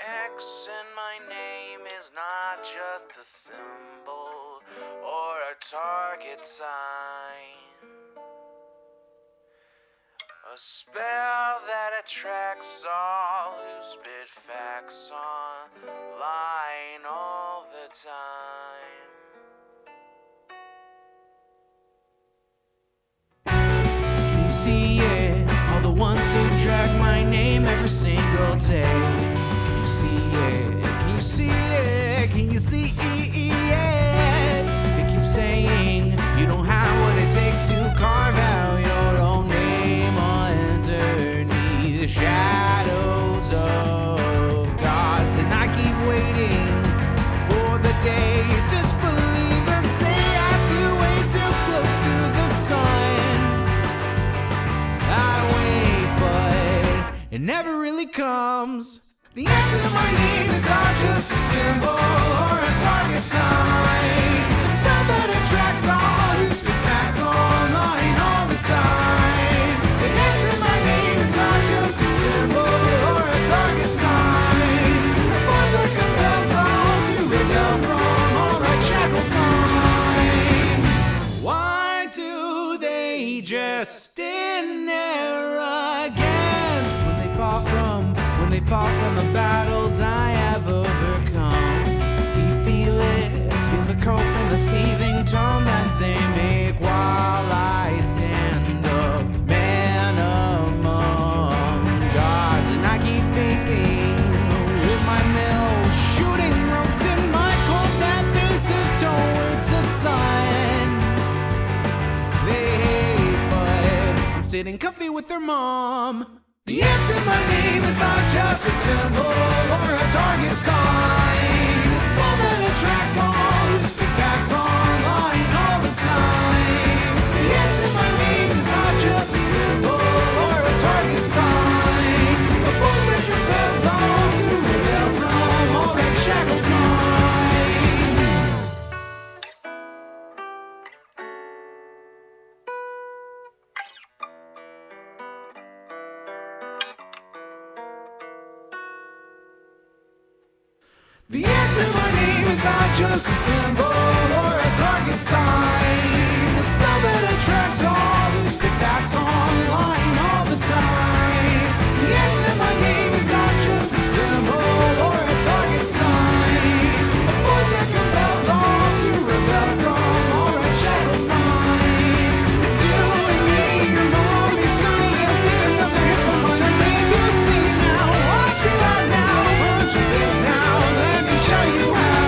X in my name is not just a symbol or a target sign. A spell that attracts all who spit facts online all the time. Can you see it? All the ones who drag my name every single day. Can you see it? Can you see it? Can you see it? They keep saying you don't have what it takes to carve out your own name underneath the shadows of gods. And I keep waiting for the day disbelievers say I flew way too close to the sun. I wait, but it never really comes. The X in my name is not just a symbol or a target sign. The spell that attracts all who speak facts online all the time. The X in my name is not just a symbol or a target sign. The force that compels all to rebel from all right shackled minds. Why do they just in arrogance when they fall from the battles I have overcome? You feel it, feel the cope and the seething tone that they make while I stand up, man among gods. And I keep vaping with my mill, shooting ropes in my cold that faces towards the sun. They hate, but I'm sitting comfy with their mom. The X in my name is not just a symbol or a target sign. A spell that attracts all who speak facts online all the time. The X in my name is not just a symbol or a target sign. A force that compels all to rebel from all that shackled mind. The X in my name is not just a symbol or a target sign. A spell that attracts all who speak facts online all the time. The X in my name is not just a symbol or a target sign. A force that compels all to rebel from all right shackled minds. It's you and me, your mom, it's me. I'll take another hit from my name. You'll see now, watch me right now, punch your face now. Show you how.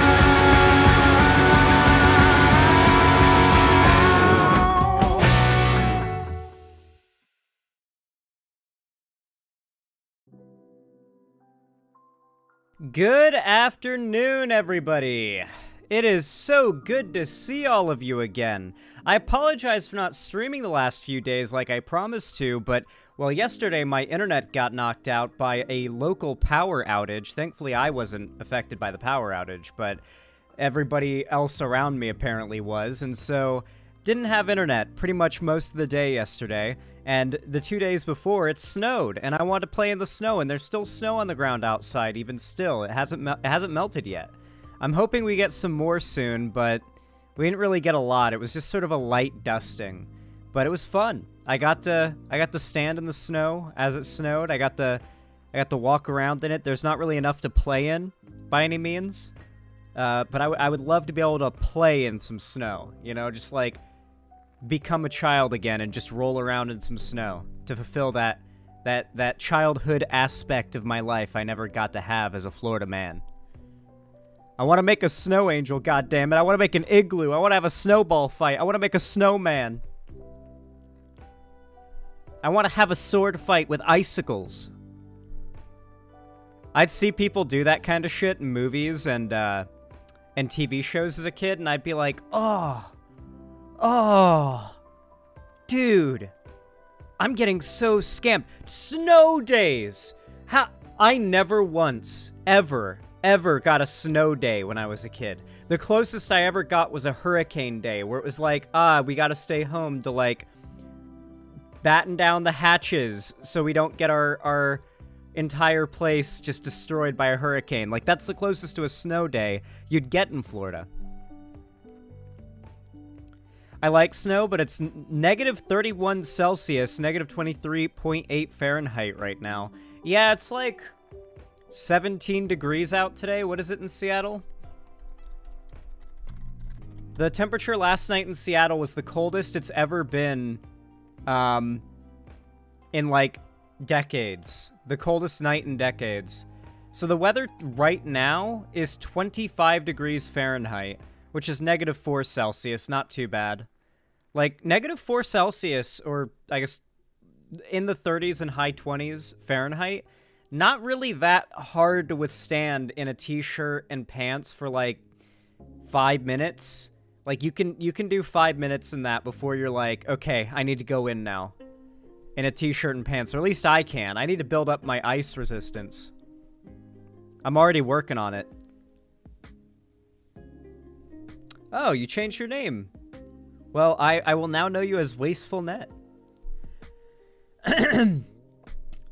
Good afternoon, everybody. It is so good to see all of you again. I apologize for not streaming the last few days like I promised to, but, well, yesterday my internet got knocked out by a local power outage. Thankfully, I wasn't affected by the power outage, but everybody else around me apparently was, and so didn't have internet pretty much most of the day yesterday, and the 2 days before it snowed, and I wanted to play in the snow, and there's still snow on the ground outside even still. It hasn't melted yet. I'm hoping we get some more soon, but we didn't really get a lot. It was just sort of a light dusting, but it was fun. I got to stand in the snow as it snowed. I got to walk around in it. There's not really enough to play in by any means, but I would love to be able to play in some snow. You know, just like become a child again and just roll around in some snow to fulfill that childhood aspect of my life I never got to have as a Florida man. I want to make a snow angel, goddammit. I want to make an igloo. I want to have a snowball fight. I want to make a snowman. I want to have a sword fight with icicles. I'd see people do that kind of shit in movies and TV shows as a kid, and I'd be like, oh, dude, I'm getting so scammed. Snow days. I never once, ever got a snow day when I was a kid. The closest I ever got was a hurricane day, where it was like, we gotta stay home to, like, batten down the hatches so we don't get our entire place just destroyed by a hurricane. Like, that's the closest to a snow day you'd get in Florida. I like snow, but it's negative 31 Celsius, negative 23.8 Fahrenheit right now. Yeah, it's like 17 degrees out today. What is it in Seattle? The temperature last night in Seattle was the coldest it's ever been in, like, decades. The coldest night in decades. So the weather right now is 25 degrees Fahrenheit, which is negative 4 Celsius. Not too bad. Like, negative 4 Celsius, or I guess in the 30s and high 20s Fahrenheit, not really that hard to withstand in a t-shirt and pants for, like, 5 minutes. Like, you can do 5 minutes in that before you're like, okay, I need to go in now. In a t-shirt and pants, or at least I can. I need to build up my ice resistance. I'm already working on it. Oh, you changed your name. Well, I will now know you as Wasteful Net.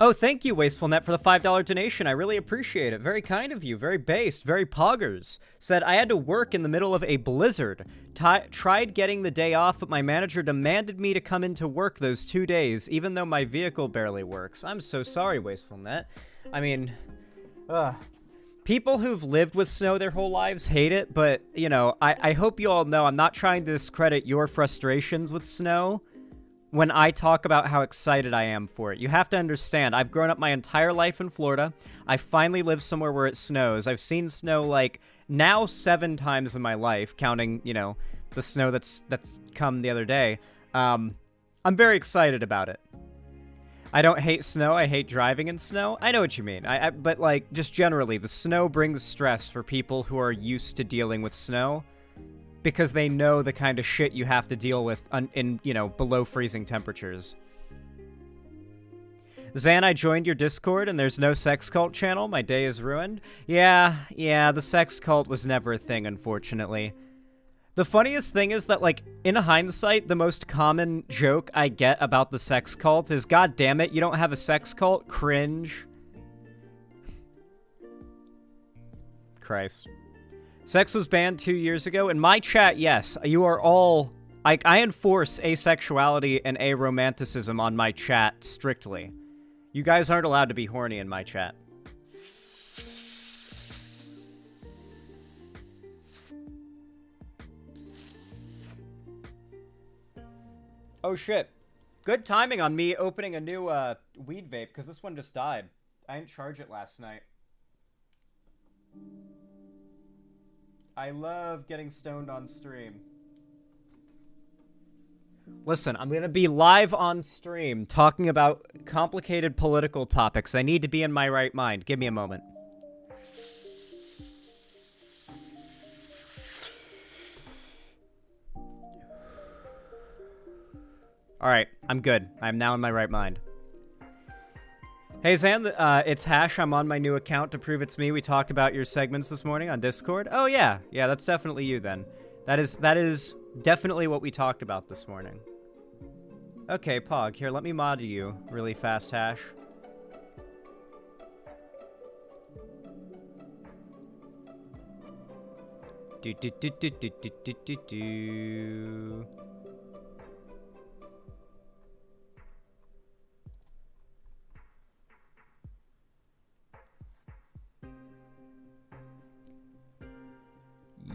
Oh, thank you, Wasteful Net, for the $5 donation. I really appreciate it. Very kind of you. Very based. Very poggers. Said, I had to work in the middle of a blizzard. Tried getting the day off, but my manager demanded me to come into work those 2 days, even though my vehicle barely works. I'm so sorry, Wasteful Net. I mean, people who've lived with snow their whole lives hate it, but, you know, I hope you all know I'm not trying to discredit your frustrations with snow when I talk about how excited I am for it. You have to understand, I've grown up my entire life in Florida. I finally live somewhere where it snows. I've seen snow, like, now 7 times in my life, counting, you know, the snow that's come the other day. I'm very excited about it. I don't hate snow. I hate driving in snow. I know what you mean. But, like, just generally, the snow brings stress for people who are used to dealing with snow, because they know the kind of shit you have to deal with in, you know, below freezing temperatures. Zan, I joined your Discord and there's no sex cult channel. My day is ruined. Yeah, the sex cult was never a thing, unfortunately. The funniest thing is that, like, in hindsight, the most common joke I get about the sex cult is, God damn it, you don't have a sex cult? Cringe. Christ. Sex was banned 2 years ago. In my chat, yes, you are all... I enforce asexuality and aromanticism on my chat strictly. You guys aren't allowed to be horny in my chat. Oh shit. Good timing on me opening a new weed vape, because this one just died. I didn't charge it last night. I love getting stoned on stream. Listen, I'm going to be live on stream talking about complicated political topics. I need to be in my right mind. Give me a moment. All right, I'm good. I'm now in my right mind. Hey, Zan, it's Hash. I'm on my new account to prove it's me. We talked about your segments this morning on Discord. Oh, yeah. Yeah, that's definitely you, then. That is definitely what we talked about this morning. Okay, Pog, here, let me mod you really fast, Hash. Do.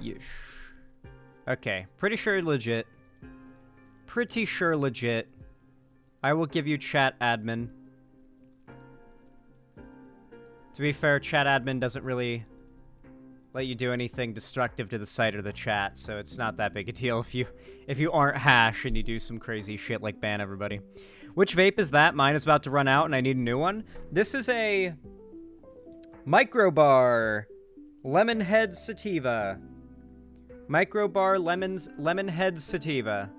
Yeesh. Okay, pretty sure legit. Pretty sure legit. I will give you chat admin. To be fair, chat admin doesn't really let you do anything destructive to the site or the chat, so it's not that big a deal if you aren't Hash and you do some crazy shit like ban everybody. Which vape is that? Mine is about to run out and I need a new one. This is a Microbar Lemonhead Sativa. Microbar Lemonhead Sativa.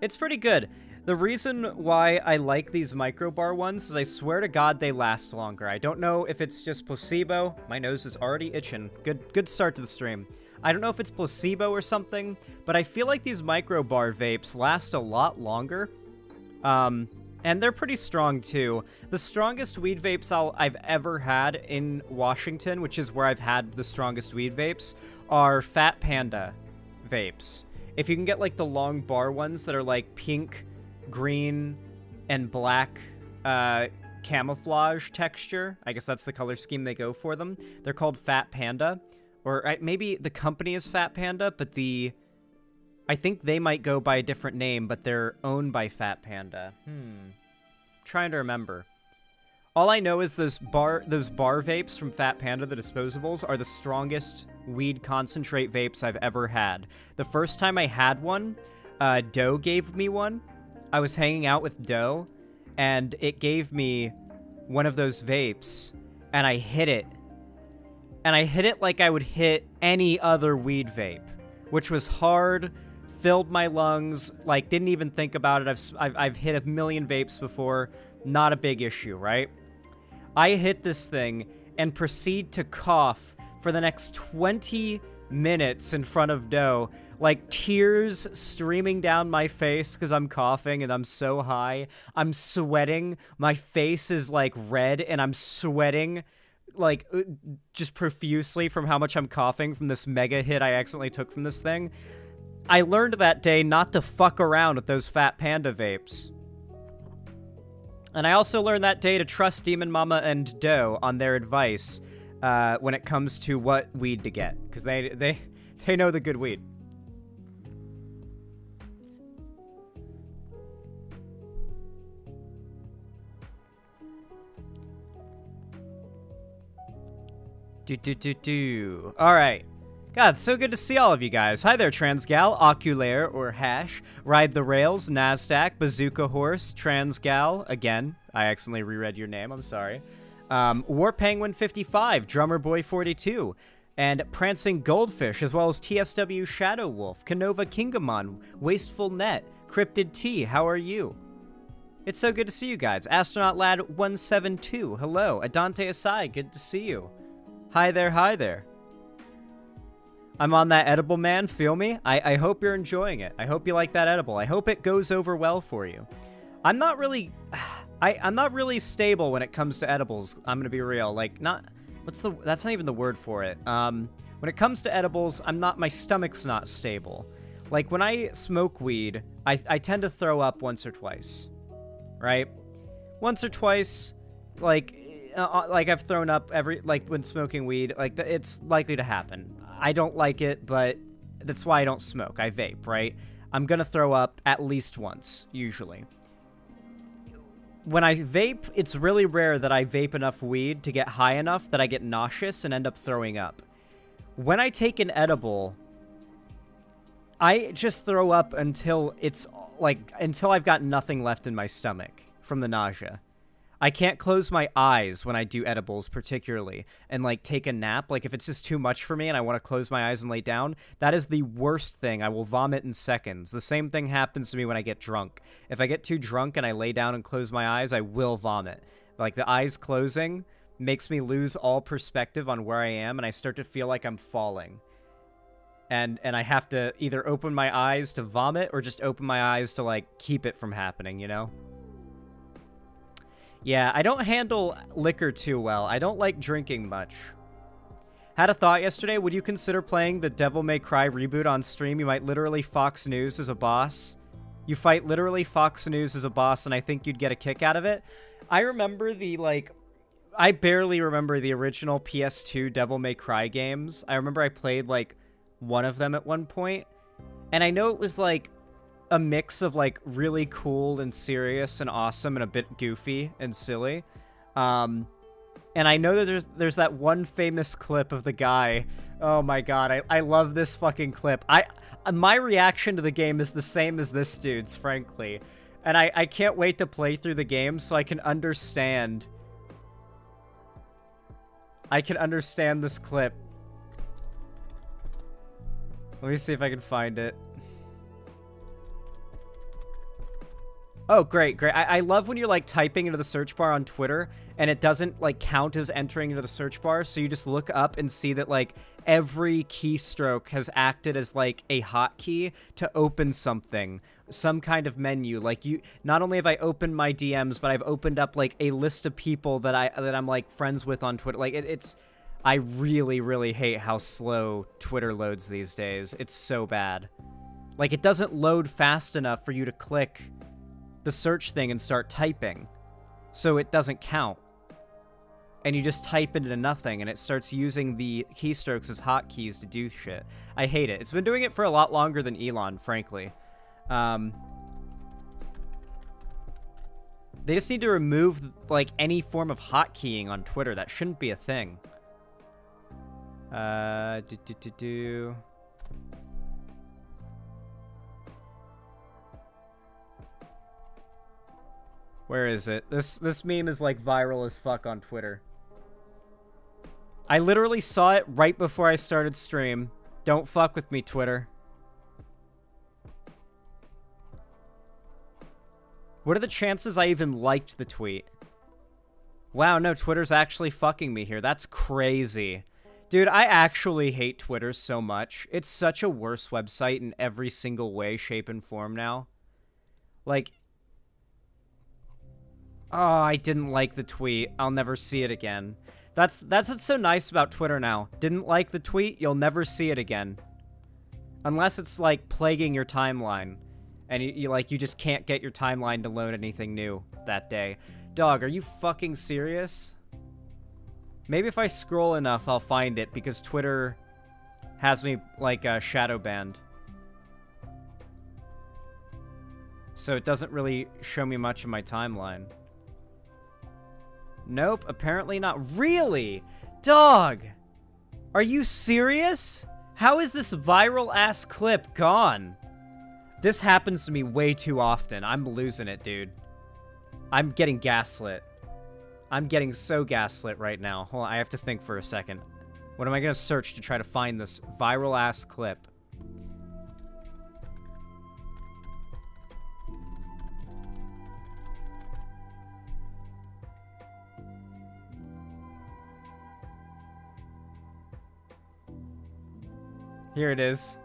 It's pretty good. The reason why I like these Microbar ones is I swear to God they last longer. I don't know if it's just placebo. My nose is already itching. Good start to the stream. I don't know if it's placebo or something, but I feel like these Microbar vapes last a lot longer. And And they're pretty strong, too. The strongest weed vapes I've ever had in Washington, which is where I've had the strongest weed vapes, are Fat Panda vapes. If you can get, like, the long bar ones that are, like, pink, green, and black camouflage texture, I guess that's the color scheme they go for them, they're called Fat Panda. Or maybe the company is Fat Panda, but I think they might go by a different name, but they're owned by Fat Panda. Trying to remember. All I know is those bar vapes from Fat Panda, the disposables, are the strongest weed concentrate vapes I've ever had. The first time I had one, Doe gave me one. I was hanging out with Doe, and it gave me one of those vapes, and I hit it. And I hit it like I would hit any other weed vape, which was hard, filled my lungs, like, didn't even think about it. I've hit a million vapes before, not a big issue, right? I hit this thing and proceed to cough for the next 20 minutes in front of Doe, like tears streaming down my face because I'm coughing and I'm so high. I'm sweating. My face is, like, red, and I'm sweating, like, just profusely from how much I'm coughing from this mega hit I accidentally took from this thing. I learned that day not to fuck around with those Fat Panda vapes. And I also learned that day to trust Demon Mama and Doe on their advice when it comes to what weed to get, because they know the good weed. All right. God, so good to see all of you guys. Hi there, Transgal, Oculaire, or Hash, Ride the Rails, Nasdaq, Bazooka Horse, Transgal, again, I accidentally reread your name, I'm sorry. War Penguin 55, Drummer Boy 42, and Prancing Goldfish, as well as TSW Shadow Wolf, Canova Kingamon, Wasteful Net, Cryptid T, how are you? It's so good to see you guys. Astronaut Lad 172, hello. Adante Asai, good to see you. Hi there, hi there. I'm on that edible, man. Feel me? I hope you're enjoying it. I hope you like that edible. I hope it goes over well for you. I'm not really... I'm not really stable when it comes to edibles. I'm gonna be real. Like, that's not even the word for it. When it comes to edibles, my stomach's not stable. Like, when I smoke weed, I tend to throw up once or twice. Right? Once or twice, like I've thrown up when smoking weed, like, it's likely to happen. I don't like it, but that's why I don't smoke. I vape, right? I'm gonna throw up at least once, usually. When I vape, it's really rare that I vape enough weed to get high enough that I get nauseous and end up throwing up. When I take an edible, I just throw up until I've got nothing left in my stomach from the nausea. I can't close my eyes when I do edibles, particularly, and, like, take a nap. Like, if it's just too much for me and I want to close my eyes and lay down, that is the worst thing. I will vomit in seconds. The same thing happens to me when I get drunk. If I get too drunk and I lay down and close my eyes, I will vomit. Like, the eyes closing makes me lose all perspective on where I am, and I start to feel like I'm falling. And I have to either open my eyes to vomit or just open my eyes to, like, keep it from happening, you know? Yeah, I don't handle liquor too well. I don't like drinking much. Had a thought yesterday. Would you consider playing the Devil May Cry reboot on stream? You might literally Fox News as a boss. You fight literally Fox News as a boss, and I think you'd get a kick out of it. I remember I barely remember the original PS2 Devil May Cry games. I remember I played, like, one of them at one point, and I know it was, like, a mix of, like, really cool and serious and awesome and a bit goofy and silly. And I know that there's that one famous clip of the guy. Oh my god, I love this fucking clip. My reaction to the game is the same as this dude's, frankly. And I can't wait to play through the game so I can understand. I can understand this clip. Let me see if I can find it. Oh, great, great. I love when you're, like, typing into the search bar on Twitter, and it doesn't, like, count as entering into the search bar, so you just look up and see that, like, every keystroke has acted as, like, a hotkey to open something, some kind of menu. Like, not only have I opened my DMs, but I've opened up, like, a list of people that I'm, like, friends with on Twitter. Like, it's... I really, really hate how slow Twitter loads these days. It's so bad. Like, it doesn't load fast enough for you to click the search thing and start typing, so it doesn't count. And you just type into nothing, and it starts using the keystrokes as hotkeys to do shit. I hate it. It's been doing it for a lot longer than Elon, frankly. They just need to remove, like, any form of hotkeying on Twitter. That shouldn't be a thing. Where is it? This meme is, like, viral as fuck on Twitter. I literally saw it right before I started stream. Don't fuck with me, Twitter. What are the chances I even liked the tweet? Wow, no, Twitter's actually fucking me here. That's crazy. Dude, I actually hate Twitter so much. It's such a worse website in every single way, shape, and form now. Like... Oh, I didn't like the tweet. I'll never see it again. That's what's so nice about Twitter now. Didn't like the tweet, you'll never see it again. Unless it's, like, plaguing your timeline. And you just can't get your timeline to load anything new that day. Dog, are you fucking serious? Maybe if I scroll enough, I'll find it, because Twitter has me, like, shadow banned. So it doesn't really show me much of my timeline. Nope, apparently not. Really? Dog! Are you serious? How is this viral-ass clip gone? This happens to me way too often. I'm losing it, dude. I'm getting gaslit. I'm getting so gaslit right now. Hold on, I have to think for a second. What am I gonna search to try to find this viral-ass clip? Here it is.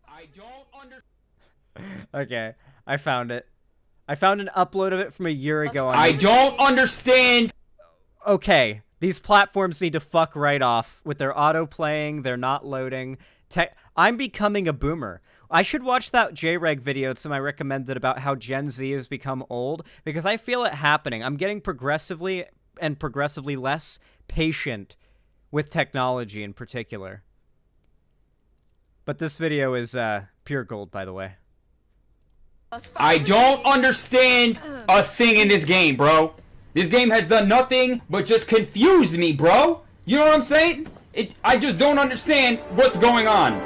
I don't understand. Okay, I found it. I found an upload of it from a year ago. I don't understand. Okay, these platforms need to fuck right off with their auto-playing, they're not loading. I'm becoming a boomer. I should watch that JREG video somebody recommended about how Gen Z has become old, because I feel it happening. I'm getting progressively less patient with technology in particular. But this video is pure gold, by the way. I don't understand a thing in this game, bro. This game has done nothing but just confuse me, bro. You know what I'm saying? I just don't understand what's going on.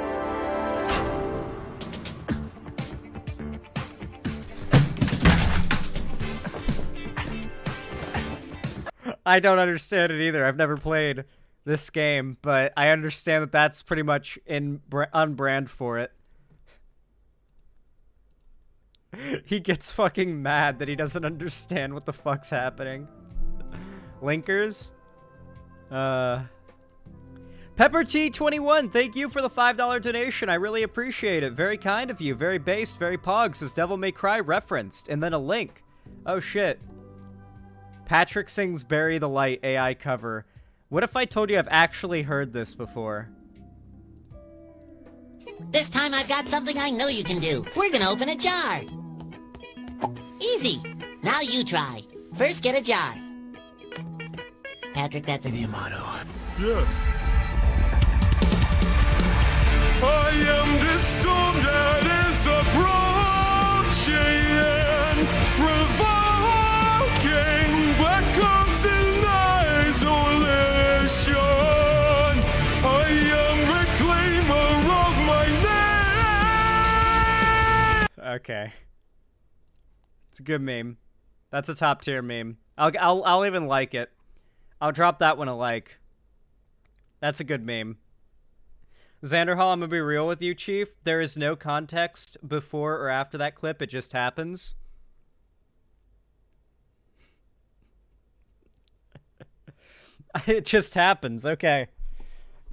I don't understand it either. I've never played this game, but I understand that that's pretty much on brand for it. He gets fucking mad that he doesn't understand what the fuck's happening. Linkers? PepperT21, thank you for the $5 donation. I really appreciate it. Very kind of you. Very based, very pog, says Devil May Cry referenced. And then a link. Oh shit. Patrick sings Bury the Light AI cover. What if I told you I've actually heard this before? This time I've got something I know you can do. We're gonna open a jar. Easy. Now you try. First get a jar. Patrick, that's a Yamato. Yes. I am this storm that is approaching, provoking black clouds in isolation. I am reclaimer of my name. Okay. It's a good meme. That's a top tier meme. I'll even like it. I'll drop that one a like. That's a good meme. Xanderhall, I'm gonna be real with you, Chief. There is no context before or after that clip. It just happens. It just happens. Okay.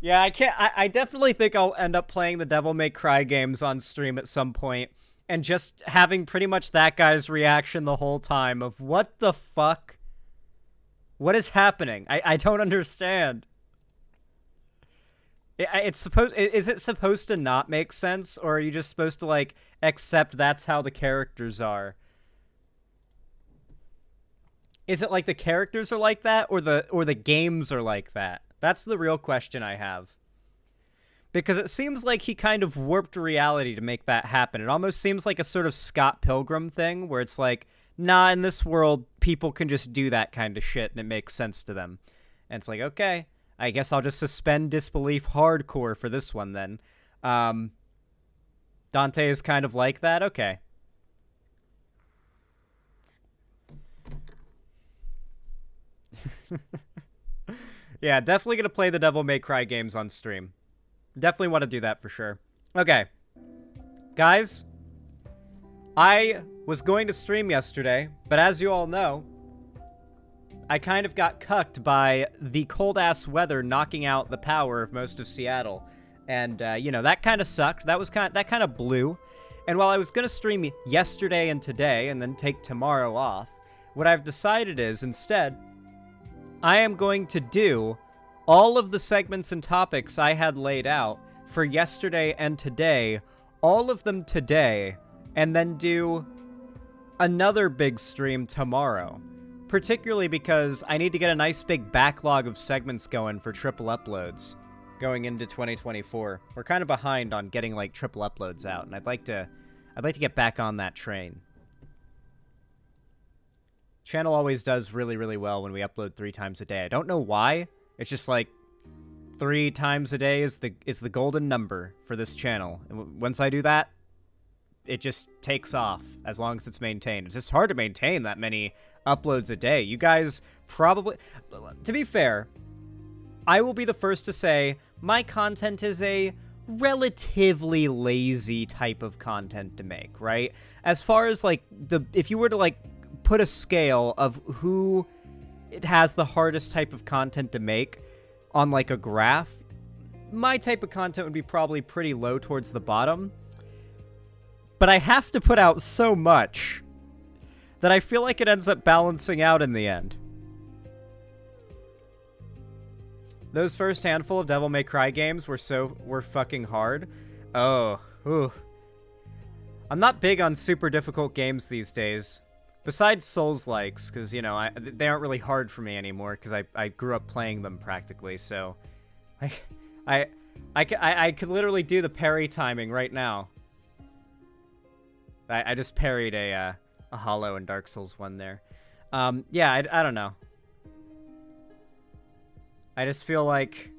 Yeah, I can't. I definitely think I'll end up playing the Devil May Cry games on stream at some point, and just having pretty much that guy's reaction the whole time of what the fuck? What is happening? I don't understand. Is it supposed to not make sense, or are you just supposed to, like, accept that's how the characters are? Is it like the characters are like that, or the games are like that? That's the real question I have. Because it seems like he kind of warped reality to make that happen. It almost seems like a sort of Scott Pilgrim thing, where it's like, nah, in this world, people can just do that kind of shit, and it makes sense to them. And it's like, okay, I guess I'll just suspend disbelief hardcore for this one, then. Dante is kind of like that? Okay. Yeah, definitely going to play the Devil May Cry games on stream. Definitely want to do that for sure. Okay. Guys, I was going to stream yesterday, but as you all know, I kind of got cucked by the cold-ass weather knocking out the power of most of Seattle. And, you know, that kind of sucked. That kind of blew. And while I was going to stream yesterday and today, and then take tomorrow off, what I've decided is, instead, I am going to do all of the segments and topics I had laid out for yesterday and today, all of them today, and then do another big stream tomorrow. Particularly because I need to get a nice big backlog of segments going for triple uploads going into 2024. We're kind of behind on getting, like, triple uploads out, and I'd like to get back on that train. Channel always does really, really well when we upload 3 times a day. I don't know why. It's just like 3 times a day is the golden number for this channel. And once I do that, it just takes off as long as it's maintained. It's just hard to maintain that many uploads a day. You guys probably... To be fair, I will be the first to say my content is a relatively lazy type of content to make, right? As far as, like, if you were to, like, put a scale of who it has the hardest type of content to make on, like, a graph, my type of content would be probably pretty low towards the bottom. But I have to put out so much that I feel like it ends up balancing out in the end. Those first handful of Devil May Cry games were fucking hard. Oh, ooh. I'm not big on super difficult games these days. Besides Souls-likes, because, you know, they aren't really hard for me anymore, because I grew up playing them practically, so... I could literally do the parry timing right now. I just parried a Hollow in Dark Souls 1 there. Yeah, I don't know. I just feel like...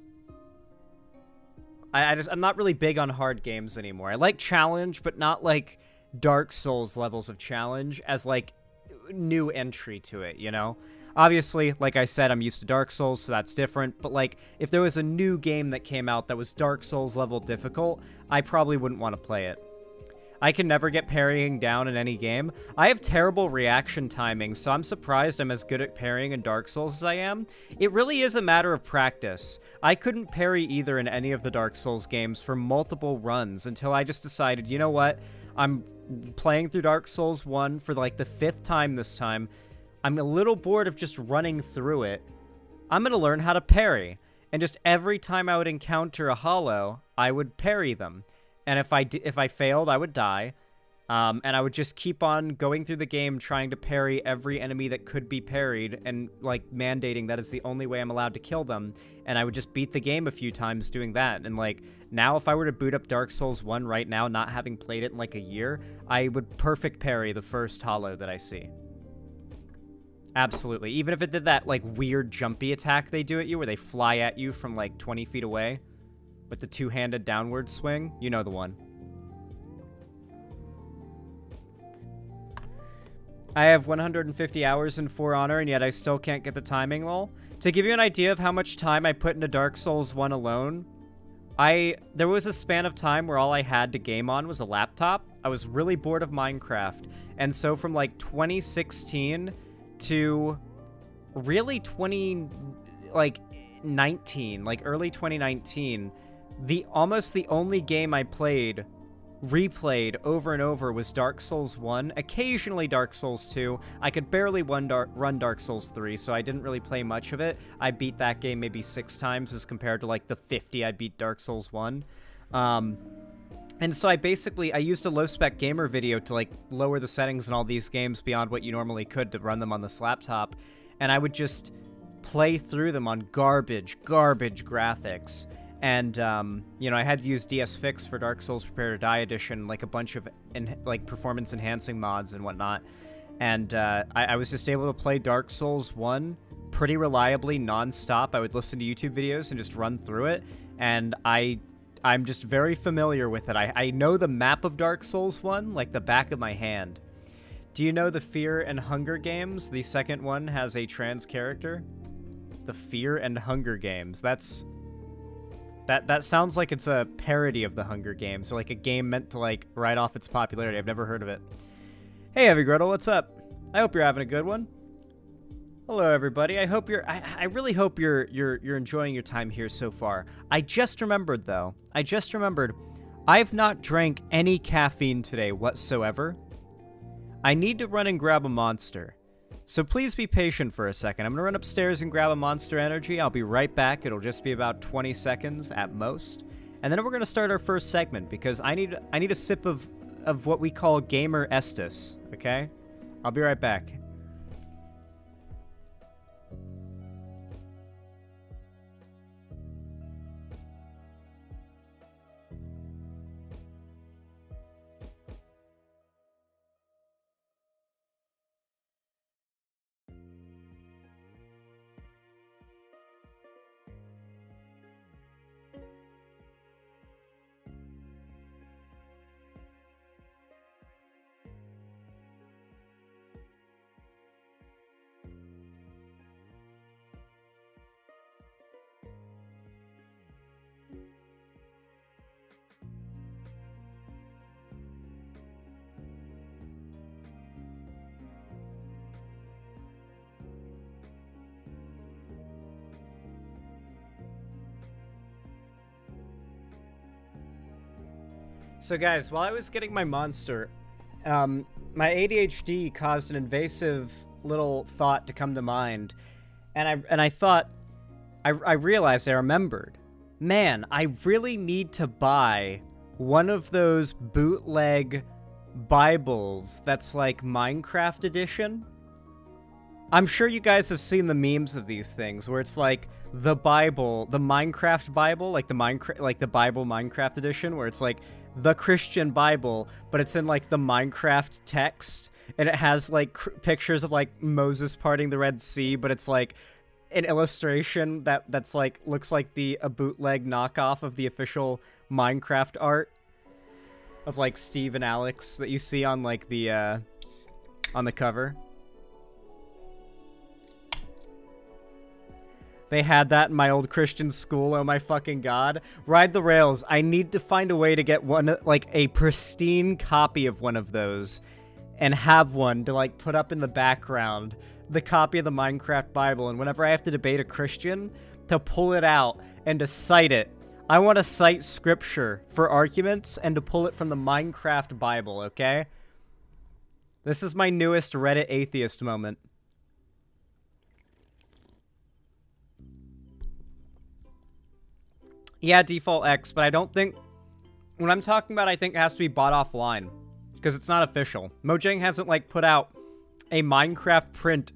I'm not really big on hard games anymore. I like challenge, but not, like, Dark Souls levels of challenge as, like, new entry to it, you know? Obviously, like I said, I'm used to Dark Souls, so that's different, but, like, if there was a new game that came out that was Dark Souls level difficult, I probably wouldn't want to play it. I can never get parrying down in any game. I have terrible reaction timing, so I'm surprised I'm as good at parrying in Dark Souls as I am. It really is a matter of practice. I couldn't parry either in any of the Dark Souls games for multiple runs until I just decided, you know what? I'm playing through Dark Souls 1 for, like, the 5th time this time. I'm a little bored of just running through it. I'm gonna learn how to parry. And just every time I would encounter a Hollow, I would parry them. And if I failed, I would die. And I would just keep on going through the game trying to parry every enemy that could be parried and, like, mandating that is the only way I'm allowed to kill them. And I would just beat the game a few times doing that. And, like, now if I were to boot up Dark Souls 1 right now, not having played it in, like, a year, I would perfect parry the first Hollow that I see. Absolutely. Even if it did that, like, weird jumpy attack they do at you where they fly at you from, like, 20 feet away with the two-handed downward swing. You know the one. I have 150 hours in For Honor, and yet I still can't get the timing, lol. To give you an idea of how much time I put into Dark Souls 1 alone, there was a span of time where all I had to game on was a laptop. I was really bored of Minecraft, and so from, like, 2016 to really like 19, like early 2019, almost the only game I replayed over and over was Dark Souls 1, occasionally Dark Souls 2. I could barely run Dark Souls 3, so I didn't really play much of it. I beat that game maybe 6 times as compared to like the 50 I beat Dark Souls 1. And so I used a low-spec gamer video to like lower the settings in all these games beyond what you normally could to run them on this laptop, and I would just play through them on garbage graphics. And, you know, I had to use DS Fix for Dark Souls Prepare to Die Edition, like a bunch of, like, performance-enhancing mods and whatnot. And, I was just able to play Dark Souls 1 pretty reliably, non-stop. I would listen to YouTube videos and just run through it. And I'm just very familiar with it. I know the map of Dark Souls 1 like the back of my hand. Do you know the Fear and Hunger Games? The second one has a trans character. The Fear and Hunger Games. That sounds like it's a parody of the Hunger Games, so like a game meant to like write off its popularity. I've never heard of it. Hey, Heavy Gretel, what's up? I hope you're having a good one. Hello, everybody. I hope I really hope you're enjoying your time here so far. I just remembered though. I've not drank any caffeine today whatsoever. I need to run and grab a monster. So please be patient for a second. I'm going to run upstairs and grab a Monster Energy. I'll be right back. It'll just be about 20 seconds at most. And then we're going to start our first segment because I need a sip of what we call Gamer Estus, okay? I'll be right back. So guys, while I was getting my monster, my ADHD caused an invasive little thought to come to mind, and I thought, I realized, I remembered, man, I really need to buy one of those bootleg Bibles that's like Minecraft edition. I'm sure you guys have seen the memes of these things where it's like the Bible, the Minecraft Bible, like the Bible Minecraft edition, where it's like the Christian Bible, but it's in like the Minecraft text, and it has like pictures of like Moses parting the Red Sea, but it's like an illustration that's like looks like a bootleg knockoff of the official Minecraft art of like Steve and Alex that you see on like the on the cover. They had that in my old Christian school, oh my fucking god. Ride the Rails, I need to find a way to get one, like, a pristine copy of one of those, and have one to, like, put up in the background, the copy of the Minecraft Bible, and whenever I have to debate a Christian, to pull it out and to cite it. I want to cite scripture for arguments and to pull it from the Minecraft Bible, okay? This is my newest Reddit atheist moment. Yeah, default X, but I don't think... When I'm talking about, I think it has to be bought offline. Because it's not official. Mojang hasn't, like, put out a Minecraft print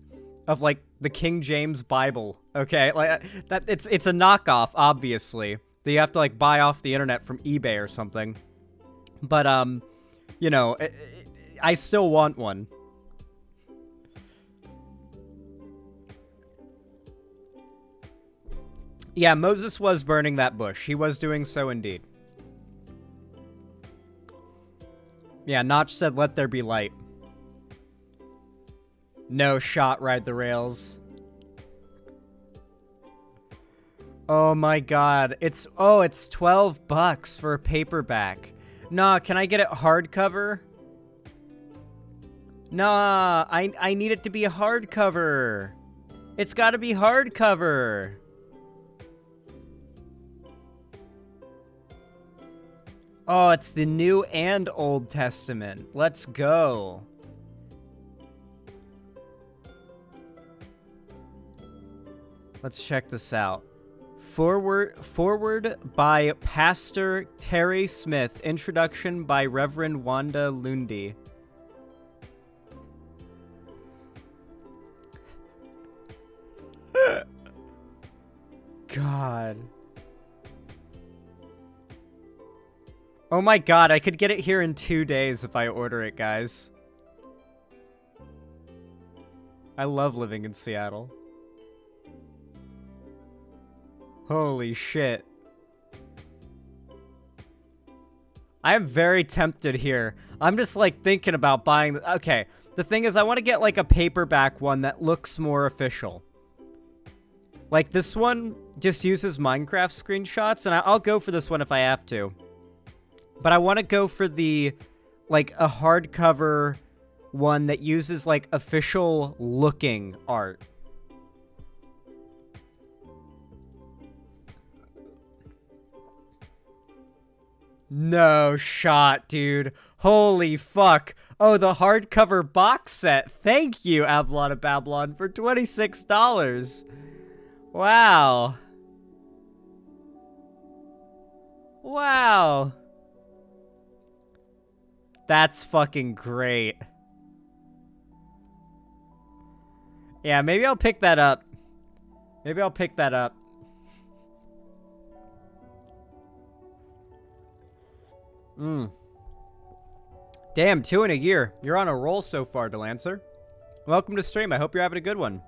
of, like, the King James Bible. Okay? Like, it's a knockoff, obviously. That you have to, like, buy off the internet from eBay or something. But, you know, I still want one. Yeah, Moses was burning that bush. He was doing so indeed. Yeah, Notch said, let there be light. No shot, Ride the Rails. Oh my god. It's 12 bucks for a paperback. Nah, can I get it hardcover? Nah, I need it to be a hardcover. It's gotta be hardcover. Oh, it's the New and Old Testament. Let's go. Let's check this out. Forward by Pastor Terry Smith. Introduction by Reverend Wanda Lundy. God. Oh my god, I could get it here in 2 days if I order it, guys. I love living in Seattle. Holy shit. I am very tempted here. I'm just like thinking about buying okay, the thing is I want to get like a paperback one that looks more official. Like this one just uses Minecraft screenshots, and I'll go for this one if I have to. But I want to go for the, like, a hardcover one that uses, like, official looking art. No shot, dude. Holy fuck. Oh, the hardcover box set. Thank you, Avalon of Babylon, for $26. Wow. Wow. That's fucking great. Yeah, maybe I'll pick that up. Maybe I'll pick that up. Damn, 2 in a year. You're on a roll so far, Delancer. Welcome to stream. I hope you're having a good one.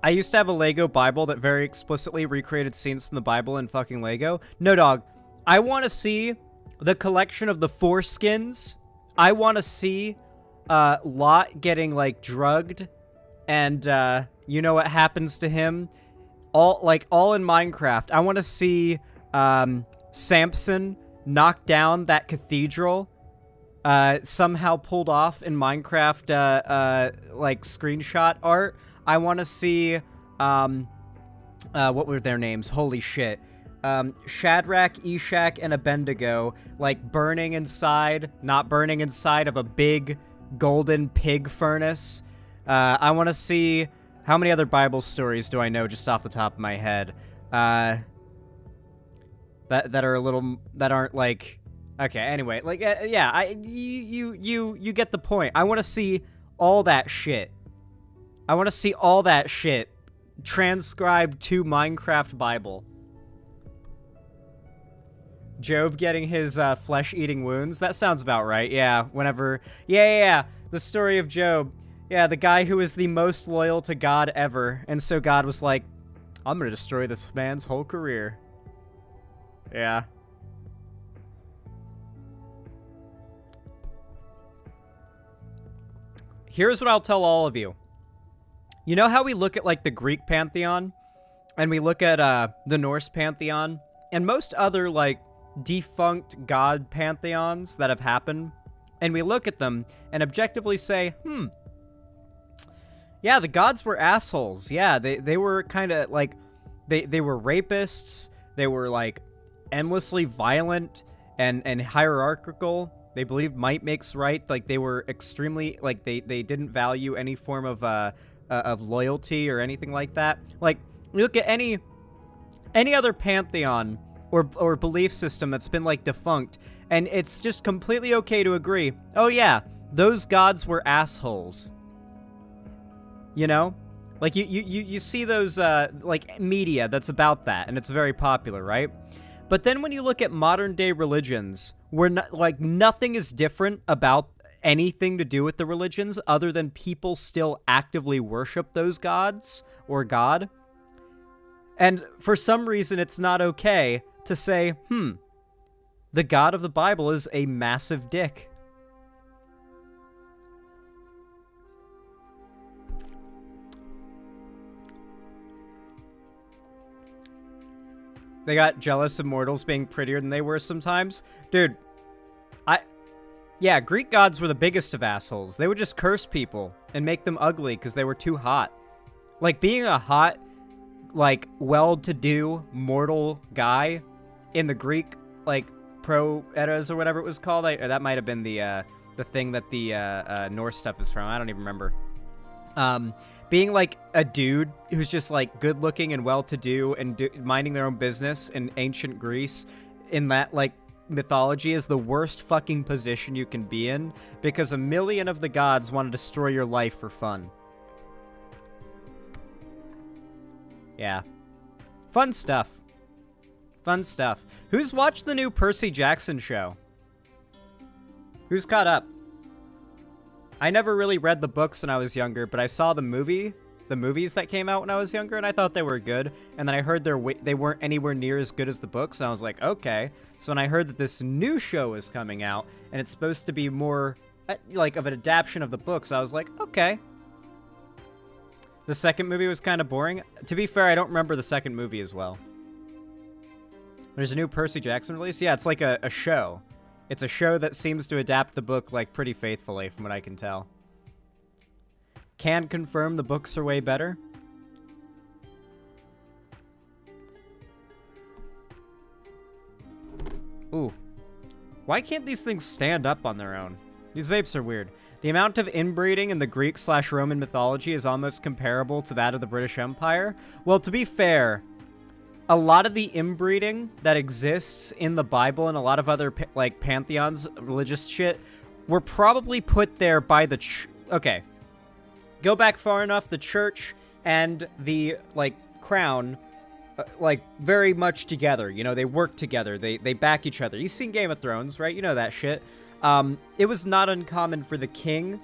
I used to have a Lego Bible that very explicitly recreated scenes from the Bible in fucking Lego. No, dog. I want to see the collection of the foreskins. I want to see Lot getting, like, drugged. And, you know what happens to him? All in Minecraft. I want to see Samson knock down that cathedral. Somehow pulled off in Minecraft, like, screenshot art. I want to see, what were their names? Holy shit. Shadrach, Eshach, and Abednego, like, burning inside, not burning inside of a big golden pig furnace. I want to see, how many other Bible stories do I know just off the top of my head? That are a little, that aren't, like, okay, anyway, like, yeah, you get the point. I want to see all that shit. I want to see all that shit transcribed to Minecraft Bible. Job getting his flesh-eating wounds. That sounds about right. Yeah, whenever... Yeah. The story of Job. Yeah, the guy who is the most loyal to God ever. And so God was like, I'm going to destroy this man's whole career. Yeah. Here's what I'll tell all of you. You know how we look at, like, the Greek pantheon? And we look at the Norse pantheon? And most other, like, defunct god pantheons that have happened? And we look at them and objectively say, yeah, the gods were assholes. Yeah, they were kind of, like, they were rapists. They were, like, endlessly violent and hierarchical. They believed might makes right. Like, they were extremely, like, they didn't value any form of loyalty or anything like that. Like, you look at any other pantheon or belief system that's been, like, defunct, and it's just completely okay to agree, oh yeah, those gods were assholes. You know? Like, you see those, like, media that's about that, and it's very popular, right? But then when you look at modern-day religions, where, like, nothing is different about anything to do with the religions other than people still actively worship those gods or God. And for some reason, it's not okay to say, the God of the Bible is a massive dick. They got jealous of mortals being prettier than they were sometimes. Dude, yeah, Greek gods were the biggest of assholes. They would just curse people and make them ugly because they were too hot. Like, being a hot, like, well-to-do mortal guy in the Greek, like, pro-eras or whatever it was called. Or that might have been the thing that the Norse stuff is from. I don't even remember. Being, like, a dude who's just, like, good-looking and well-to-do and minding their own business in ancient Greece in that, like, mythology is the worst fucking position you can be in, because a million of the gods want to destroy your life for fun. Yeah. Fun stuff. Fun stuff. Who's watched the new Percy Jackson show? Who's caught up? I never really read the books when I was younger, but I saw the movies that came out when I was younger, and I thought they were good. And then I heard they weren't anywhere near as good as the books, and I was like, okay. So when I heard that this new show is coming out, and it's supposed to be more, like, of an adaptation of the books, I was like, okay. The second movie was kind of boring. To be fair, I don't remember the second movie as well. There's a new Percy Jackson release? Yeah, it's like a show. It's a show that seems to adapt the book, like, pretty faithfully, from what I can tell. Can confirm the books are way better. Ooh. Why can't these things stand up on their own? These vapes are weird. The amount of inbreeding in the Greek/Roman mythology is almost comparable to that of the British Empire. Well, to be fair, a lot of the inbreeding that exists in the Bible and a lot of other, like, pantheons, religious shit, were probably put there by the okay. Go back far enough, the church and the, like, crown, like, very much together. You know, they work together. They back each other. You've seen Game of Thrones, right? You know that shit. It was not uncommon for the king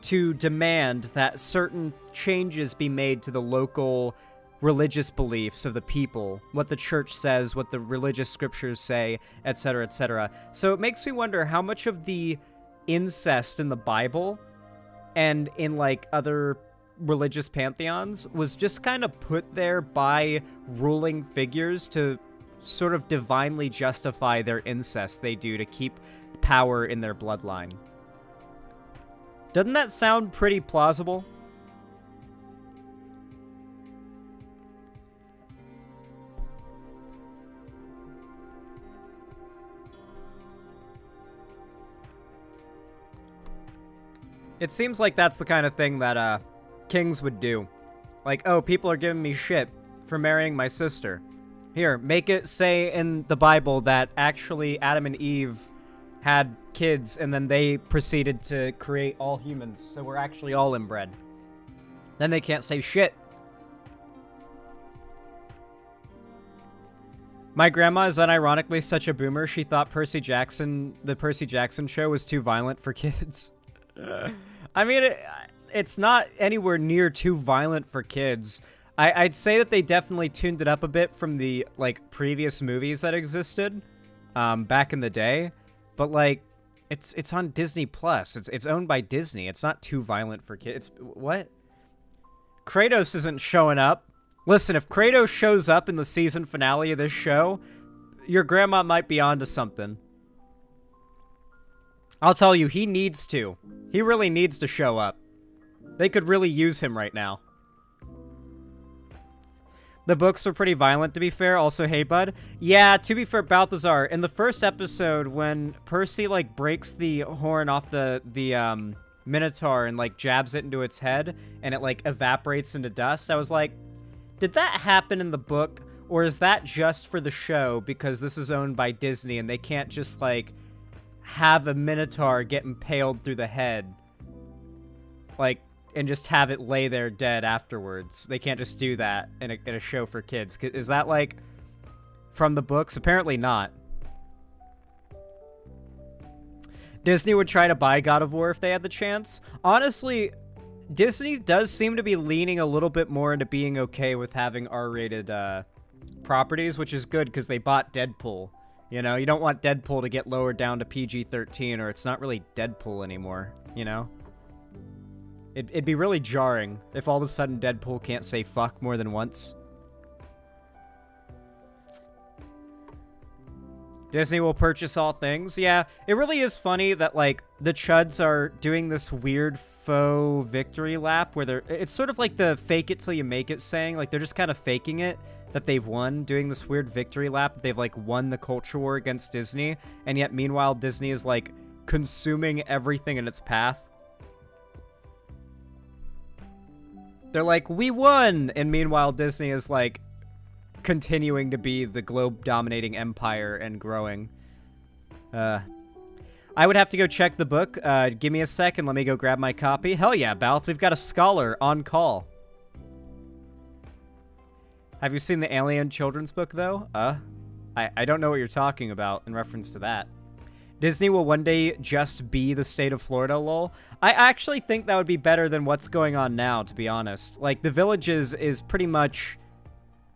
to demand that certain changes be made to the local religious beliefs of the people, what the church says, what the religious scriptures say, etc., etc. So it makes me wonder how much of the incest in the Bible and in, like, other religious pantheons was just kind of put there by ruling figures to sort of divinely justify their incest they do to keep power in their bloodline. Doesn't that sound pretty plausible? It seems like that's the kind of thing that, kings would do. Like, oh, people are giving me shit for marrying my sister. Here, make it say in the Bible that actually Adam and Eve had kids and then they proceeded to create all humans, so we're actually all inbred. Then they can't say shit. My grandma is unironically such a boomer, she thought the Percy Jackson show was too violent for kids. I mean, it's not anywhere near too violent for kids. I'd say that they definitely tuned it up a bit from the, like, previous movies that existed back in the day. But, like, it's on Disney Plus. It's owned by Disney. It's not too violent for kids. What? Kratos isn't showing up. Listen, if Kratos shows up in the season finale of this show, your grandma might be onto something. I'll tell you, he needs to. He really needs to show up. They could really use him right now. The books were pretty violent, to be fair. Also, hey, bud. Yeah, to be fair, Balthazar, in the first episode, when Percy, like, breaks the horn off the Minotaur and, like, jabs it into its head, and it, like, evaporates into dust, I was like, did that happen in the book, or is that just for the show, because this is owned by Disney, and they can't just, like, have a Minotaur get impaled through the head, like, and just have it lay there dead afterwards? They can't just do that in a show for kids. Is that, like, from the books? Apparently not. Disney would try to buy God of War if they had the chance. Honestly, Disney does seem to be leaning a little bit more into being okay with having R-rated properties, which is good because they bought Deadpool. You know, you don't want Deadpool to get lowered down to PG-13 or it's not really Deadpool anymore, you know? It'd be really jarring if all of a sudden Deadpool can't say fuck more than once. Disney will purchase all things. Yeah, it really is funny that, like, the Chuds are doing this weird faux victory lap where it's sort of like the fake it till you make it saying. Like, they're just kind of faking it that they've won, doing this weird victory lap that they've, like, won the culture war against Disney, and yet, meanwhile, Disney is, like, consuming everything in its path. They're like, we won! And meanwhile, Disney is, like, continuing to be the globe-dominating empire and growing. I would have to go check the book. Give me a second. Let me go grab my copy. Hell yeah, Balth. We've got a scholar on call. Have you seen the Alien children's book, though? I don't know what you're talking about in reference to that. Disney will one day just be the state of Florida, lol. I actually think that would be better than what's going on now, to be honest. Like, the Villages is pretty much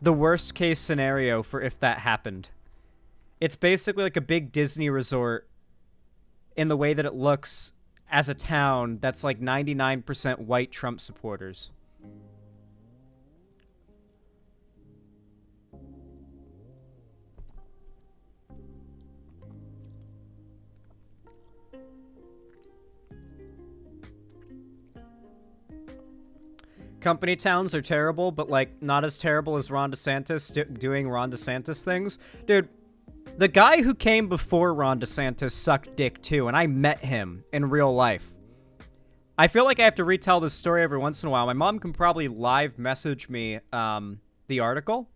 the worst case scenario for if that happened. It's basically like a big Disney resort in the way that it looks as a town that's like 99% white Trump supporters. Company towns are terrible, but, like, not as terrible as Ron DeSantis doing Ron DeSantis things. Dude, the guy who came before Ron DeSantis sucked dick, too, and I met him in real life. I feel like I have to retell this story every once in a while. My mom can probably live message me the article.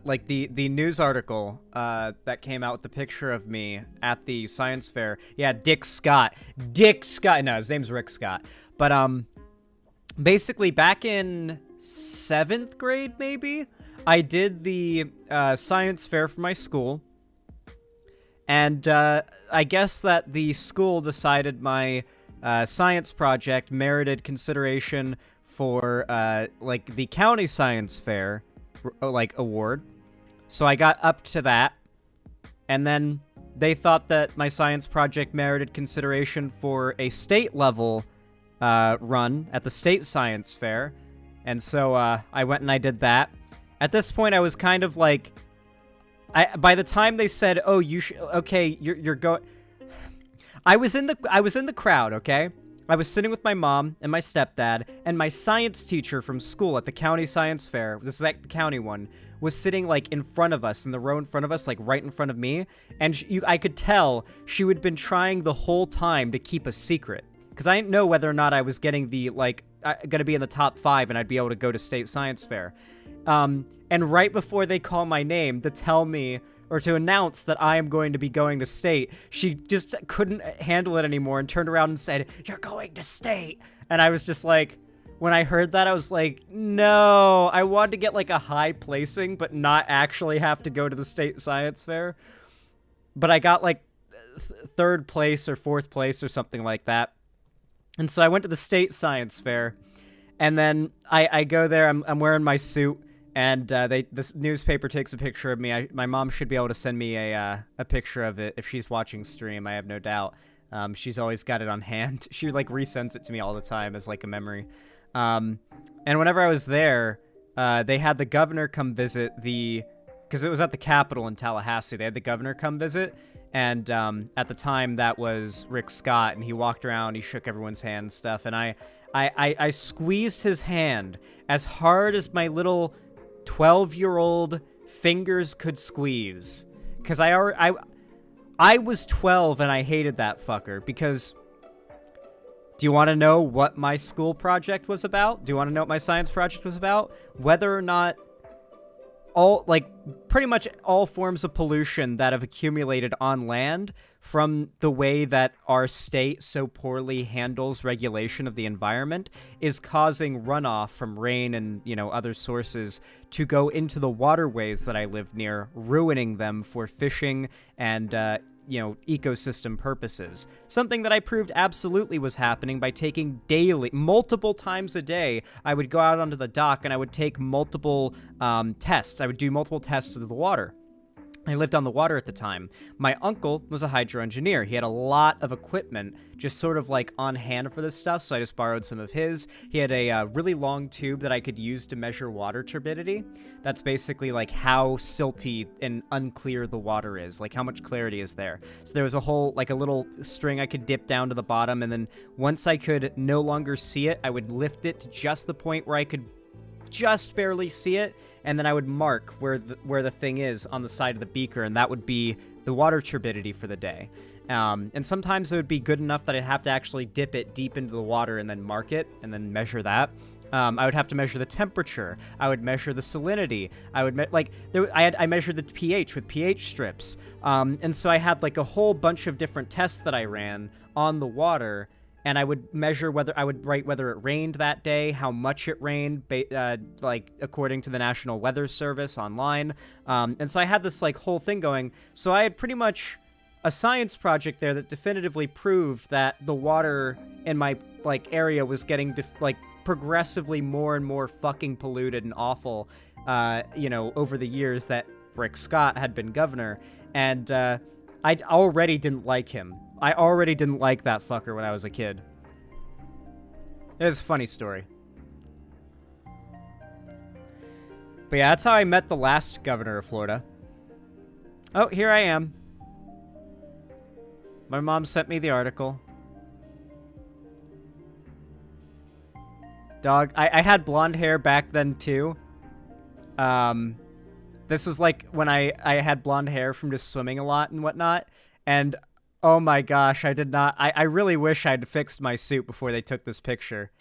Like the news article that came out with the picture of me at the science fair. Yeah, Dick Scott. Dick Scott. No, his name's Rick Scott. But basically back in 7th grade, maybe, I did the science fair for my school. And I guess that the school decided my science project merited consideration for like the county science fair like award. So I got up to that, and then they thought that my science project merited consideration for a state level run at the state science fair, and so I went and I did that. At this point, I was kind of like, by the time they said, "Oh, you should," okay, you're going. I was in the crowd, okay. I was sitting with my mom and my stepdad, and my science teacher from school at the county science fair, this is like the county one, was sitting, like, in front of us, in the row in front of us, like, right in front of me, and I could tell she had been trying the whole time to keep a secret, because I didn't know whether or not I was getting the, like, gonna be in the top 5 and I'd be able to go to state science fair. And right before they call my name to tell me, or to announce that I am going to be going to state, she just couldn't handle it anymore and turned around and said, "You're going to state." And I was just like, when I heard that, I was like, no, I wanted to get, like, a high placing, but not actually have to go to the state science fair. But I got, like, 3rd place or 4th place or something like that. And so I went to the state science fair, and then I go there, I'm wearing my suit, and this newspaper takes a picture of me. My mom should be able to send me a picture of it if she's watching stream, I have no doubt. She's always got it on hand. She, like, resends it to me all the time as, like, a memory. And whenever I was there, they had the governor come visit because it was at the Capitol in Tallahassee. They had the governor come visit, and at the time that was Rick Scott, and he walked around, he shook everyone's hand and stuff, and I squeezed his hand as hard as my little 12-year-old fingers could squeeze, because I was 12 and I hated that fucker. Because do you want to know what my school project was about? Do you want to know what my science project was about? Whether or not pretty much all forms of pollution that have accumulated on land from the way that our state so poorly handles regulation of the environment is causing runoff from rain and, other sources to go into the waterways that I live near, ruining them for fishing and, ecosystem purposes. Something that I proved absolutely was happening by taking multiple times a day, I would go out onto the dock and I would take multiple tests. I would do multiple tests of the water. I lived on the water at the time. My uncle was a hydro engineer. He had a lot of equipment just sort of like on hand for this stuff, so I just borrowed some of his. He had a really long tube that I could use to measure water turbidity. That's basically like how silty and unclear the water is, like how much clarity is there. So there was a whole, like a little string I could dip down to the bottom, and then once I could no longer see it, I would lift it to just the point where I could just barely see it, and then I would mark where the thing is on the side of the beaker, and that would be the water turbidity for the day. And sometimes it would be good enough that I'd have to actually dip it deep into the water and then mark it and then measure that. I would have to measure the temperature. I would measure the salinity. I would I measured the pH with pH strips. And so I had like a whole bunch of different tests that I ran on the water. And I would measure I would write whether it rained that day, how much it rained, like according to the National Weather Service online. And so I had this like whole thing going. So I had pretty much a science project there that definitively proved that the water in my like area was getting like progressively more and more fucking polluted and awful, over the years that Rick Scott had been governor. And I already didn't like him. I already didn't like that fucker when I was a kid. It's a funny story. But yeah, that's how I met the last governor of Florida. Oh, here I am. My mom sent me the article. Dog, I had blonde hair back then too. This was like when I had blonde hair from just swimming a lot and whatnot. And oh my gosh, I really wish I'd fixed my suit before they took this picture.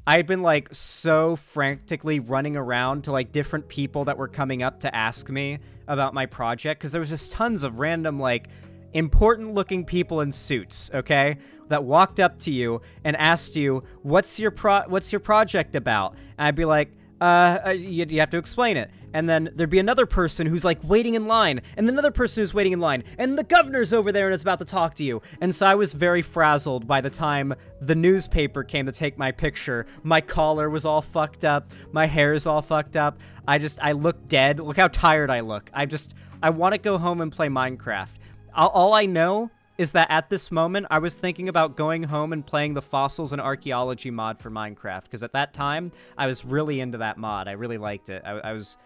I had been like so frantically running around to like different people that were coming up to ask me about my project, because there was just tons of random like important looking people in suits, okay, that walked up to you and asked you, what's your project about? And I'd be like, you have to explain it. And then there'd be another person who's like waiting in line, and another person who's waiting in line, and the governor's over there and is about to talk to you. And so I was very frazzled by the time the newspaper came to take my picture. My collar was all fucked up. My hair is all fucked up. I look dead. Look how tired I look. I want to go home and play Minecraft. All I know is that at this moment, I was thinking about going home and playing the fossils and archaeology mod for Minecraft, because at that time, I was really into that mod. I really liked it. I was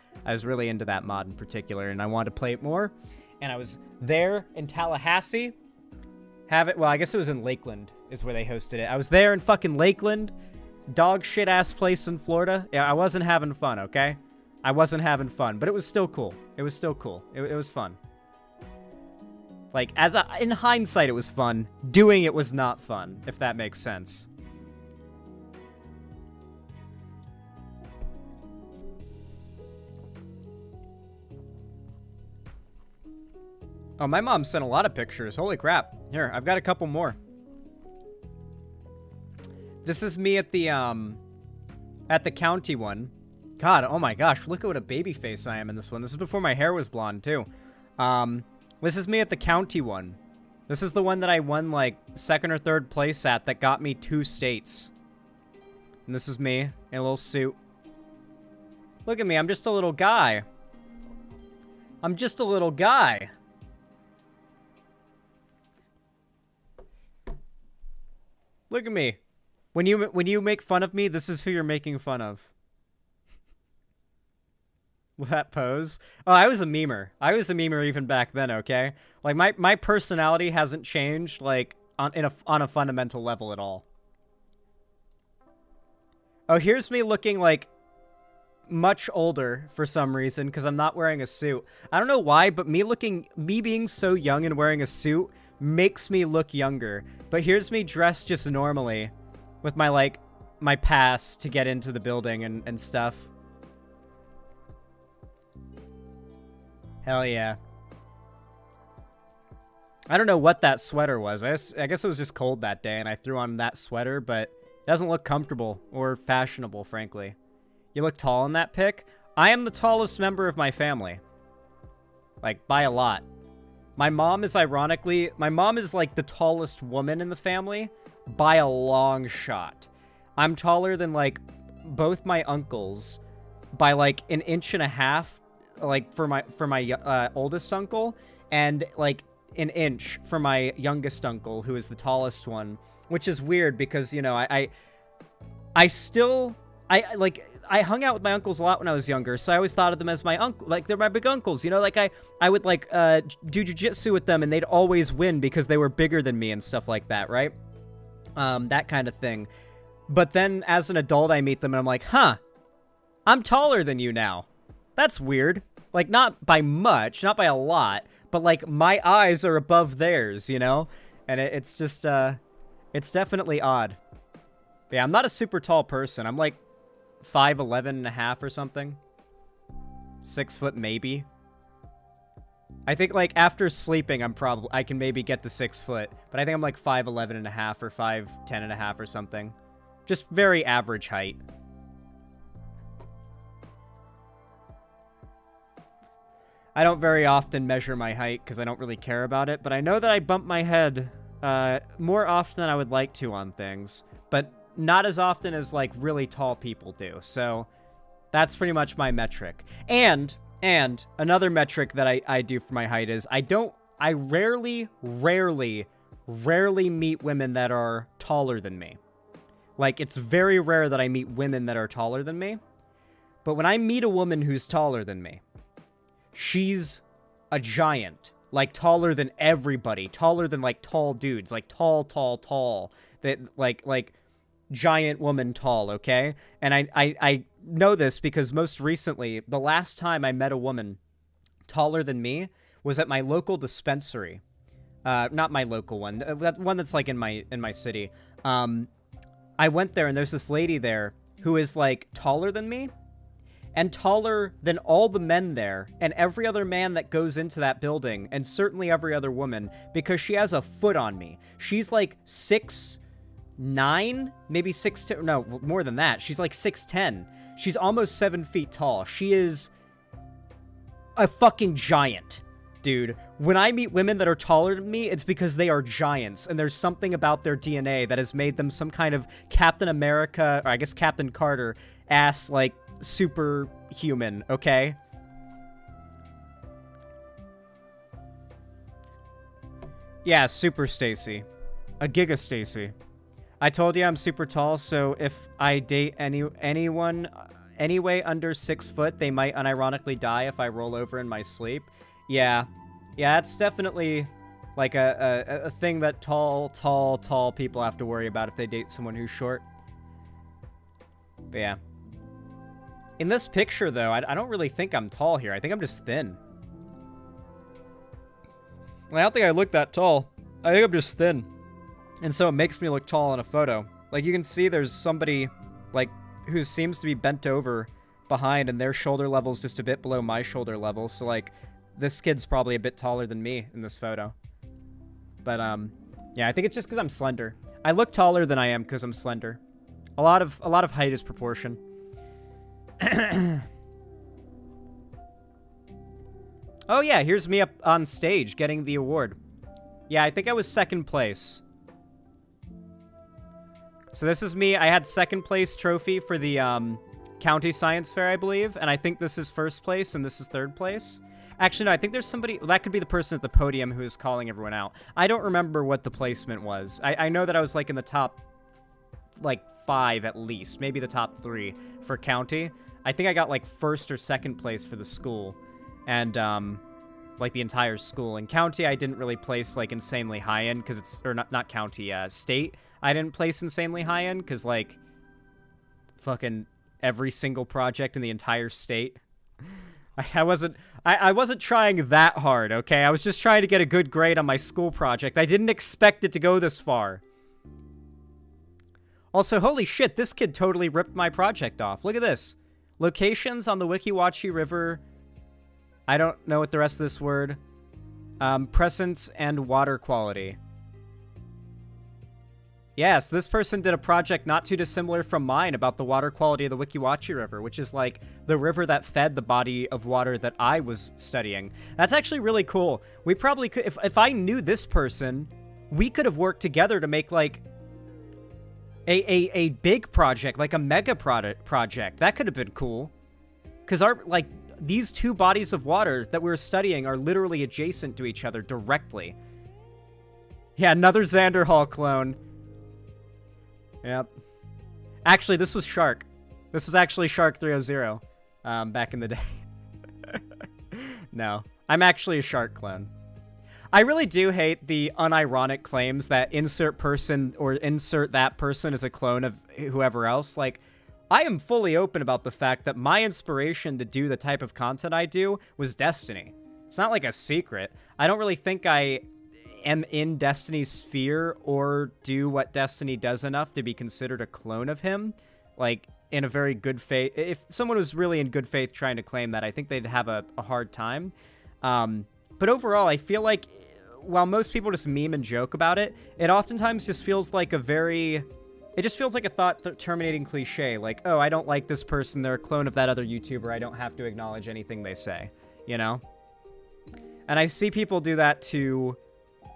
really into that mod in particular, and I wanted to play it more. And I was there in Tallahassee. Well, I guess it was in Lakeland is where they hosted it. I was there in fucking Lakeland, dog shit ass place in Florida. Yeah, I wasn't having fun, okay? I wasn't having fun, but it was still cool. It was still cool. It was fun. Like, in hindsight, it was fun. Doing it was not fun, if that makes sense. Oh, my mom sent a lot of pictures. Holy crap. Here, I've got a couple more. This is me at the county one. God, oh my gosh, look at what a baby face I am in this one. This is before my hair was blonde, too. This is me at the county one. This is the one that I won, like, 2nd or 3rd place at that got me 2 states. And this is me in a little suit. Look at me, I'm just a little guy. I'm just a little guy. Look at me. When you make fun of me, this is who you're making fun of. That pose. Oh, I was a memer. I was a memer even back then, okay? Like, my personality hasn't changed, like, on a fundamental level at all. Oh, here's me looking, like, much older for some reason, because I'm not wearing a suit. I don't know why, but me being so young and wearing a suit makes me look younger. But here's me dressed just normally with my pass to get into the building and stuff. Hell yeah. I don't know what that sweater was. I guess it was just cold that day and I threw on that sweater, but it doesn't look comfortable or fashionable, frankly. You look tall in that pic. I am the tallest member of my family. Like, by a lot. My mom is like the tallest woman in the family by a long shot. I'm taller than like both my uncles by like 1.5 inches like for my oldest uncle, and like an inch for my youngest uncle, who is the tallest one, which is weird because, you know, I hung out with my uncles a lot when I was younger, so I always thought of them as my uncle, like they're my big uncles, you know, like I would like do jujitsu with them and they'd always win because they were bigger than me and stuff like that, right? That kind of thing. But then as an adult, I meet them and I'm like, huh, I'm taller than you now. That's weird. Like, not by much, not by a lot, but like my eyes are above theirs, you know? And it's just, it's definitely odd. But yeah, I'm not a super tall person. I'm like 5'11 and a half or something. 6 foot maybe. I think like after sleeping, I can maybe get to 6 foot, but I think I'm like 5'11 and a half or 5'10 and a half or something. Just very average height. I don't very often measure my height because I don't really care about it, but I know that I bump my head more often than I would like to on things, but not as often as like really tall people do. So that's pretty much my metric. And another metric that I do for my height is I rarely meet women that are taller than me. Like, it's very rare that I meet women that are taller than me. But when I meet a woman who's taller than me, she's a giant. Like, taller than everybody. Taller than, like, tall dudes. Like, tall. That, like, giant woman tall, okay? And I know this because most recently, the last time I met a woman taller than me was at my local dispensary. Not my local one. That one that's, like, in my city. I went there, and there's this lady there who is, like, taller than me. And taller than all the men there, and every other man that goes into that building, and certainly every other woman, because she has a foot on me. She's like 6'9", maybe 6'10", no, more than that. She's like 6'10". She's almost 7 feet tall. She is a fucking giant, dude. When I meet women that are taller than me, it's because they are giants, and there's something about their DNA that has made them some kind of Captain America, or I guess Captain Carter, ass, like, superhuman, okay? Yeah, Super Stacy. A Giga Stacy. I told you I'm super tall, so if I date anyone anyway under 6 foot, they might unironically die if I roll over in my sleep. Yeah, that's definitely like a thing that tall people have to worry about if they date someone who's short. But yeah. In this picture, though, I don't really think I'm tall here. I think I'm just thin. I don't think I look that tall. I think I'm just thin. And so it makes me look tall in a photo. Like, you can see there's somebody, like, who seems to be bent over behind, and their shoulder level's just a bit below my shoulder level. So, like, this kid's probably a bit taller than me in this photo. But, yeah, I think it's just because I'm slender. I look taller than I am because I'm slender. A lot of height is proportion. Oh yeah, here's me up on stage getting the award. Yeah, I think I was second place. So this is me. I had second place trophy for the county science fair, I believe, and I think this is first place and this is third place. Actually, no, I think there's somebody, that could be the person at the podium who is calling everyone out. I don't remember what the placement was. I know that I was like in the top, like, 5 at least, maybe the top 3 for county. I think I got like first or second place for the school, and like the entire school. In county, I didn't really place like insanely high in because it's, or not county, state. I didn't place insanely high in because like fucking every single project in the entire state. I wasn't trying that hard, okay? I was just trying to get a good grade on my school project. I didn't expect it to go this far. Also, holy shit, this kid totally ripped my project off. Look at this. Locations on the Weeki Wachee River. I don't know what the rest of this word. Presence and water quality. Yes, this person did a project not too dissimilar from mine about the water quality of the Weeki Wachee River, which is like the river that fed the body of water that I was studying. That's actually really cool. We probably could, if I knew this person, we could have worked together to make like a big project, like a mega project. That could have been cool. Because these two bodies of water that we're studying are literally adjacent to each other directly. Yeah, another Xander Hall clone. Yep. Actually, this was Shark. This was actually Shark 300 back in the day. No, I'm actually a Shark clone. I really do hate the unironic claims that insert person or insert that person is a clone of whoever else. Like, I am fully open about the fact that my inspiration to do the type of content I do was Destiny. It's not like a secret. I don't really think I am in Destiny's sphere or do what Destiny does enough to be considered a clone of him. Like, in a very good faith. If someone was really in good faith trying to claim that, I think they'd have a hard time. But overall, I feel like while most people just meme and joke about it, it oftentimes just feels like a very... It just feels like a thought-terminating cliche. Like, oh, I don't like this person. They're a clone of that other YouTuber. I don't have to acknowledge anything they say, you know? And I see people do that to...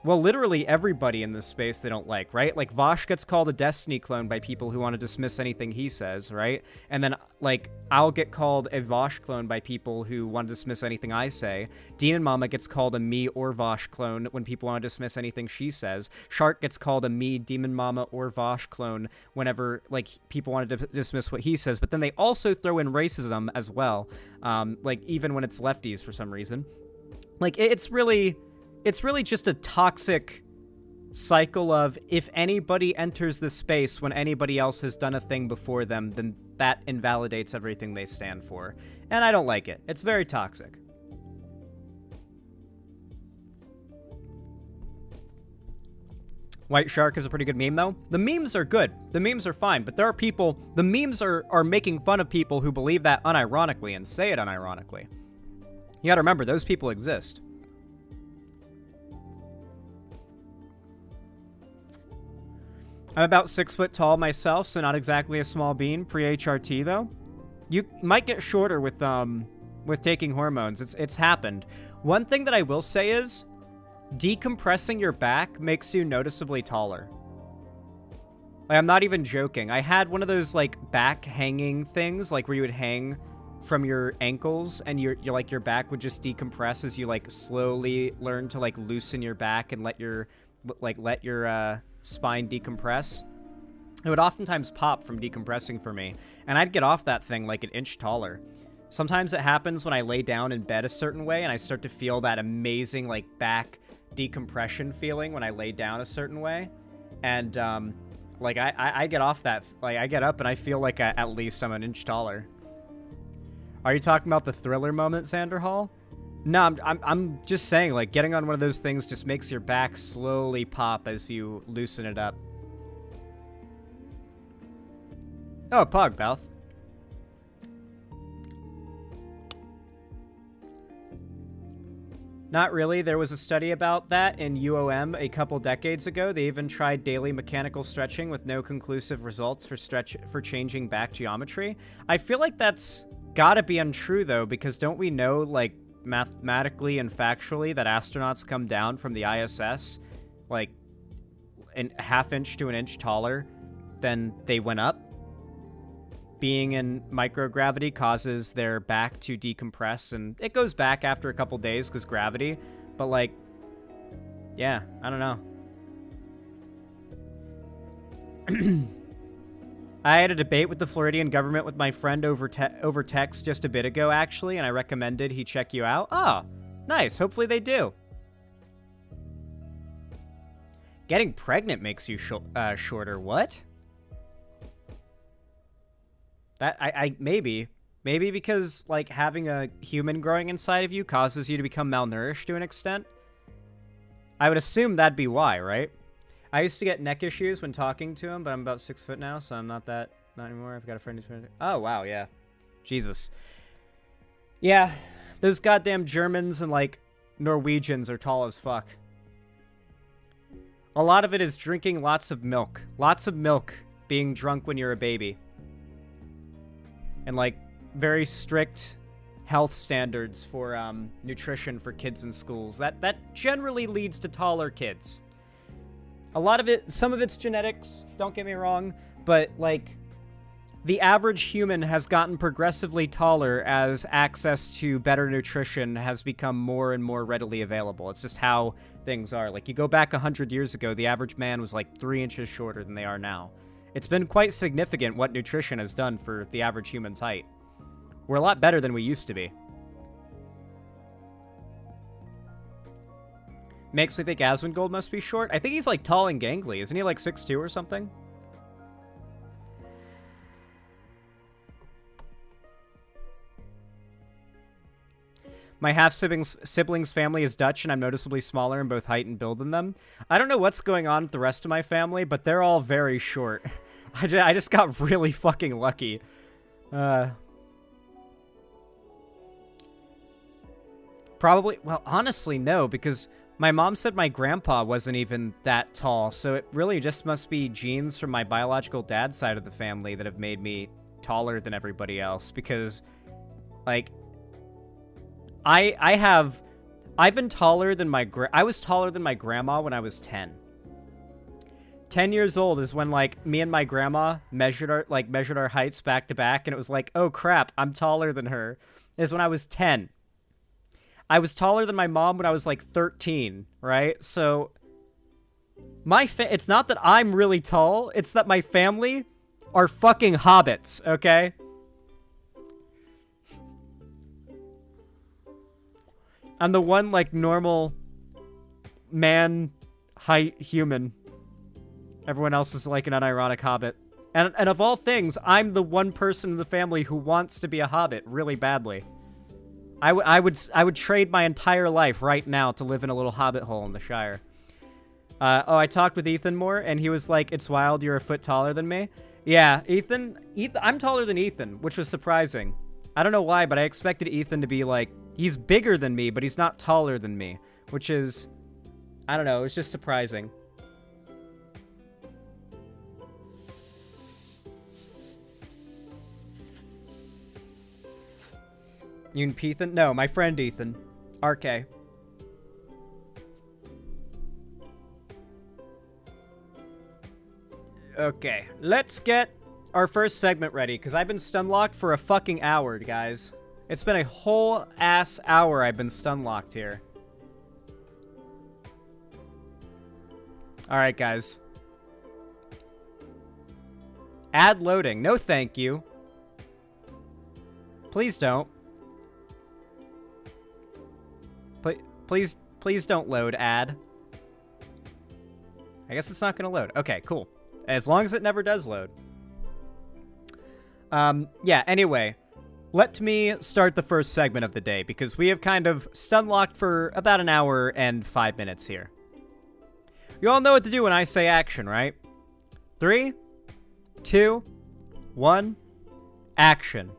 Well, literally everybody in this space they don't like, right? Like, Vosh gets called a Destiny clone by people who want to dismiss anything he says, right? And then, like, I'll get called a Vosh clone by people who want to dismiss anything I say. Demon Mama gets called a me or Vosh clone when people want to dismiss anything she says. Shark gets called a me, Demon Mama, or Vosh clone whenever, like, people want to dismiss what he says. But then they also throw in racism as well, like, even when it's lefties for some reason. Like, it's really just a toxic cycle of if anybody enters the space when anybody else has done a thing before them, then that invalidates everything they stand for. And I don't like it. It's very toxic. White Shark is a pretty good meme, though. The memes are good. The memes are fine, but there are people... The memes are making fun of people who believe that unironically and say it unironically. You gotta remember, those people exist. I'm about 6 foot tall myself, so not exactly a small bean. Pre-HRT, though. You might get shorter with taking hormones. It's happened. One thing that I will say is, decompressing your back makes you noticeably taller. Like, I'm not even joking. I had one of those, like, back hanging things, like, where you would hang from your ankles, and your back would just decompress as you, like, slowly learn to, like, loosen your back and let your spine decompress. It would oftentimes pop from decompressing for me, and I'd get off that thing like an inch taller. Sometimes it happens when I lay down in bed a certain way, and I start to feel that amazing, like, back decompression feeling when I lay down a certain way. And, like, I get off that, like, I get up and I feel like at least I'm an inch taller. Are you talking about the Thriller moment, Xander Hall? No, I'm just saying, like, getting on one of those things just makes your back slowly pop as you loosen it up. Oh, Pog, Beth. Not really. There was a study about that in UOM a couple decades ago. They even tried daily mechanical stretching with no conclusive results for changing back geometry. I feel like that's gotta be untrue, though, because don't we know, like, mathematically and factually that astronauts come down from the ISS like a half inch to an inch taller than they went up? Being in microgravity causes their back to decompress, and it goes back after a couple days because gravity, but, like, yeah, I don't know. I had a debate with the Floridian government with my friend over text just a bit ago, actually, and I recommended he check you out. Oh, nice. Hopefully they do. Getting pregnant makes you shorter. What? That I maybe because, like, having a human growing inside of you causes you to become malnourished to an extent. I would assume that'd be why, right? I used to get neck issues when talking to him, but I'm about 6 foot now, so I'm not anymore. I've got a friend who's... Oh, wow, yeah. Jesus. Yeah, those goddamn Germans and, like, Norwegians are tall as fuck. A lot of it is drinking lots of milk. Lots of milk being drunk when you're a baby. And, like, very strict health standards for nutrition for kids in schools. That generally leads to taller kids. A lot of it, some of it's genetics, don't get me wrong, but, like, the average human has gotten progressively taller as access to better nutrition has become more and more readily available. It's just how things are. Like, you go back 100 years ago, the average man was like 3 inches shorter than they are now. It's been quite significant what nutrition has done for the average human's height. We're a lot better than we used to be. Makes me think Asmongold must be short. I think he's like tall and gangly. Isn't he like 6'2" or something? My half-siblings family is Dutch, and I'm noticeably smaller in both height and build than them. I don't know what's going on with the rest of my family, but they're all very short. I just got really fucking lucky. Probably, well, honestly, no, because my mom said my grandpa wasn't even that tall, so it really just must be genes from my biological dad's side of the family that have made me taller than everybody else, because, like, I've been taller than I was taller than my grandma when I was 10. 10 years old is when, like, me and my grandma measured our heights back to back, and it was like, oh crap, I'm taller than her. Is when I was 10. I was taller than my mom when I was like 13, right? So it's not that I'm really tall, it's that my family are fucking hobbits, okay? I'm the one, like, normal man height human. Everyone else is like an unironic hobbit. And of all things, I'm the one person in the family who wants to be a hobbit really badly. I would trade my entire life right now to live in a little hobbit hole in the Shire. I talked with Ethan more, and he was like, it's wild, you're a foot taller than me. Yeah, Ethan, I'm taller than Ethan, which was surprising. I don't know why, but I expected Ethan to be like, he's bigger than me, but he's not taller than me, which is, I don't know, it was just surprising. You and Ethan? No, my friend Ethan. RK. Okay, let's get our first segment ready, because I've been stun-locked for a fucking hour, guys. It's been a whole ass hour I've been stun-locked here. Alright, guys. Ad loading. No thank you. Please don't. Please don't load ad. I guess it's not going to load. Okay, cool. As long as it never does load. Yeah, anyway. Let me start the first segment of the day, because we have kind of stun-locked for about an hour and 5 minutes here. You all know what to do when I say action, right? 3, 2, 1, action.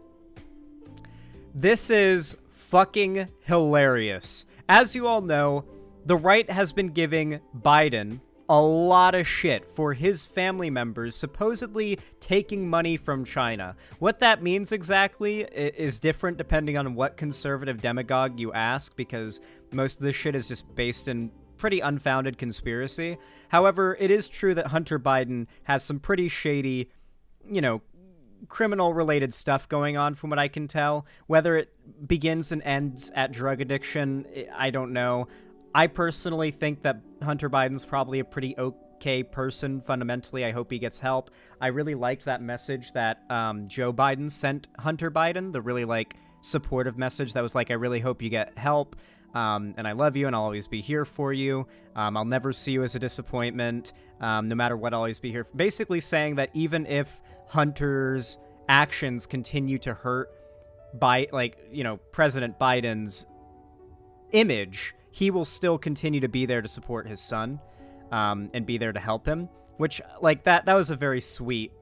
This is fucking hilarious. As you all know, the right has been giving Biden a lot of shit for his family members supposedly taking money from China. What that means exactly is different depending on what conservative demagogue you ask, because most of this shit is just based in pretty unfounded conspiracy. However, it is true that Hunter Biden has some pretty shady, you know, criminal-related stuff going on from what I can tell. Whether it begins and ends at drug addiction, I don't know. I personally think that Hunter Biden's probably a pretty okay person, fundamentally. I hope he gets help. I really liked that message that Joe Biden sent Hunter Biden, the really, like, supportive message that was like, I really hope you get help, and I love you, and I'll always be here for you. I'll never see you as a disappointment. No matter what, I'll always be here. Basically saying that even if Hunter's actions continue to hurt President Biden's image, he will still continue to be there to support his son, and be there to help him, which, like, that was a very sweet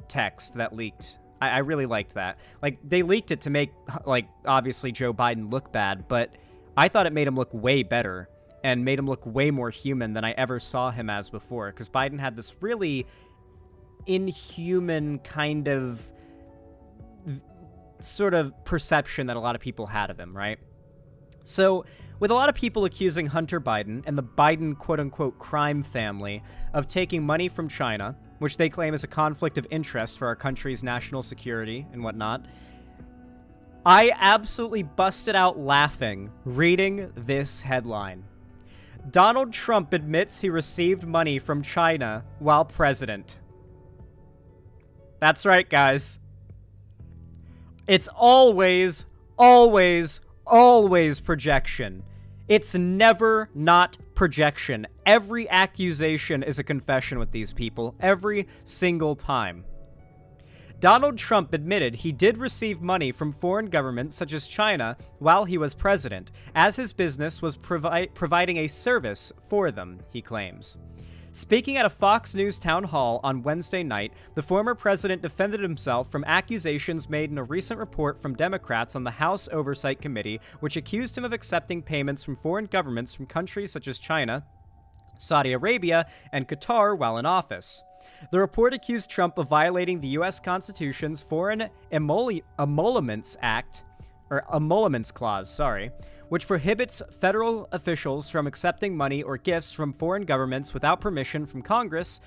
text that leaked. I really liked that. Like, they leaked it to make, like, obviously Joe Biden look bad, but I thought it made him look way better and made him look way more human than I ever saw him as before, because Biden had this really inhuman kind of sort of perception that a lot of people had of him, right? So, with a lot of people accusing Hunter Biden and the Biden quote-unquote crime family of taking money from China, which they claim is a conflict of interest for our country's national security and whatnot, I absolutely busted out laughing reading this headline. Donald Trump admits he received money from China while president. That's right, guys. It's always, always, always projection. It's never not projection. Every accusation is a confession with these people, every single time. Donald Trump admitted he did receive money from foreign governments such as China while he was president, as his business was providing a service for them, he claims. Speaking at a Fox News town hall on Wednesday night, the former president defended himself from accusations made in a recent report from Democrats on the House Oversight Committee, which accused him of accepting payments from foreign governments from countries such as China, Saudi Arabia, and Qatar while in office. The report accused Trump of violating the U.S. Constitution's Foreign Emoluments Act, or Emoluments Clause, which prohibits federal officials from accepting money or gifts from foreign governments without permission from Congress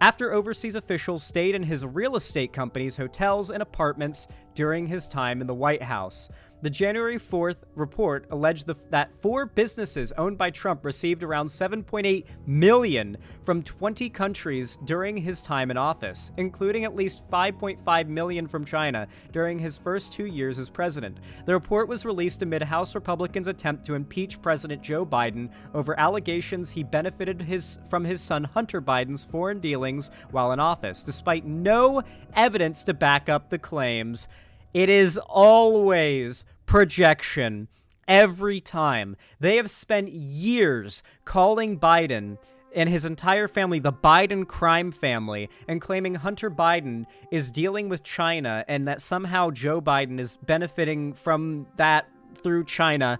after overseas officials stayed in his real estate company's hotels and apartments during his time in the White House. The January 4th report alleged that 4 businesses owned by Trump received around $7.8 million from 20 countries during his time in office, including at least $5.5 million from China during his first 2 years as president. The report was released amid House Republicans' attempt to impeach President Joe Biden over allegations he benefited from his son Hunter Biden's foreign dealings while in office, despite no evidence to back up the claims. It is always projection. Every time. They have spent years calling Biden and his entire family the Biden crime family and claiming Hunter Biden is dealing with China and that somehow Joe Biden is benefiting from that through China.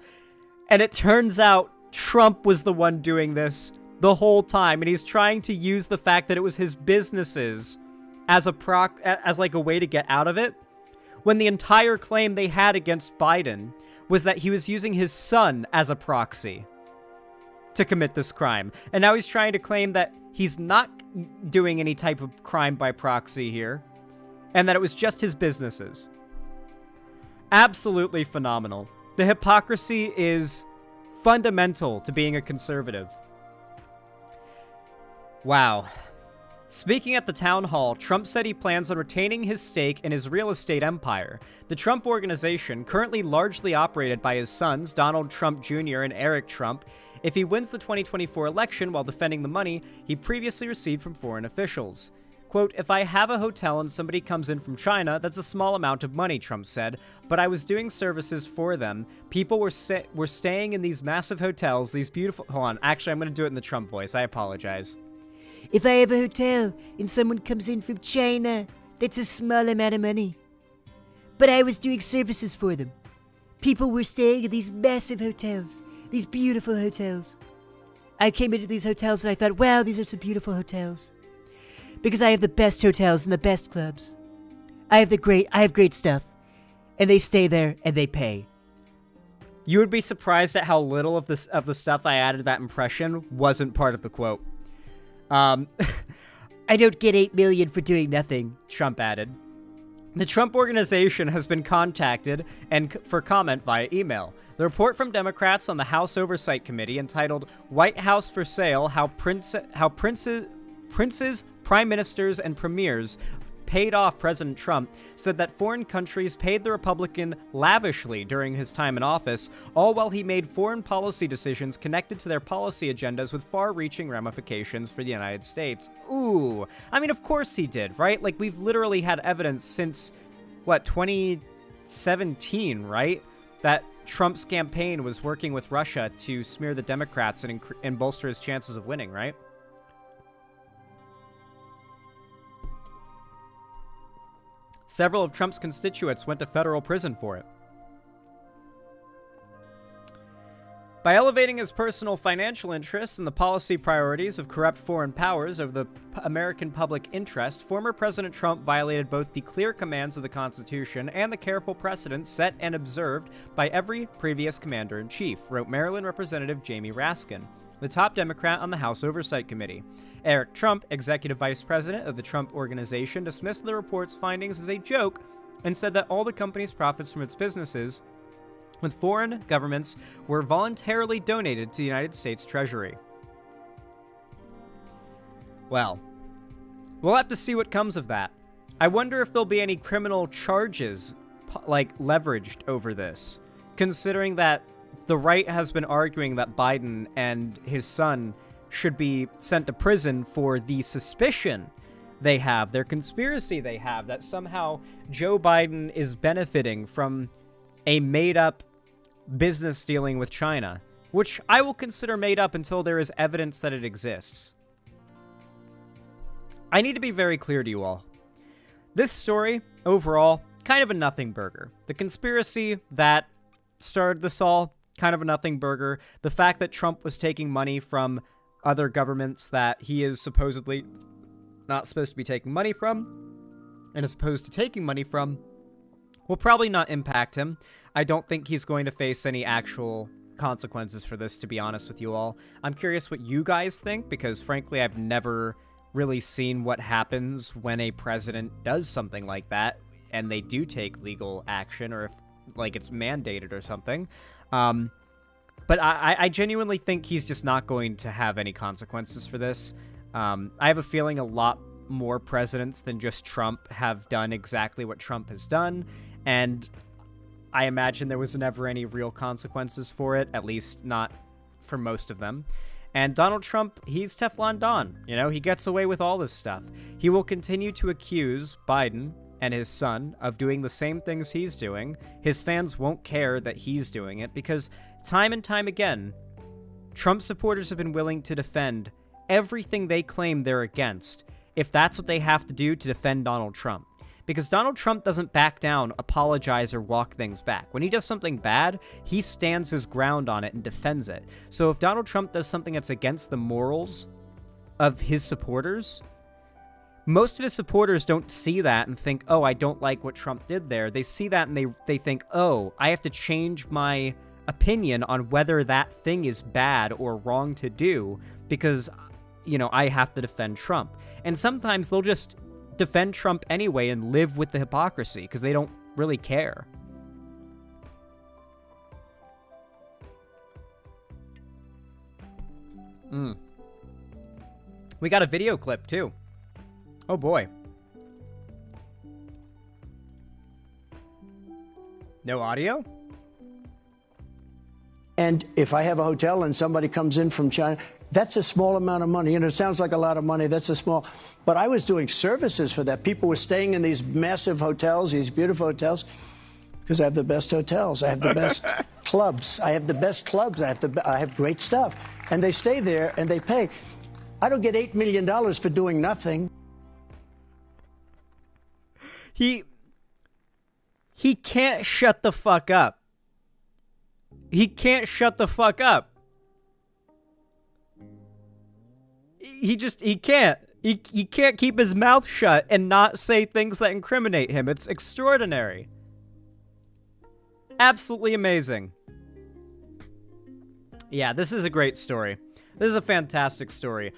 And it turns out Trump was the one doing this the whole time, and he's trying to use the fact that it was his businesses as like a way to get out of it, when the entire claim they had against Biden was that he was using his son as a proxy to commit this crime. And now he's trying to claim that he's not doing any type of crime by proxy here, and that it was just his businesses. Absolutely phenomenal. The hypocrisy is fundamental to being a conservative. Wow. Speaking at the town hall, Trump said he plans on retaining his stake in his real estate empire. The Trump Organization, currently largely operated by his sons, Donald Trump Jr. and Eric Trump, if he wins the 2024 election while defending the money he previously received from foreign officials. Quote, "If I have a hotel and somebody comes in from China, that's a small amount of money," Trump said, "but I was doing services for them. People were staying in these massive hotels, these beautiful..." Hold on, actually, I'm going to do it in the Trump voice. I apologize. If I have a hotel and someone comes in from China, that's a small amount of money. But I was doing services for them. People were staying in these massive hotels, these beautiful hotels. I came into these hotels and I thought, wow, these are some beautiful hotels. Because I have the best hotels and the best clubs. I have great stuff. And they stay there and they pay. You would be surprised at how little of the stuff I added to that impression wasn't part of the quote. I don't get $8 million for doing nothing, Trump added. The Trump Organization has been contacted and for comment via email. The report from Democrats on the House Oversight Committee, entitled "White House for Sale: How Princes, Prime Ministers, and Premiers Paid Off President Trump," said that foreign countries paid the Republican lavishly during his time in office, all while he made foreign policy decisions connected to their policy agendas with far-reaching ramifications for the United States. Ooh. I mean, of course he did, right? Like, we've literally had evidence since, 2017, right? That Trump's campaign was working with Russia to smear the Democrats and bolster his chances of winning, right? Several of Trump's constituents went to federal prison for it. By elevating his personal financial interests and the policy priorities of corrupt foreign powers over the American public interest, former President Trump violated both the clear commands of the Constitution and the careful precedents set and observed by every previous commander-in-chief, wrote Maryland Representative Jamie Raskin, the top Democrat on the House Oversight Committee. Eric Trump, executive vice president of the Trump Organization, dismissed the report's findings as a joke and said that all the company's profits from its businesses with foreign governments were voluntarily donated to the United States Treasury. Well, we'll have to see what comes of that. I wonder if there'll be any criminal charges, leveraged over this, considering that the right has been arguing that Biden and his son should be sent to prison for the suspicion they have, their conspiracy they have, that somehow Joe Biden is benefiting from a made-up business dealing with China, which I will consider made up until there is evidence that it exists. I need to be very clear to you all. This story, overall, kind of a nothing burger. The conspiracy that started this all, kind of a nothing burger. The fact that Trump was taking money from other governments that he is supposedly not supposed to be taking money from, and is opposed to taking money from, will probably not impact him. I don't think he's going to face any actual consequences for this, to be honest with you all. I'm curious what you guys think, because frankly, I've never really seen what happens when a president does something like that, and they do take legal action, or if, it's mandated or something. But I genuinely think he's just not going to have any consequences for this. I have a feeling a lot more presidents than just Trump have done exactly what Trump has done, and I imagine there was never any real consequences for it, at least not for most of them. And Donald Trump, he's Teflon Don. He gets away with all this stuff. He will continue to accuse Biden and his son of doing the same things he's doing. His fans won't care that he's doing it because time and time again, Trump supporters have been willing to defend everything they claim they're against if that's what they have to do to defend Donald Trump. Because Donald Trump doesn't back down, apologize, or walk things back. When he does something bad, he stands his ground on it and defends it. So if Donald Trump does something that's against the morals of his supporters, most of his supporters don't see that and think, oh, I don't like what Trump did there. They see that and they think, oh, I have to change my opinion on whether that thing is bad or wrong to do because, I have to defend Trump. And sometimes they'll just defend Trump anyway and live with the hypocrisy because they don't really care. We got a video clip too. Oh boy. No audio? And if I have a hotel and somebody comes in from China, that's a small amount of money. It sounds like a lot of money. That's a small. But I was doing services for that. People were staying in these massive hotels, these beautiful hotels, because I have the best hotels. I have the best clubs. I have the best clubs. I have great stuff. And they stay there and they pay. I don't get $8 million for doing nothing. He can't shut the fuck up. He can't shut the fuck up. He can't. He can't keep his mouth shut and not say things that incriminate him. It's extraordinary. Absolutely amazing. Yeah, this is a great story. This is a fantastic story.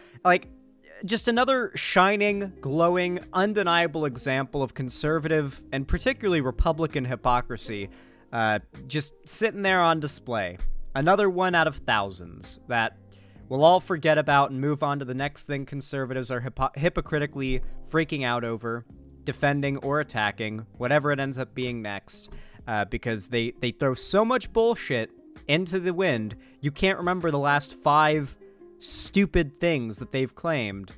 Just another shining, glowing, undeniable example of conservative and particularly Republican hypocrisy just sitting there on display. Another one out of thousands that we'll all forget about and move on to the next thing conservatives are hypocritically freaking out over, defending or attacking, whatever it ends up being next, because they throw so much bullshit into the wind, you can't remember the last 5 stupid things that they've claimed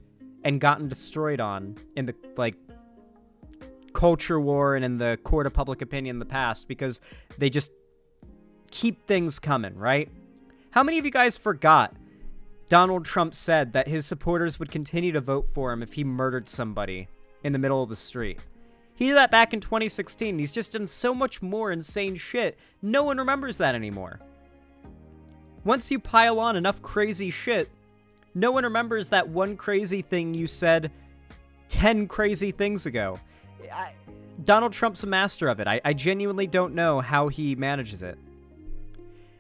and gotten destroyed on in the, culture war and in the court of public opinion in the past, because they just keep things coming, right? How many of you guys forgot Donald Trump said that his supporters would continue to vote for him if he murdered somebody in the middle of the street? He did that back in 2016. He's just done so much more insane shit. No one remembers that anymore. once you pile on enough crazy shit, no one remembers that one crazy thing you said 10 crazy things ago. Donald Trump's a master of it. I genuinely don't know how he manages it.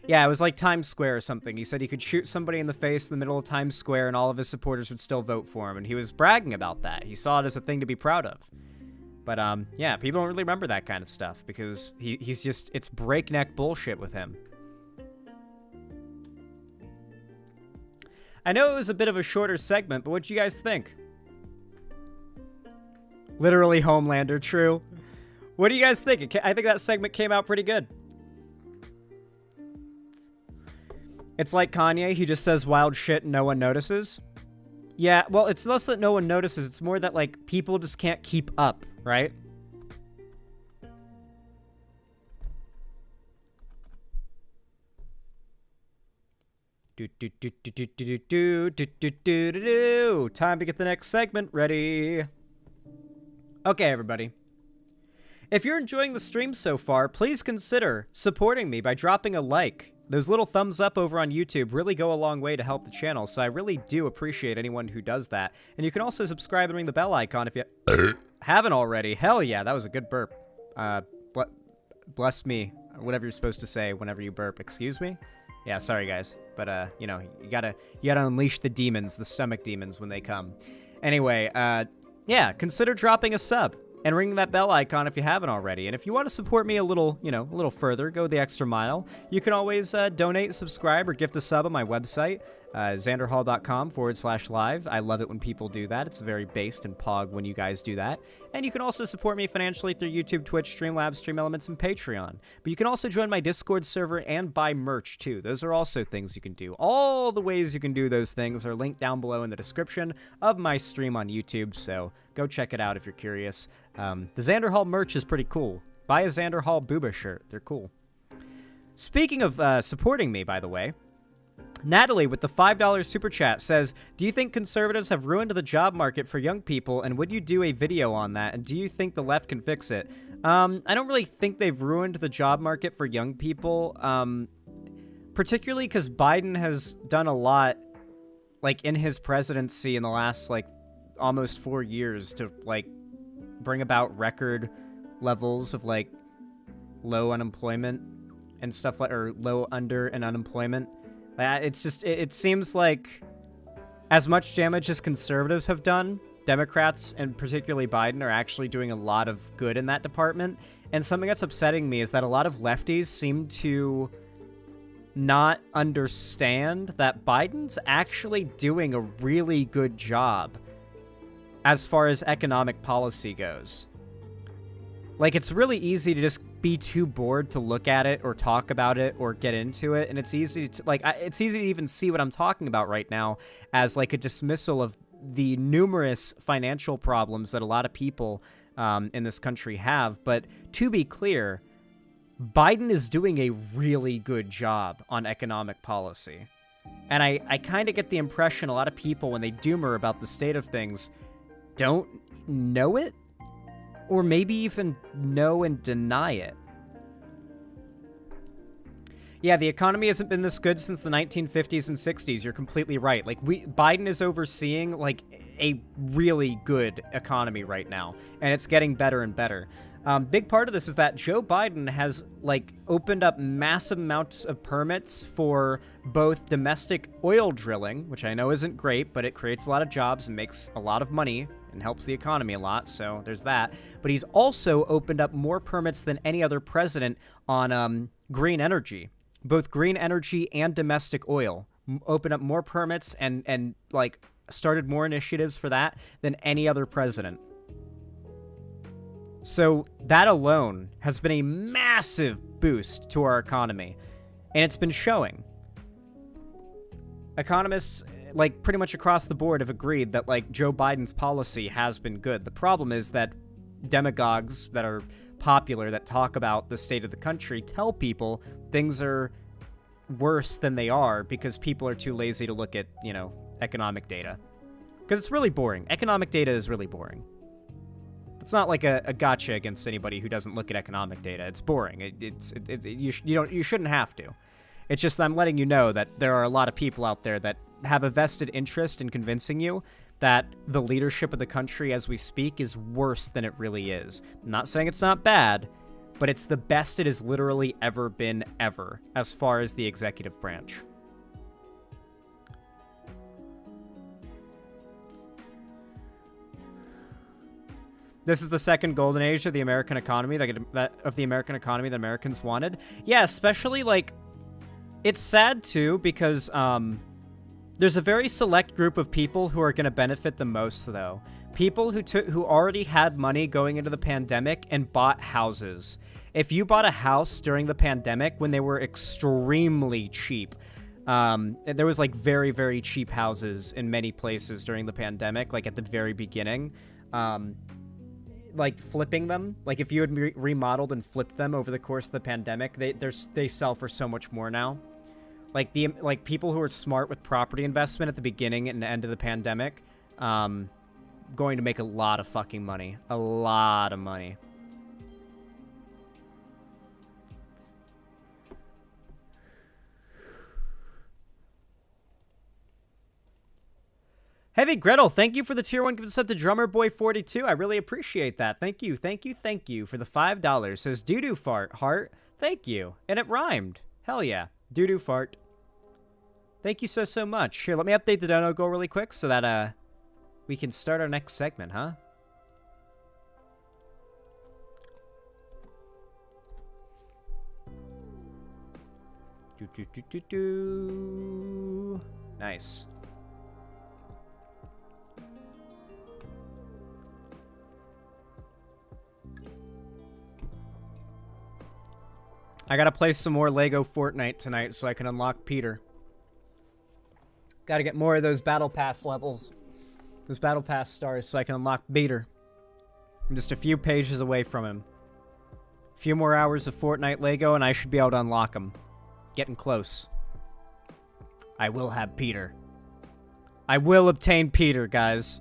Yeah, it was like Times Square or something. He said he could shoot somebody in the face in the middle of Times Square and all of his supporters would still vote for him, and he was bragging about that. He saw it as a thing to be proud of. But, yeah, people don't really remember that kind of stuff because he's just, it's breakneck bullshit with him. I know it was a bit of a shorter segment, but what do you guys think? Literally Homelander, true. What do you guys think? I think that segment came out pretty good. It's like Kanye, he just says wild shit and no one notices. Yeah, well, it's less that no one notices, it's more that, like, people just can't keep up, right? Time to get the next segment ready. Okay, everybody. If you're enjoying the stream so far, please consider supporting me by dropping a like. Those little thumbs up over on YouTube really go a long way to help the channel, so I really do appreciate anyone who does that. And you can also subscribe and ring the bell icon if you haven't already. Hell yeah, that was a good burp. Bless me, whatever you're supposed to say whenever you burp. Excuse me? Yeah, sorry guys, but you know, you gotta unleash the demons, the stomach demons when they come. Anyway, yeah, consider dropping a sub and ringing that bell icon if you haven't already. And if you want to support me a little, you know, a little further, go the extra mile, you can always donate, subscribe, or gift a sub on my website, xanderhall.com/live. I love it when people do that. It's very based and pog when you guys do that. And you can also support me financially through YouTube, Twitch, Streamlabs, Stream Elements, and Patreon. But you can also join my Discord server and buy merch, too. Those are also things you can do. All the ways you can do those things are linked down below in the description of my stream on YouTube, so go check it out if you're curious. The Xander Hall merch is pretty cool. Buy a Xander Hall Booba shirt. They're cool. Speaking of supporting me, by the way, Natalie with the $5 super chat says, do you think conservatives have ruined the job market for young people, and would you do a video on that, and do you think the left can fix it? I don't really think they've ruined the job market for young people, particularly because Biden has done a lot, like, in his presidency in the last, like, almost 4 years to, like, bring about record levels of, like, low unemployment and stuff like, or low under and unemployment. It's just, it seems like as much damage as conservatives have done, Democrats, and particularly Biden, are actually doing a lot of good in that department. And something that's upsetting me is that a lot of lefties seem to not understand that Biden's actually doing a really good job as far as economic policy goes. Like, it's really easy to just be too bored to look at it or talk about it or get into it, and it's easy to, like, it's easy to even see what I'm talking about right now as, like, a dismissal of the numerous financial problems that a lot of people in this country have. But to be clear, Biden is doing a really good job on economic policy. And I kind of get the impression a lot of people, when they doomer about the state of things, don't know it, or maybe even know and deny it. Yeah, the economy hasn't been this good since the 1950s and 60s. You're completely right. Like, Biden is overseeing, like, a really good economy right now, and it's getting better and better. Big part of this is that Joe Biden has, like, opened up massive amounts of permits for both domestic oil drilling, which I know isn't great, but it creates a lot of jobs and makes a lot of money and helps the economy a lot, so there's that. But he's also opened up more permits than any other president on green energy. Both green energy and domestic oil. Opened up more permits and like, started more initiatives for that than any other president. So that alone has been a massive boost to our economy, and it's been showing. Economists, like, pretty much across the board have agreed that, like, Joe Biden's policy has been good. The problem is that demagogues that are popular, that talk about the state of the country, tell people things are worse than they are because people are too lazy to look at, you know, economic data. Because it's really boring. Economic data is really boring. It's not like a gotcha against anybody who doesn't look at economic data. It's boring. You shouldn't have to. It's just I'm letting you know that there are a lot of people out there that have a vested interest in convincing you that the leadership of the country as we speak is worse than it really is. I'm not saying it's not bad, but it's the best it has literally ever been ever as far as the executive branch. This is the second golden age of the American economy that Americans wanted. Yeah, especially like it's sad too because there's a very select group of people who are going to benefit the most though. People who already had money going into the pandemic and bought houses. If you bought a house during the pandemic when they were extremely cheap, there was like very, very cheap houses in many places during the pandemic, like at the very beginning. Like flipping them, like if you had remodeled and flipped them over the course of the pandemic, they sell for so much more now. Like people who are smart with property investment at the beginning and end of the pandemic, going to make a lot of fucking money, a lot of money. Heavy Gretel, thank you for the tier 1 gift sub to Drummer Boy 42. I really appreciate that. Thank you for the $5. Says doo-doo fart, heart. Thank you. And it rhymed. Hell yeah. Doo-doo fart. Thank you so much. Here, let me update the dono goal really quick so that we can start our next segment, huh? Nice. I gotta play some more Lego Fortnite tonight so I can unlock Peter. Gotta get more of those Battle Pass levels. Those Battle Pass stars so I can unlock Peter. I'm just a few pages away from him. A few more hours of Fortnite Lego and I should be able to unlock him. Getting close. I will have Peter. I will obtain Peter, guys.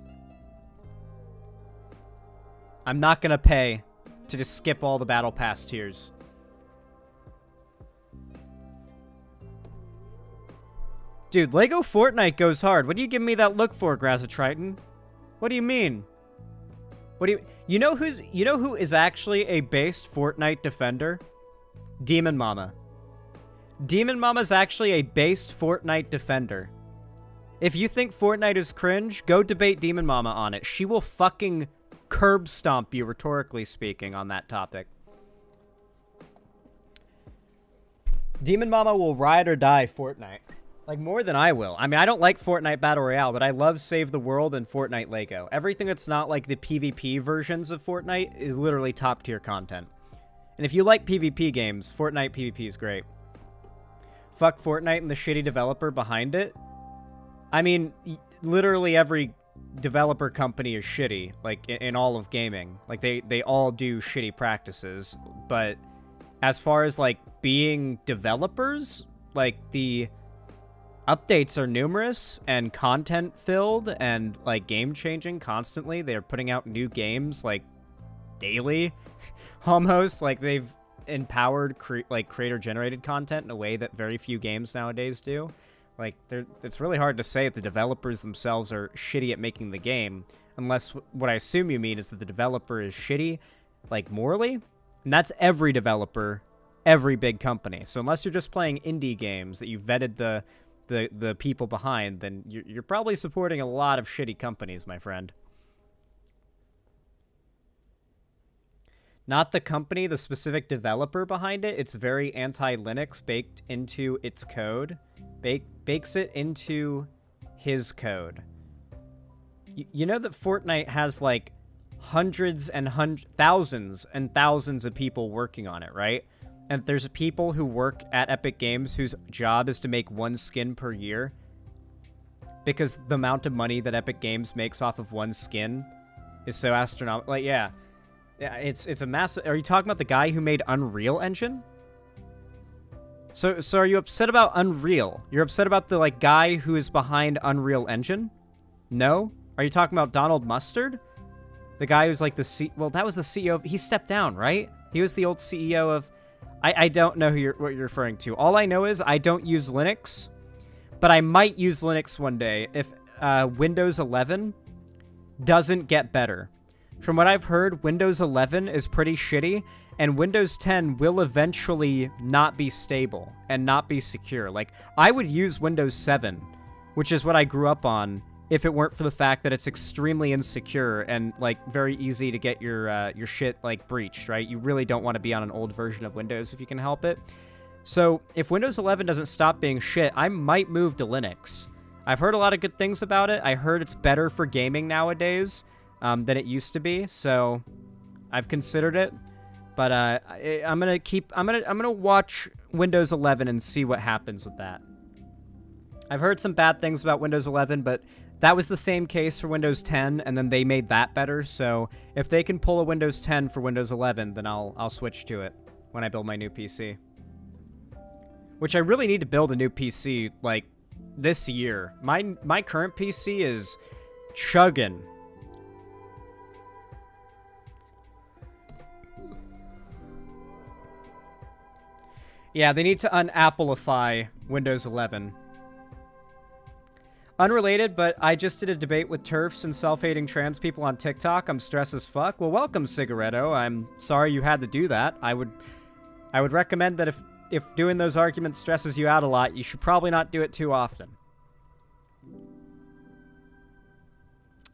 I'm not gonna pay to just skip all the Battle Pass tiers. Dude, Lego Fortnite goes hard. What are you giving me that look for, Grazitriton? What do you mean? What do you know who is actually a based Fortnite defender? Demon Mama. Demon Mama's actually a based Fortnite defender. If you think Fortnite is cringe, go debate Demon Mama on it. She will fucking curb stomp you, rhetorically speaking, on that topic. Demon Mama will ride or die Fortnite. Like, more than I will. I mean, I don't like Fortnite Battle Royale, but I love Save the World and Fortnite Lego. Everything that's not like the PvP versions of Fortnite is literally top-tier content. And if you like PvP games, Fortnite PvP is great. Fuck Fortnite and the shitty developer behind it. I mean, literally every developer company is shitty, like, in all of gaming. Like, they all do shitty practices. But as far as, like, being developers, like, the updates are numerous and content-filled and, like, game-changing constantly. They're putting out new games, like, daily, almost. Like, they've empowered, creator-generated content in a way that very few games nowadays do. Like, it's really hard to say that the developers themselves are shitty at making the game, unless what I assume you mean is that the developer is shitty, like, morally. And that's every developer, every big company. So unless you're just playing indie games that you've vetted the people behind, then you're probably supporting a lot of shitty companies, my friend. Not the company, the specific developer behind it. It's very anti-Linux, baked into its code. Bakes it into his code. You know that Fortnite has, like, hundreds and thousands and thousands of people working on it, right? And there's people who work at Epic Games whose job is to make one skin per year. Because the amount of money that Epic Games makes off of one skin is so astronomical. Like, yeah. Yeah, it's a massive... Are you talking about the guy who made Unreal Engine? So are you upset about Unreal? You're upset about the, like, guy who is behind Unreal Engine? No? Are you talking about Donald Mustard? The guy who's, like, well, that was the CEO of... He stepped down, right? He was the old CEO I don't know what you're referring to. All I know is I don't use Linux, but I might use Linux one day if Windows 11 doesn't get better. From what I've heard, Windows 11 is pretty shitty, and Windows 10 will eventually not be stable and not be secure. Like, I would use Windows 7, which is what I grew up on, if it weren't for the fact that it's extremely insecure and, like, very easy to get your shit, like, breached, right? You really don't want to be on an old version of Windows if you can help it. So, if Windows 11 doesn't stop being shit, I might move to Linux. I've heard a lot of good things about it. I heard it's better for gaming nowadays than it used to be, so I've considered it. But I'm gonna watch Windows 11 and see what happens with that. I've heard some bad things about Windows 11, but that was the same case for Windows 10, and then they made that better. So if they can pull a Windows 10 for Windows 11, then I'll switch to it when I build my new PC. Which I really need to build a new PC like this year. My current PC is chugging. Yeah, they need to un-Applify Windows 11. Unrelated, but I just did a debate with TERFs and self-hating trans people on TikTok. I'm stressed as fuck. Well, welcome, Cigaretto. I'm sorry you had to do that. I would recommend that if doing those arguments stresses you out a lot, you should probably not do it too often.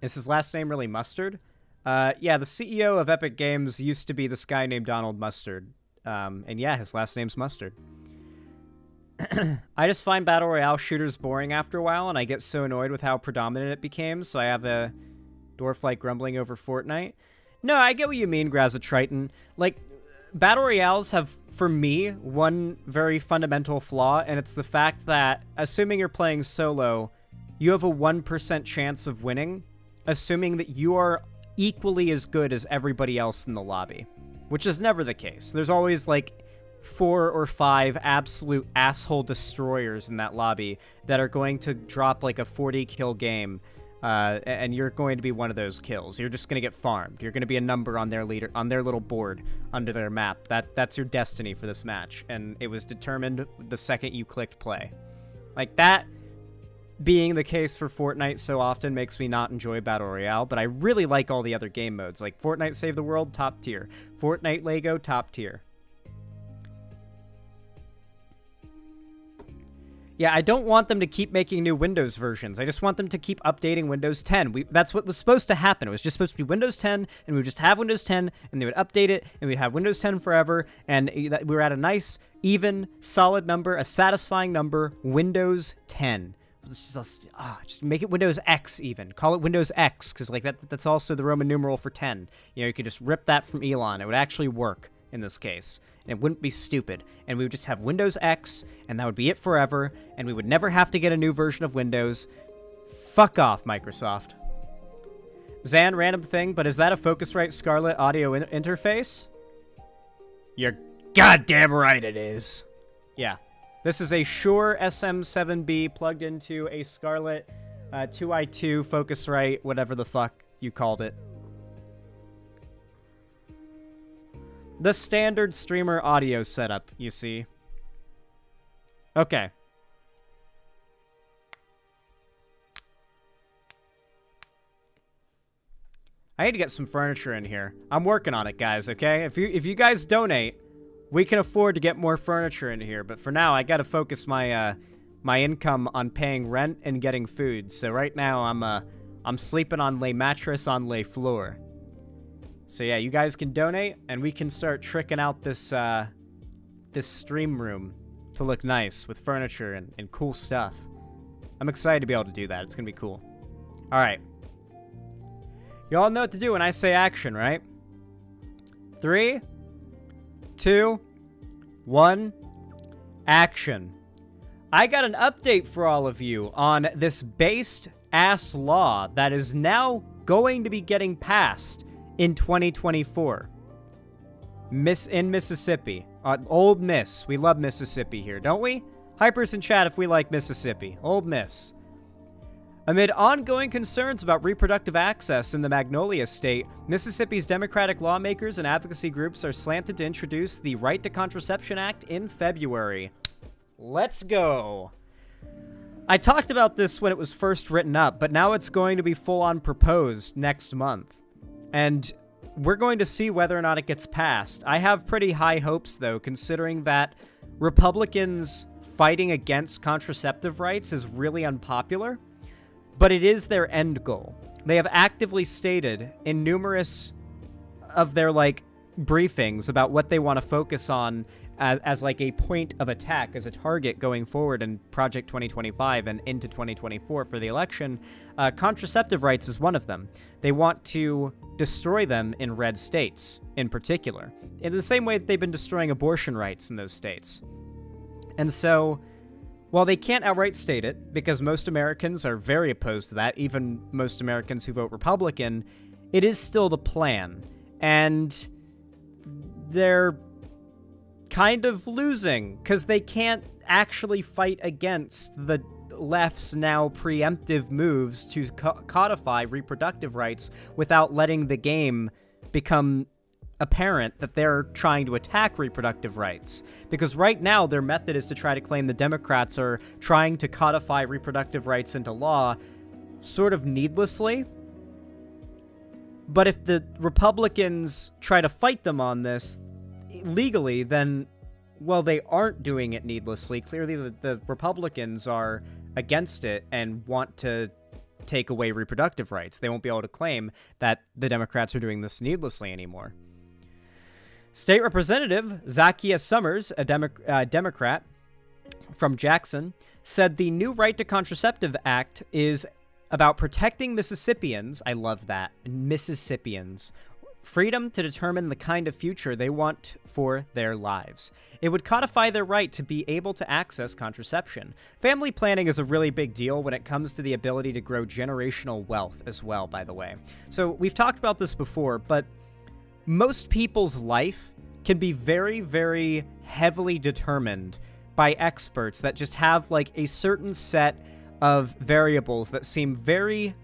Is his last name really Mustard? Yeah, the CEO of Epic Games used to be this guy named Donald Mustard. And yeah, his last name's Mustard. I just find Battle Royale shooters boring after a while, and I get so annoyed with how predominant it became, so I have a dwarf-like grumbling over Fortnite. No, I get what you mean, Grazatriton. Like, Battle Royales have, for me, one very fundamental flaw, and it's the fact that, assuming you're playing solo, you have a 1% chance of winning, assuming that you are equally as good as everybody else in the lobby, which is never the case. There's always, like, 4 or 5 absolute asshole destroyers in that lobby that are going to drop, like, a 40-kill game, and you're going to be one of those kills. You're just going to get farmed. You're going to be a number on their little board under their map. That's your destiny for this match, and it was determined the second you clicked play. Like, that being the case for Fortnite so often makes me not enjoy Battle Royale, but I really like all the other game modes. Like, Fortnite Save the World, top tier. Fortnite Lego, top tier. Yeah, I don't want them to keep making new Windows versions. I just want them to keep updating Windows 10. That's what was supposed to happen. It was just supposed to be Windows 10, and we would just have Windows 10, and they would update it, and we'd have Windows 10 forever, and we were at a nice, even, solid number, a satisfying number, Windows 10. Just make it Windows X even. Call it Windows X, because like that's also the Roman numeral for 10. You know, you could just rip that from Elon. It would actually work in this case. And it wouldn't be stupid. And we would just have Windows X, and that would be it forever, and we would never have to get a new version of Windows. Fuck off, Microsoft. Zan, random thing, but is that a Focusrite Scarlett audio interface? You're goddamn right it is. Yeah. This is a Shure SM7B plugged into a Scarlett 2i2 Focusrite, whatever the fuck you called it. The standard streamer audio setup, you see. Okay. I need to get some furniture in here. I'm working on it, guys, okay? If you guys donate, we can afford to get more furniture in here, but for now, I gotta focus my my income on paying rent and getting food. So right now, I'm sleeping on lay mattress on lay floor. So yeah, you guys can donate, and we can start tricking out this this stream room to look nice with furniture and cool stuff. I'm excited to be able to do that. It's gonna be cool. All right, you all know what to do when I say action, right? 3, 2, 1, action. I got an update for all of you on this based-ass law that is now going to be getting passed in 2024. In Mississippi. Old Miss. We love Mississippi here, don't we? Hypers in chat if we like Mississippi. Old Miss. Amid ongoing concerns about reproductive access in the Magnolia State, Mississippi's Democratic lawmakers and advocacy groups are slanted to introduce the Right to Contraception Act in February. Let's go. I talked about this when it was first written up, but now it's going to be full-on proposed next month. And we're going to see whether or not it gets passed. I have pretty high hopes, though, considering that Republicans fighting against contraceptive rights is really unpopular. But it is their end goal. They have actively stated in numerous of their, briefings about what they want to focus on as a point of attack, as a target going forward in Project 2025 and into 2024 for the election. Contraceptive rights is one of them. They want to destroy them in red states, in particular, in the same way that they've been destroying abortion rights in those states. And so, while they can't outright state it, because most Americans are very opposed to that, even most Americans who vote Republican, it is still the plan. And they're kind of losing, because they can't actually fight against the left's now preemptive moves to codify reproductive rights without letting the game become apparent that they're trying to attack reproductive rights. Because right now, their method is to try to claim the Democrats are trying to codify reproductive rights into law sort of needlessly. But if the Republicans try to fight them on this legally, then, well, they aren't doing it needlessly. Clearly, the Republicans are against it and want to take away reproductive rights. They won't be able to claim that the Democrats are doing this needlessly anymore. State Representative Zacchaeus Summers, a Democrat from Jackson, said the new Right to Contraceptive Act is about protecting Mississippians, I love that, Mississippians, freedom to determine the kind of future they want for their lives. It would codify their right to be able to access contraception. Family planning is a really big deal when it comes to the ability to grow generational wealth as well, by the way. So we've talked about this before, but most people's life can be very, very heavily determined by experts that just have a certain set of variables that seem very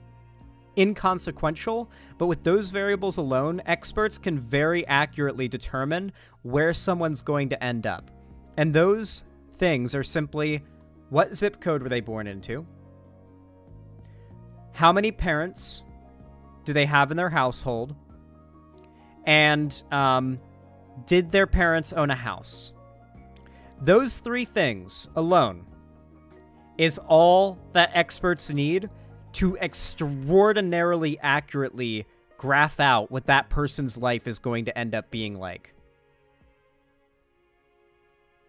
inconsequential, but with those variables alone, experts can very accurately determine where someone's going to end up. And those things are simply, what zip code were they born into? How many parents do they have in their household? And did their parents own a house? Those three things alone is all that experts need to extraordinarily accurately graph out what that person's life is going to end up being like.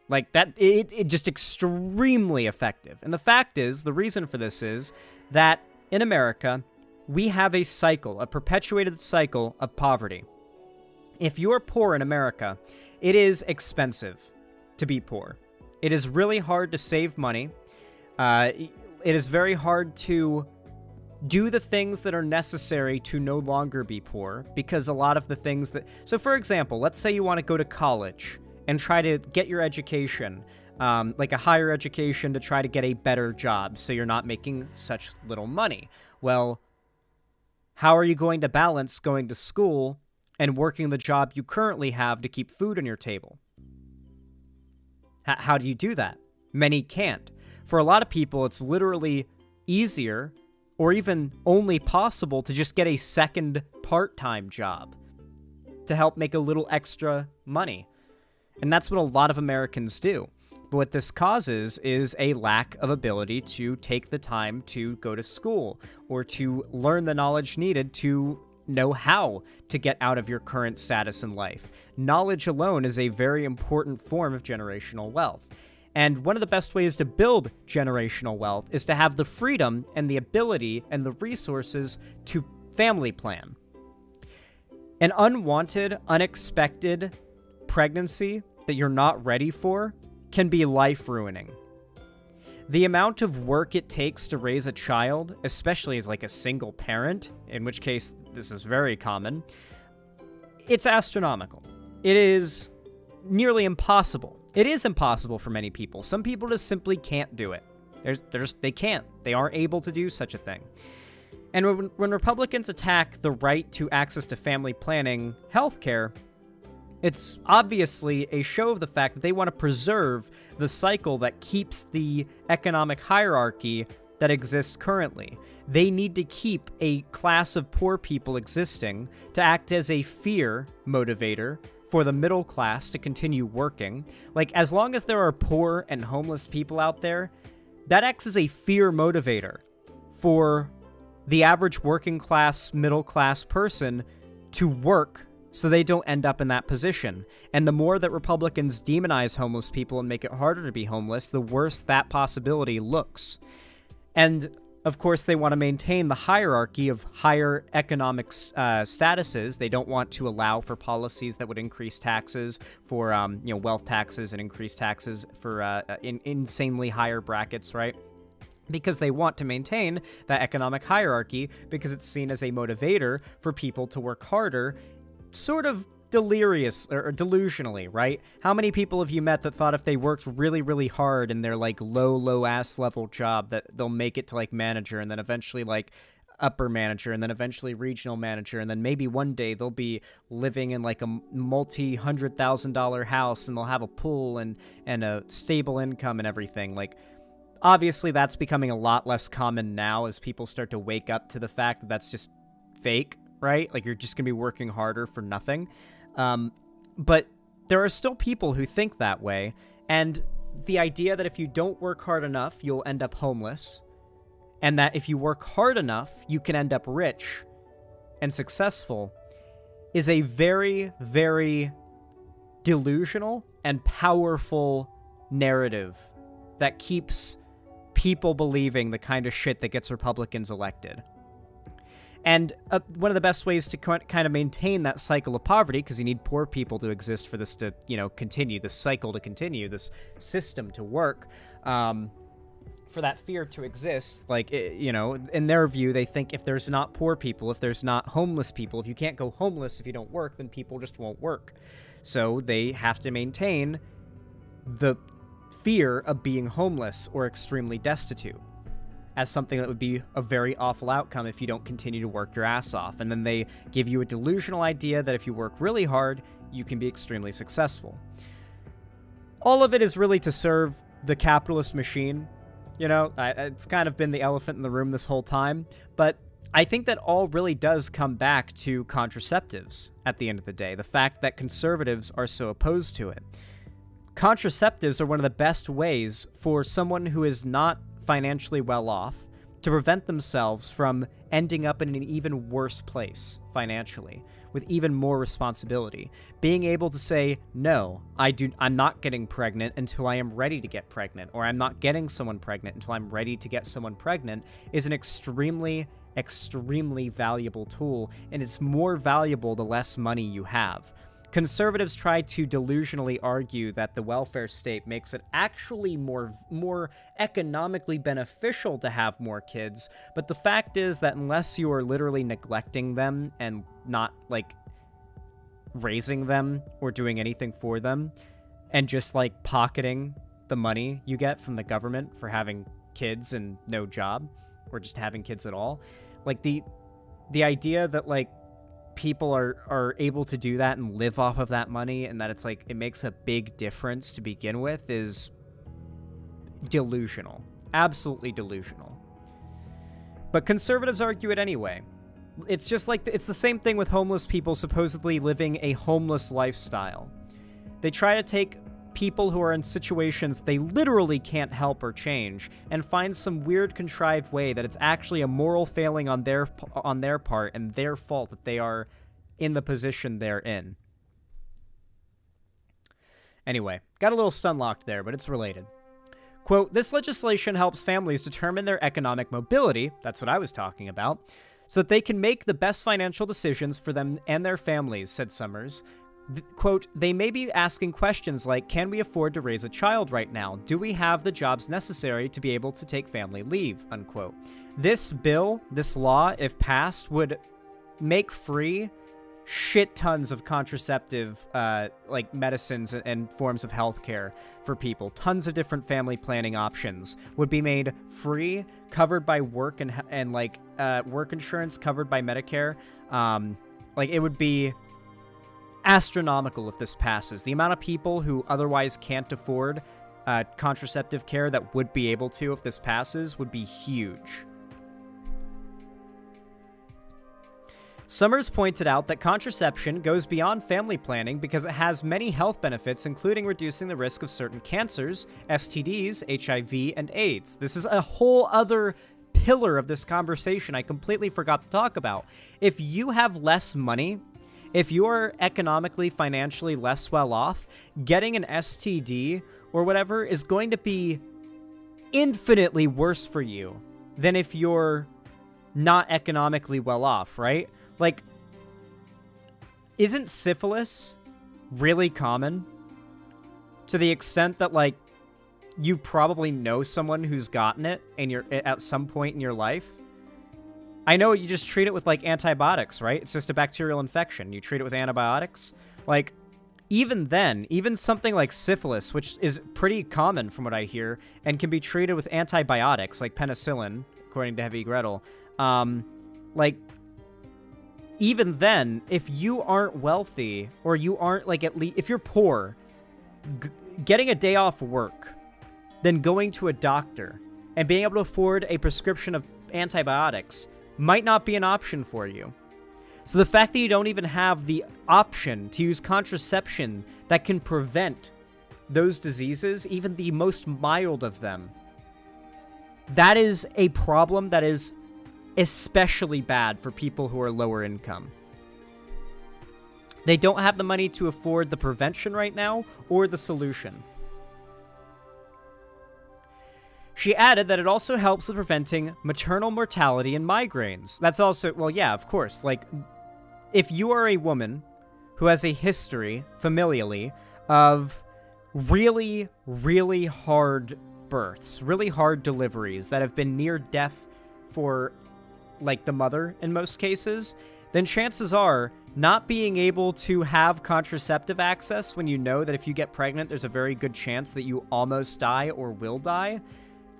It just extremely effective. And the fact is, the reason for this is that in America, we have a cycle, a perpetuated cycle of poverty. If you're poor in America, it is expensive to be poor. It is really hard to save money. It is very hard to do the things that are necessary to no longer be poor, because a lot of the things that... So, for example, let's say you want to go to college and try to get your education, like a higher education, to try to get a better job so you're not making such little money. Well, how are you going to balance going to school and working the job you currently have to keep food on your table? How do you do that? Many can't. For a lot of people, it's literally easier or even only possible to just get a second part-time job to help make a little extra money. And that's what a lot of Americans do. But what this causes is a lack of ability to take the time to go to school or to learn the knowledge needed to know how to get out of your current status in life. Knowledge alone is a very important form of generational wealth. And one of the best ways to build generational wealth is to have the freedom and the ability and the resources to family plan. An unwanted, unexpected pregnancy that you're not ready for can be life-ruining. The amount of work it takes to raise a child, especially as a single parent, in which case this is very common, it's astronomical. It is nearly impossible. It is impossible for many people. Some people just simply can't do it. They can't. They aren't able to do such a thing. And when Republicans attack the right to access to family planning healthcare, it's obviously a show of the fact that they want to preserve the cycle that keeps the economic hierarchy that exists currently. They need to keep a class of poor people existing to act as a fear motivator for the middle class to continue working. Like, as long as there are poor and homeless people out there, that acts as a fear motivator for the average working class, middle class person to work so they don't end up in that position. And the more that Republicans demonize homeless people and make it harder to be homeless, the worse that possibility looks. And of course, they want to maintain the hierarchy of higher economic statuses. They don't want to allow for policies that would increase taxes for, wealth taxes and increase taxes for insanely higher brackets, right? Because they want to maintain that economic hierarchy because it's seen as a motivator for people to work harder, sort of delirious or delusionally, right? How many people have you met that thought if they worked really, really hard in their like low ass level job that they'll make it to like manager and then eventually like upper manager and then eventually regional manager and then maybe one day they'll be living in like a multi-$100,000 house and they'll have a pool and a stable income and everything. Like, obviously that's becoming a lot less common now as people start to wake up to the fact that that's just fake, right? Like, you're just gonna be working harder for nothing. But there are still people who think that way, and the idea that if you don't work hard enough, you'll end up homeless, and that if you work hard enough, you can end up rich and successful, is a very, very delusional and powerful narrative that keeps people believing the kind of shit that gets Republicans elected. And one of the best ways to kind of maintain that cycle of poverty, because you need poor people to exist for this to, continue, this cycle to continue, this system to work, for that fear to exist, like, in their view, they think if there's not poor people, if there's not homeless people, if you can't go homeless if you don't work, then people just won't work. So they have to maintain the fear of being homeless or extremely destitute as something that would be a very awful outcome if you don't continue to work your ass off. And then they give you a delusional idea that if you work really hard, you can be extremely successful. All of it is really to serve the capitalist machine. It's kind of been the elephant in the room this whole time. But I think that all really does come back to contraceptives at the end of the day. The fact that conservatives are so opposed to it. Contraceptives are one of the best ways for someone who is not financially well off to prevent themselves from ending up in an even worse place financially with even more responsibility. Being able to say, no, I'm not getting pregnant until I am ready to get pregnant, or I'm not getting someone pregnant until I'm ready to get someone pregnant, is an extremely, extremely valuable tool, and it's more valuable the less money you have. Conservatives try to delusionally argue that the welfare state makes it actually more economically beneficial to have more kids, but the fact is that unless you are literally neglecting them and not, like, raising them or doing anything for them, and just, like, pocketing the money you get from the government for having kids and no job, or just having kids at all, like, the idea that, like, people are able to do that and live off of that money, and that it's like it makes a big difference to begin with, is delusional. Absolutely delusional. But conservatives argue it anyway. It's just like it's the same thing with homeless people supposedly living a homeless lifestyle. They try to take people who are in situations they literally can't help or change and find some weird contrived way that it's actually a moral failing on their part and their fault that they are in the position they're in. Anyway, got a little stun-locked there, but it's related. Quote, this legislation helps families determine their economic mobility, that's what I was talking about, so that they can make the best financial decisions for them and their families, said Summers. Quote, they may be asking questions like, can we afford to raise a child right now? Do we have the jobs necessary to be able to take family leave? Unquote. This bill, this law, if passed, would make free shit tons of contraceptive, like medicines and forms of healthcare for people. Tons of different family planning options would be made free, covered by work and like work insurance, covered by Medicare. Like it would be astronomical if this passes. The amount of people who otherwise can't afford contraceptive care that would be able to if this passes would be huge. Summers pointed out that contraception goes beyond family planning because it has many health benefits, including reducing the risk of certain cancers, STDs, HIV, and AIDS. This is a whole other pillar of this conversation I completely forgot to talk about. If you have less money, if you're economically, financially less well off, getting an STD or whatever is going to be infinitely worse for you than if you're not economically well off, right? Like, isn't syphilis really common? To the extent that, like, you probably know someone who's gotten it and you're at some point in your life. I know you just treat it with, like, antibiotics, right? It's just a bacterial infection. You treat it with antibiotics. Like, even then, even something like syphilis, which is pretty common from what I hear, and can be treated with antibiotics, like penicillin, according to Heavy Gretel, like, even then, if you aren't wealthy, or you aren't, like, at least, if you're poor, getting a day off work, then going to a doctor, and being able to afford a prescription of antibiotics might not be an option for you. So the fact that you don't even have the option to use contraception that can prevent those diseases, even the most mild of them, that is a problem that is especially bad for people who are lower income. They don't have the money to afford the prevention right now or the solution. She added that it also helps with preventing maternal mortality and migraines. That's also, well, yeah, of course. Like, if you are a woman who has a history, familially, of really, really hard births, really hard deliveries that have been near death for, like, the mother in most cases, then chances are not being able to have contraceptive access when you know that if you get pregnant, there's a very good chance that you almost die or will die.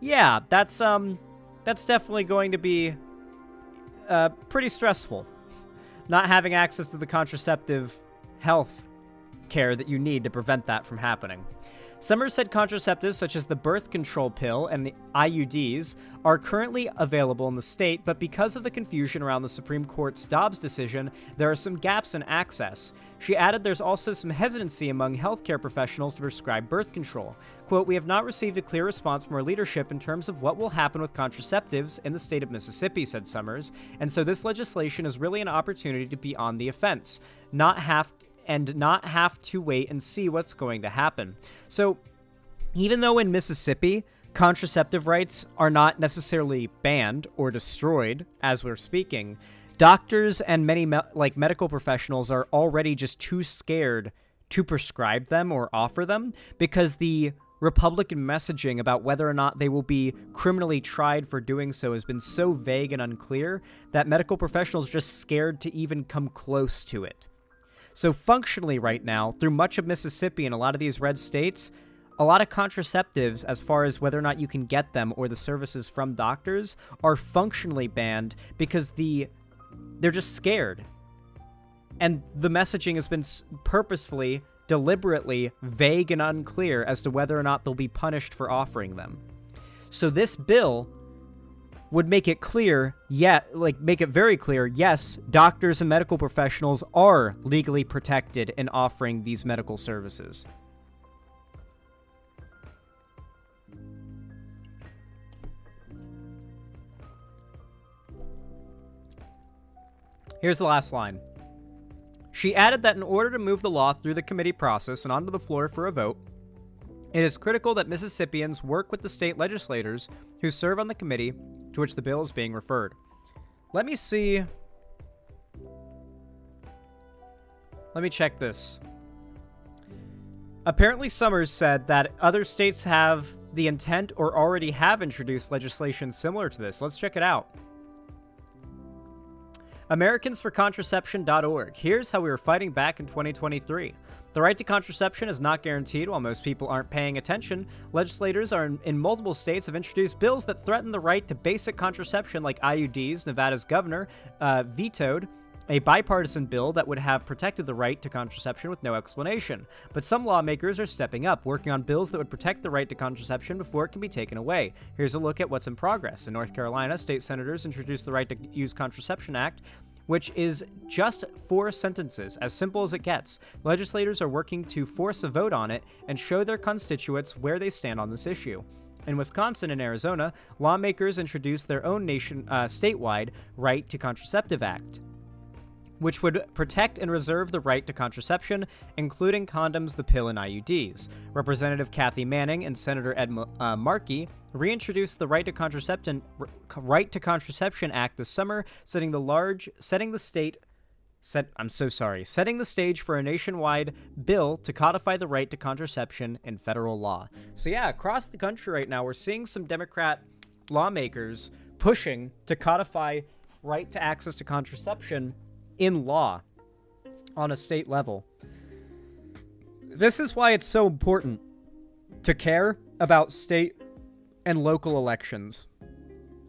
Yeah, that's definitely going to be pretty stressful. Not having access to the contraceptive health care that you need to prevent that from happening. Summers said contraceptives such as the birth control pill and the IUDs are currently available in the state, but because of the confusion around the Supreme Court's Dobbs decision, there are some gaps in access. She added there's also some hesitancy among healthcare professionals to prescribe birth control. Quote, "We have not received a clear response from our leadership in terms of what will happen with contraceptives in the state of Mississippi," said Summers, "and so this legislation is really an opportunity to be on the offense, not have to wait and see what's going to happen." So even though in Mississippi, contraceptive rights are not necessarily banned or destroyed as we're speaking, doctors and many medical professionals are already just too scared to prescribe them or offer them because the Republican messaging about whether or not they will be criminally tried for doing so has been so vague and unclear that medical professionals are just scared to even come close to it. So functionally right now, through much of Mississippi and a lot of these red states, a lot of contraceptives, as far as whether or not you can get them or the services from doctors, are functionally banned because they're just scared. And the messaging has been purposefully, deliberately vague and unclear as to whether or not they'll be punished for offering them. So this bill would make it clear, make it very clear, yes, doctors and medical professionals are legally protected in offering these medical services. Here's the last line. She added that in order to move the law through the committee process and onto the floor for a vote, it is critical that Mississippians work with the state legislators who serve on the committee to which the bill is being referred. Let me see. Let me check this. Apparently Summers said that other states have the intent or already have introduced legislation similar to this. Let's check it out. AmericansForContraception.org. Here's how we were fighting back in 2023. The right to contraception is not guaranteed. While most people aren't paying attention, legislators in multiple states have introduced bills that threaten the right to basic contraception like IUDs. Nevada's governor vetoed a bipartisan bill that would have protected the right to contraception with no explanation. But some lawmakers are stepping up, working on bills that would protect the right to contraception before it can be taken away. Here's a look at what's in progress. In North Carolina, state senators introduced the Right to Use Contraception Act, which is just 4 sentences, as simple as it gets. Legislators are working to force a vote on it and show their constituents where they stand on this issue. In Wisconsin and Arizona, lawmakers introduced their own statewide Right to Contraceptive Act, which would protect and reserve the right to contraception, including condoms, the pill, and IUDs. Representative Kathy Manning and Senator Ed Markey reintroduced the Right to Contraception Act this summer, setting the stage for a nationwide bill to codify the right to contraception in federal law. So yeah, across the country right now, we're seeing some Democrat lawmakers pushing to codify right to access to contraception in law on a state level. This is why it's so important to care about state and local elections.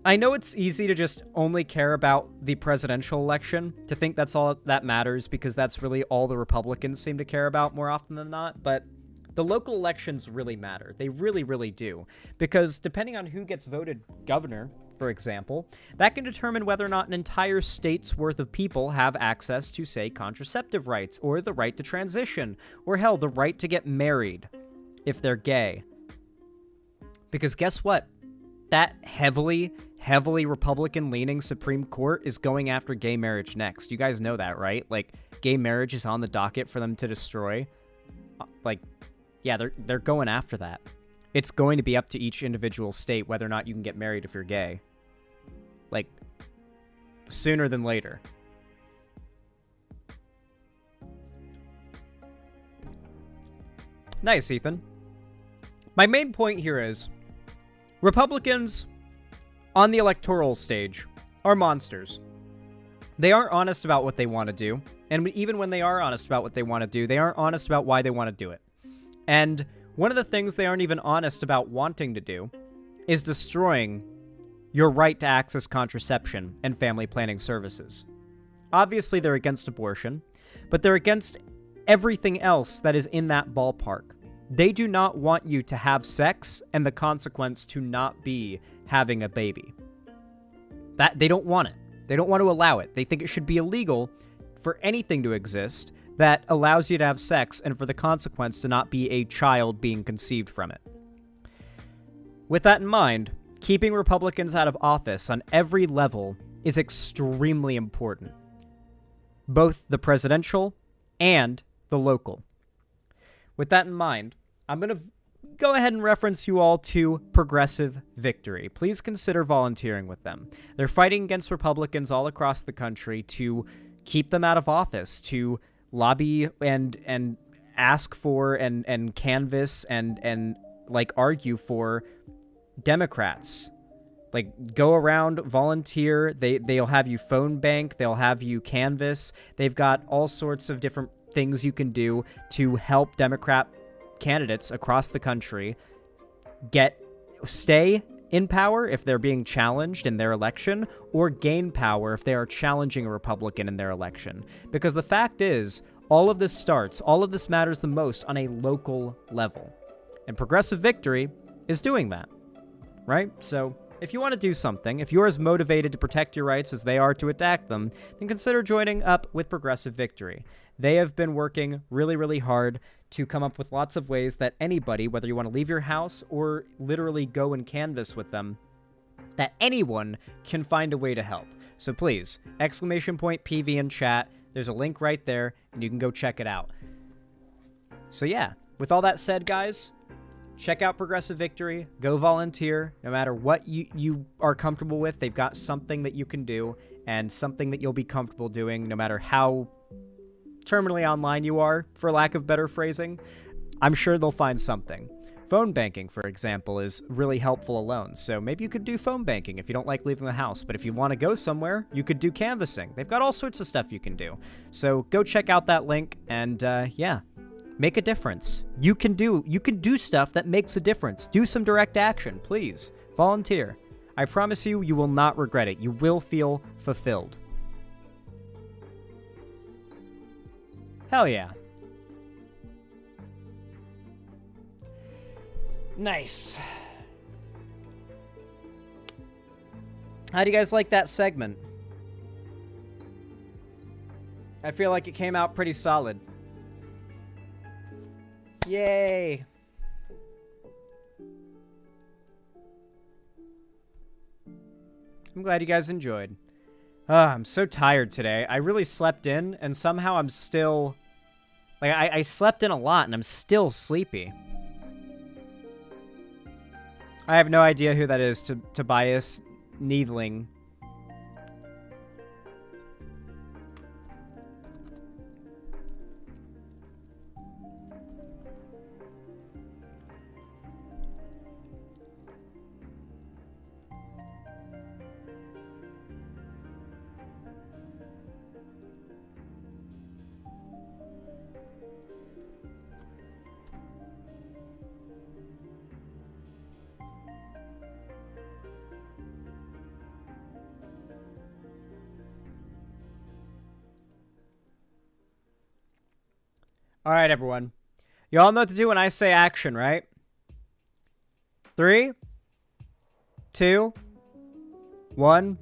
I know it's easy to just only care about the presidential election, to think that's all that matters because that's really all the Republicans seem to care about more often than not, but the local elections really matter. They really, really do. Because depending on who gets voted governor, for example, that can determine whether or not an entire state's worth of people have access to, say, contraceptive rights, or the right to transition, or hell, the right to get married if they're gay. Because guess what? That heavily Republican-leaning Supreme Court is going after gay marriage next. You guys know that, right? Like, gay marriage is on the docket for them to destroy. Like, yeah, they're going after that. It's going to be up to each individual state whether or not you can get married if you're gay. Like, sooner than later. Nice, Ethan. My main point here is, Republicans on the electoral stage are monsters. They aren't honest about what they want to do, and even when they are honest about what they want to do, they aren't honest about why they want to do it. And one of the things they aren't even honest about wanting to do is destroying your right to access contraception and family planning services. Obviously, they're against abortion, but they're against everything else that is in that ballpark. They do not want you to have sex and the consequence to not be having a baby. That they don't want it. They don't want to allow it. They think it should be illegal for anything to exist that allows you to have sex and for the consequence to not be a child being conceived from it. With that in mind, keeping Republicans out of office on every level is extremely important. Both the presidential and the local. With that in mind, I'm going to go ahead and reference you all to Progressive Victory. Please consider volunteering with them. They're fighting against Republicans all across the country to keep them out of office, to lobby and ask for and canvass and like argue for Democrats. Like, go around, volunteer. They'll have you phone bank. They'll have you canvass. They've got all sorts of different things you can do to help Democrat candidates across the country stay in power if they're being challenged in their election, or gain power if they are challenging a Republican in their election. Because the fact is, all of this matters the most on a local level. And Progressive Victory is doing that, right? So if you want to do something, if you're as motivated to protect your rights as they are to attack them, then consider joining up with Progressive Victory. They have been working really, really hard to come up with lots of ways that anybody, whether you want to leave your house or literally go and canvass with them, that anyone can find a way to help. So please, !PV in chat. There's a link right there, and you can go check it out. So yeah, with all that said, guys, check out Progressive Victory. Go volunteer. No matter what you are comfortable with, they've got something that you can do, and something that you'll be comfortable doing, no matter how terminally online you are, for lack of better phrasing. I'm sure they'll find something. Phone banking, for example, is really helpful alone. So maybe you could do phone banking if you don't like leaving the house. But if you want to go somewhere, you could do canvassing. They've got all sorts of stuff you can do. So go check out that link and, yeah, make a difference. You can do stuff that makes a difference. Do some direct action, please. Volunteer. I promise you, you will not regret it. You will feel fulfilled. Hell yeah. Nice. How do you guys like that segment? I feel like it came out pretty solid. Yay. I'm glad you guys enjoyed. I'm so tired today. I really slept in, and somehow I'm still... Like, I slept in a lot, and I'm still sleepy. I have no idea who that is, Tobias Needling. All right, everyone. You all know what to do when I say action, right? 3, 2, 1,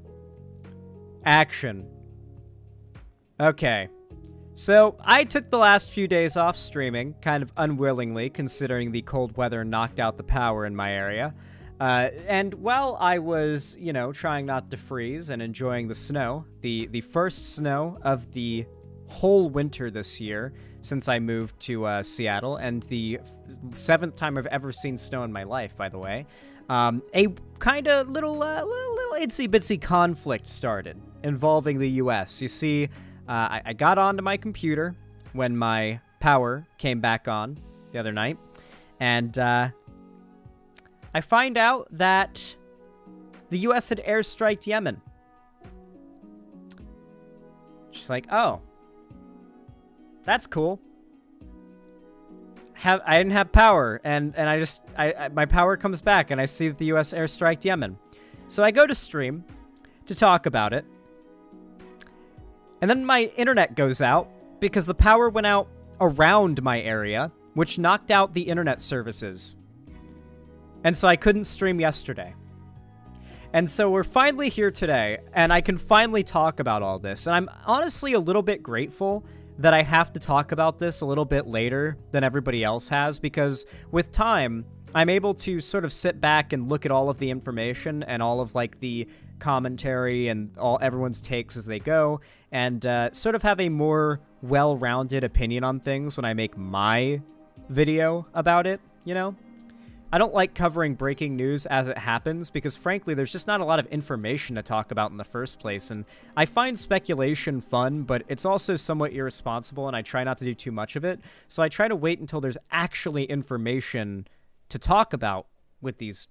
action. Okay. So, I took the last few days off streaming, kind of unwillingly, considering the cold weather knocked out the power in my area. And while I was, you know, trying not to freeze and enjoying the snow, the first snow of the whole winter this year since I moved to Seattle, and the 7th time I've ever seen snow in my life, by the way, a kind of little itsy-bitsy conflict started involving the U.S. You see, I got onto my computer when my power came back on the other night, and I find out that the U.S. had airstriked Yemen. Just like, oh, that's cool. I didn't have power, and my power comes back, and I see that the U.S. airstriked Yemen. So I go to stream to talk about it, and then my internet goes out because the power went out around my area, which knocked out the internet services. And so I couldn't stream yesterday. And so we're finally here today, and I can finally talk about all this. And I'm honestly a little bit grateful that I have to talk about this a little bit later than everybody else has, because with time, I'm able to sort of sit back and look at all of the information and all of, like, the commentary and everyone's takes as they go, and sort of have a more well-rounded opinion on things when I make my video about it, you know? I don't like covering breaking news as it happens because, frankly, there's just not a lot of information to talk about in the first place, and I find speculation fun, but it's also somewhat irresponsible, and I try not to do too much of it, so I try to wait until there's actually information to talk about with these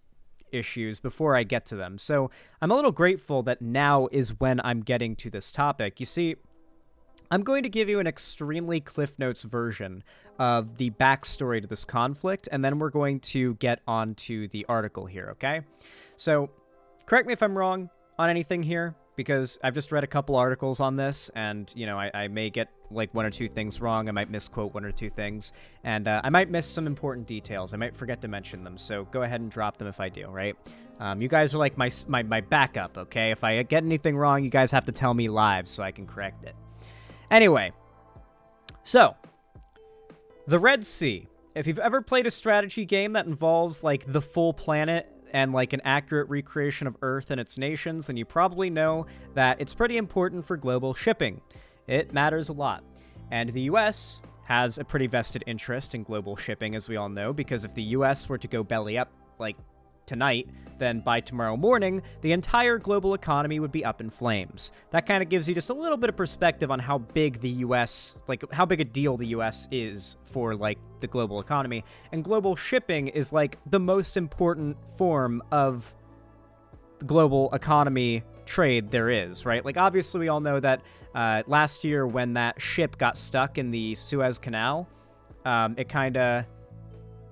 issues before I get to them. So I'm a little grateful that now is when I'm getting to this topic. You see, I'm going to give you an extremely Cliff Notes version of the backstory to this conflict, and then we're going to get on to the article here, okay? So, correct me if I'm wrong on anything here, because I've just read a couple articles on this, and, you know, I may get, like, 1 or 2 things wrong, I might misquote 1 or 2 things, and I might miss some important details, I might forget to mention them, so go ahead and drop them if I do, right? You guys are like my backup, okay? If I get anything wrong, you guys have to tell me live so I can correct it. Anyway, so, the Red Sea. If you've ever played a strategy game that involves, like, the full planet and, like, an accurate recreation of Earth and its nations, then you probably know that it's pretty important for global shipping. It matters a lot. And the US has a pretty vested interest in global shipping, as we all know, because if the US were to go belly up, like, tonight, then by tomorrow morning, the entire global economy would be up in flames. That kind of gives you just a little bit of perspective on how big the US, like how big a deal the US is for like the global economy. And global shipping is like the most important form of global economy trade there is, right? Like obviously we all know that last year when that ship got stuck in the Suez Canal, it kind of,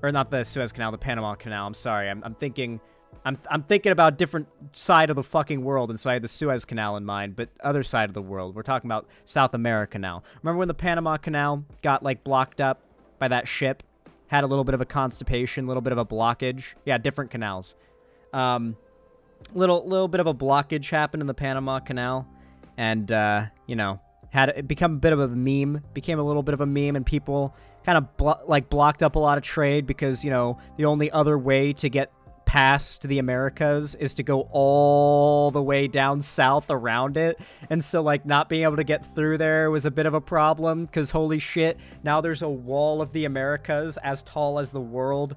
or not the Suez Canal, the Panama Canal. I'm sorry, I'm thinking about a different side of the fucking world, and so I had the Suez Canal in mind, but other side of the world. We're talking about South America now. Remember when the Panama Canal got, like, blocked up by that ship? Had a little bit of a constipation, a little bit of a blockage. Yeah, different canals. Little bit of a blockage happened in the Panama Canal, and, you know, had it become a bit of a meme, became a little bit of a meme, and people kind of, blocked up a lot of trade because, you know, the only other way to get past the Americas is to go all the way down south around it. And so, like, not being able to get through there was a bit of a problem because, holy shit, now there's a wall of the Americas as tall as the world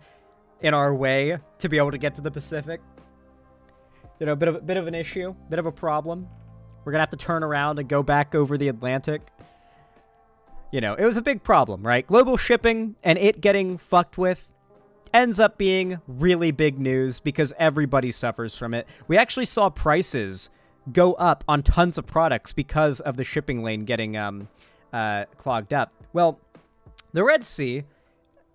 in our way to be able to get to the Pacific. You know, a bit of an issue, bit of a problem. We're gonna have to turn around and go back over the Atlantic. You know, it was a big problem, right? Global shipping and it getting fucked with ends up being really big news because everybody suffers from it. We actually saw prices go up on tons of products because of the shipping lane getting clogged up. Well, the Red Sea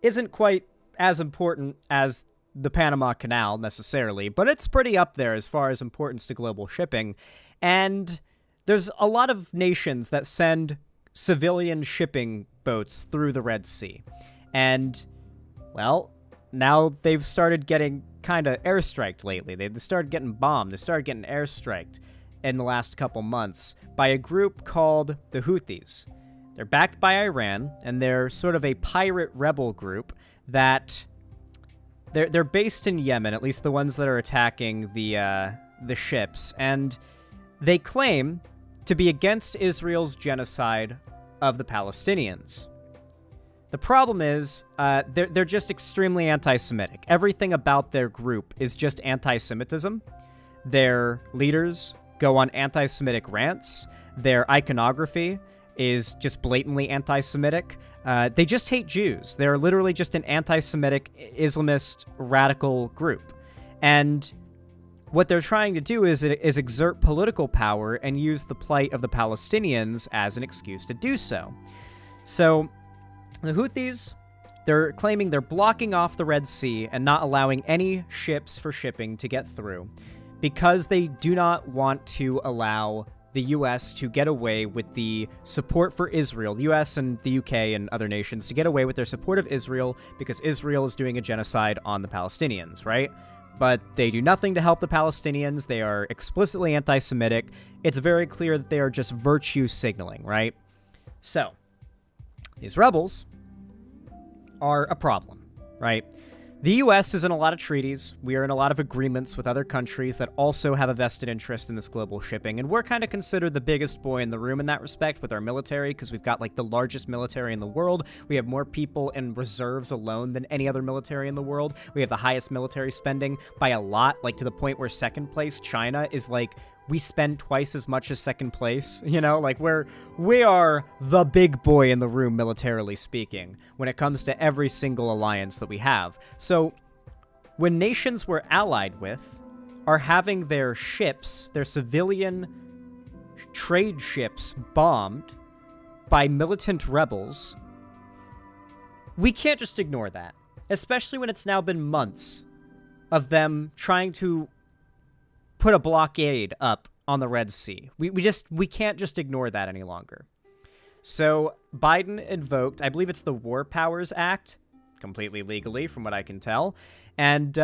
isn't quite as important as the Panama Canal necessarily, but it's pretty up there as far as importance to global shipping. And there's a lot of nations that send civilian shipping boats through the Red Sea. And, well, now they've started getting kind of airstriked lately. They started getting bombed. They started getting airstriked in the last couple months by a group called the Houthis. They're backed by Iran, and they're sort of a pirate rebel group that they're based in Yemen, at least the ones that are attacking the ships, and they claim to be against Israel's genocide of the Palestinians. The problem is, they're just extremely anti-Semitic. Everything about their group is just anti-Semitism. Their leaders go on anti-Semitic rants. Their iconography is just blatantly anti-Semitic. They just hate Jews. They're literally just an anti-Semitic Islamist radical group. And what they're trying to do is exert political power and use the plight of the Palestinians as an excuse to do so. So the Houthis, they're claiming they're blocking off the Red Sea and not allowing any ships for shipping to get through because they do not want to allow the U.S. to get away with the support for Israel, the U.S. and the U.K. and other nations to get away with their support of Israel because Israel is doing a genocide on the Palestinians, right? But they do nothing to help the Palestinians. They are explicitly anti-Semitic. It's very clear that they are just virtue signaling, right? So, these rebels are a problem, right? The U.S. is in a lot of treaties. We are in a lot of agreements with other countries that also have a vested interest in this global shipping, and we're kind of considered the biggest boy in the room in that respect with our military because we've got, like, the largest military in the world. We have more people in reserves alone than any other military in the world. We have the highest military spending by a lot, like, to the point where second place, China, is, like, we spend twice as much as second place, you know? Like, we are the big boy in the room, militarily speaking, when it comes to every single alliance that we have. So, when nations we're allied with are having their ships, their civilian trade ships, bombed by militant rebels, we can't just ignore that. Especially when it's now been months of them trying to put a blockade up on the Red Sea. We can't just ignore that any longer. So Biden invoked, I believe it's the War Powers Act, completely legally from what I can tell, and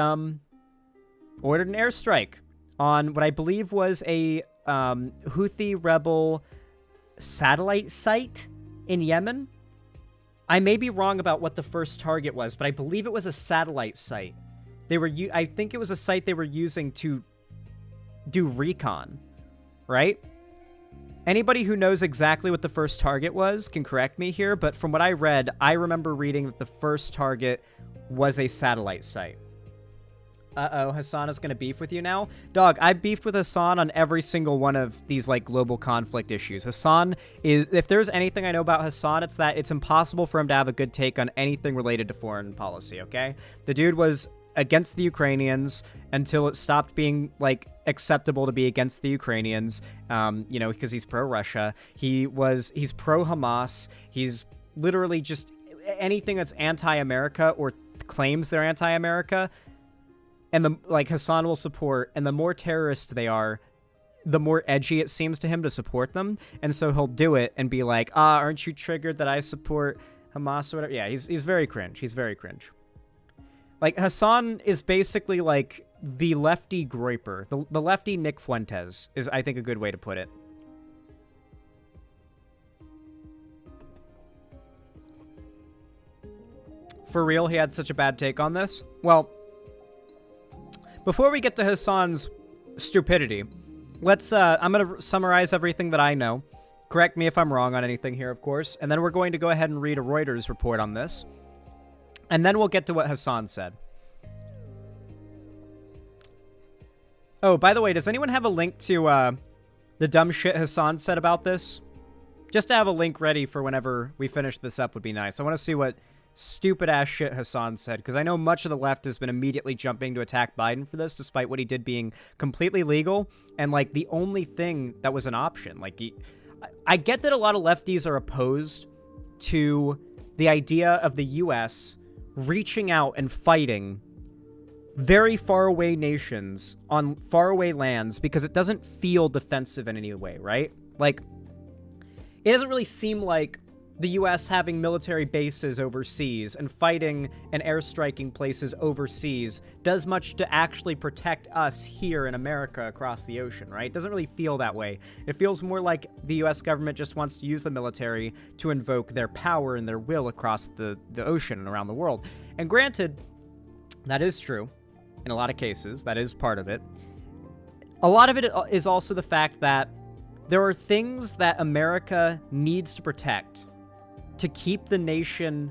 ordered an airstrike on what I believe was a Houthi rebel satellite site in Yemen. I may be wrong about what the first target was, but I believe it was a satellite site. I think it was a site they were using to do recon, right? Anybody who knows exactly what the first target was can correct me here, but from what I read, I remember reading that the first target was a satellite site. Uh-oh, Hassan is gonna beef with you now? Dog, I beefed with Hassan on every single one of these, like, global conflict issues. Hassan is... If there's anything I know about Hassan, it's that it's impossible for him to have a good take on anything related to foreign policy, okay? The dude was against the Ukrainians until it stopped being, like, acceptable to be against the Ukrainians, you know, because he's pro-Russia. He's pro-Hamas. He's literally just anything that's anti-America or claims they're anti-America, and Hassan will support, and the more terrorist they are, the more edgy it seems to him to support them, and so he'll do it and be like, aren't you triggered that I support Hamas or whatever? Yeah, he's very cringe. He's very cringe. Like, Hassan is basically like the lefty Groyper. The lefty Nick Fuentes is, I think, a good way to put it. For real, he had such a bad take on this? Well, before we get to Hassan's stupidity, let's, I'm going to summarize everything that I know. Correct me if I'm wrong on anything here, of course. And then we're going to go ahead and read a Reuters report on this. And then we'll get to what Hassan said. Oh, by the way, does anyone have a link to, the dumb shit Hassan said about this? Just to have a link ready for whenever we finish this up would be nice. I want to see what stupid-ass shit Hassan said, because I know much of the left has been immediately jumping to attack Biden for this, despite what he did being completely legal, and, like, the only thing that was an option. Like, I get that a lot of lefties are opposed to the idea of the U.S. reaching out and fighting very faraway nations on faraway lands because it doesn't feel defensive in any way, right? Like, it doesn't really seem like the U.S. having military bases overseas and fighting and airstriking places overseas does much to actually protect us here in America across the ocean, right? It doesn't really feel that way. It feels more like the U.S. government just wants to use the military to invoke their power and their will across the ocean and around the world. And granted, that is true in a lot of cases. That is part of it. A lot of it is also the fact that there are things that America needs to protect to keep the nation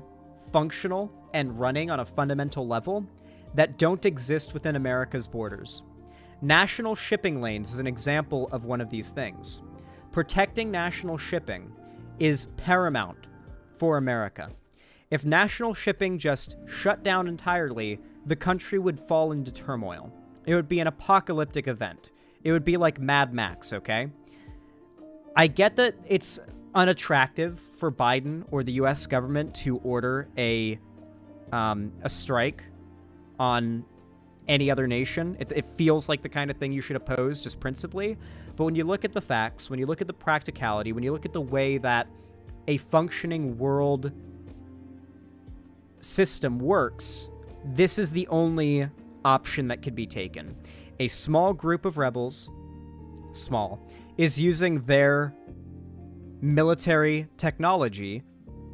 functional and running on a fundamental level that don't exist within America's borders. National shipping lanes is an example of one of these things. Protecting national shipping is paramount for America. If national shipping just shut down entirely, the country would fall into turmoil. It would be an apocalyptic event. It would be like Mad Max, okay? I get that it's unattractive for Biden or the U.S. government to order a strike on any other nation. It feels like the kind of thing you should oppose just principally. But when you look at the facts, when you look at the practicality, when you look at the way that a functioning world system works, this is the only option that could be taken. A small group of rebels, is using their military technology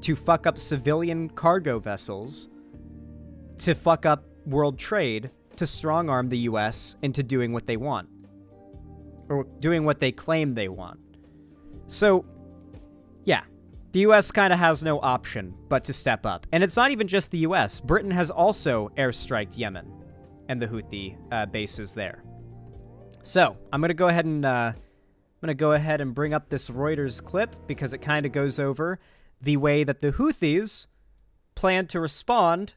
to fuck up civilian cargo vessels, to fuck up world trade, to strong-arm the U.S. into doing what they want. Or doing what they claim they want. So, yeah. The U.S. kind of has no option but to step up. And it's not even just the U.S. Britain has also airstriked Yemen and the Houthi bases there. So, I'm going to go ahead and bring up this Reuters clip because it kind of goes over the way that the Houthis plan to respond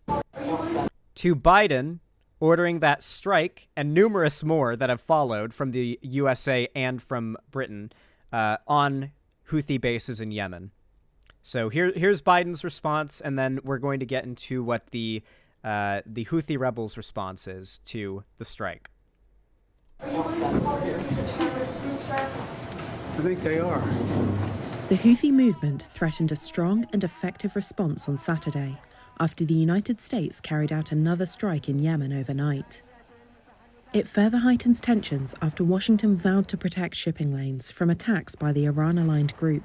to Biden ordering that strike and numerous more that have followed from the USA and from Britain on Houthi bases in Yemen. So here's Biden's response, and then we're going to get into what the Houthi rebels' response is to the strike. I think they are. The Houthi movement threatened a strong and effective response on Saturday after the United States carried out another strike in Yemen overnight. It further heightens tensions after Washington vowed to protect shipping lanes from attacks by the Iran-aligned group.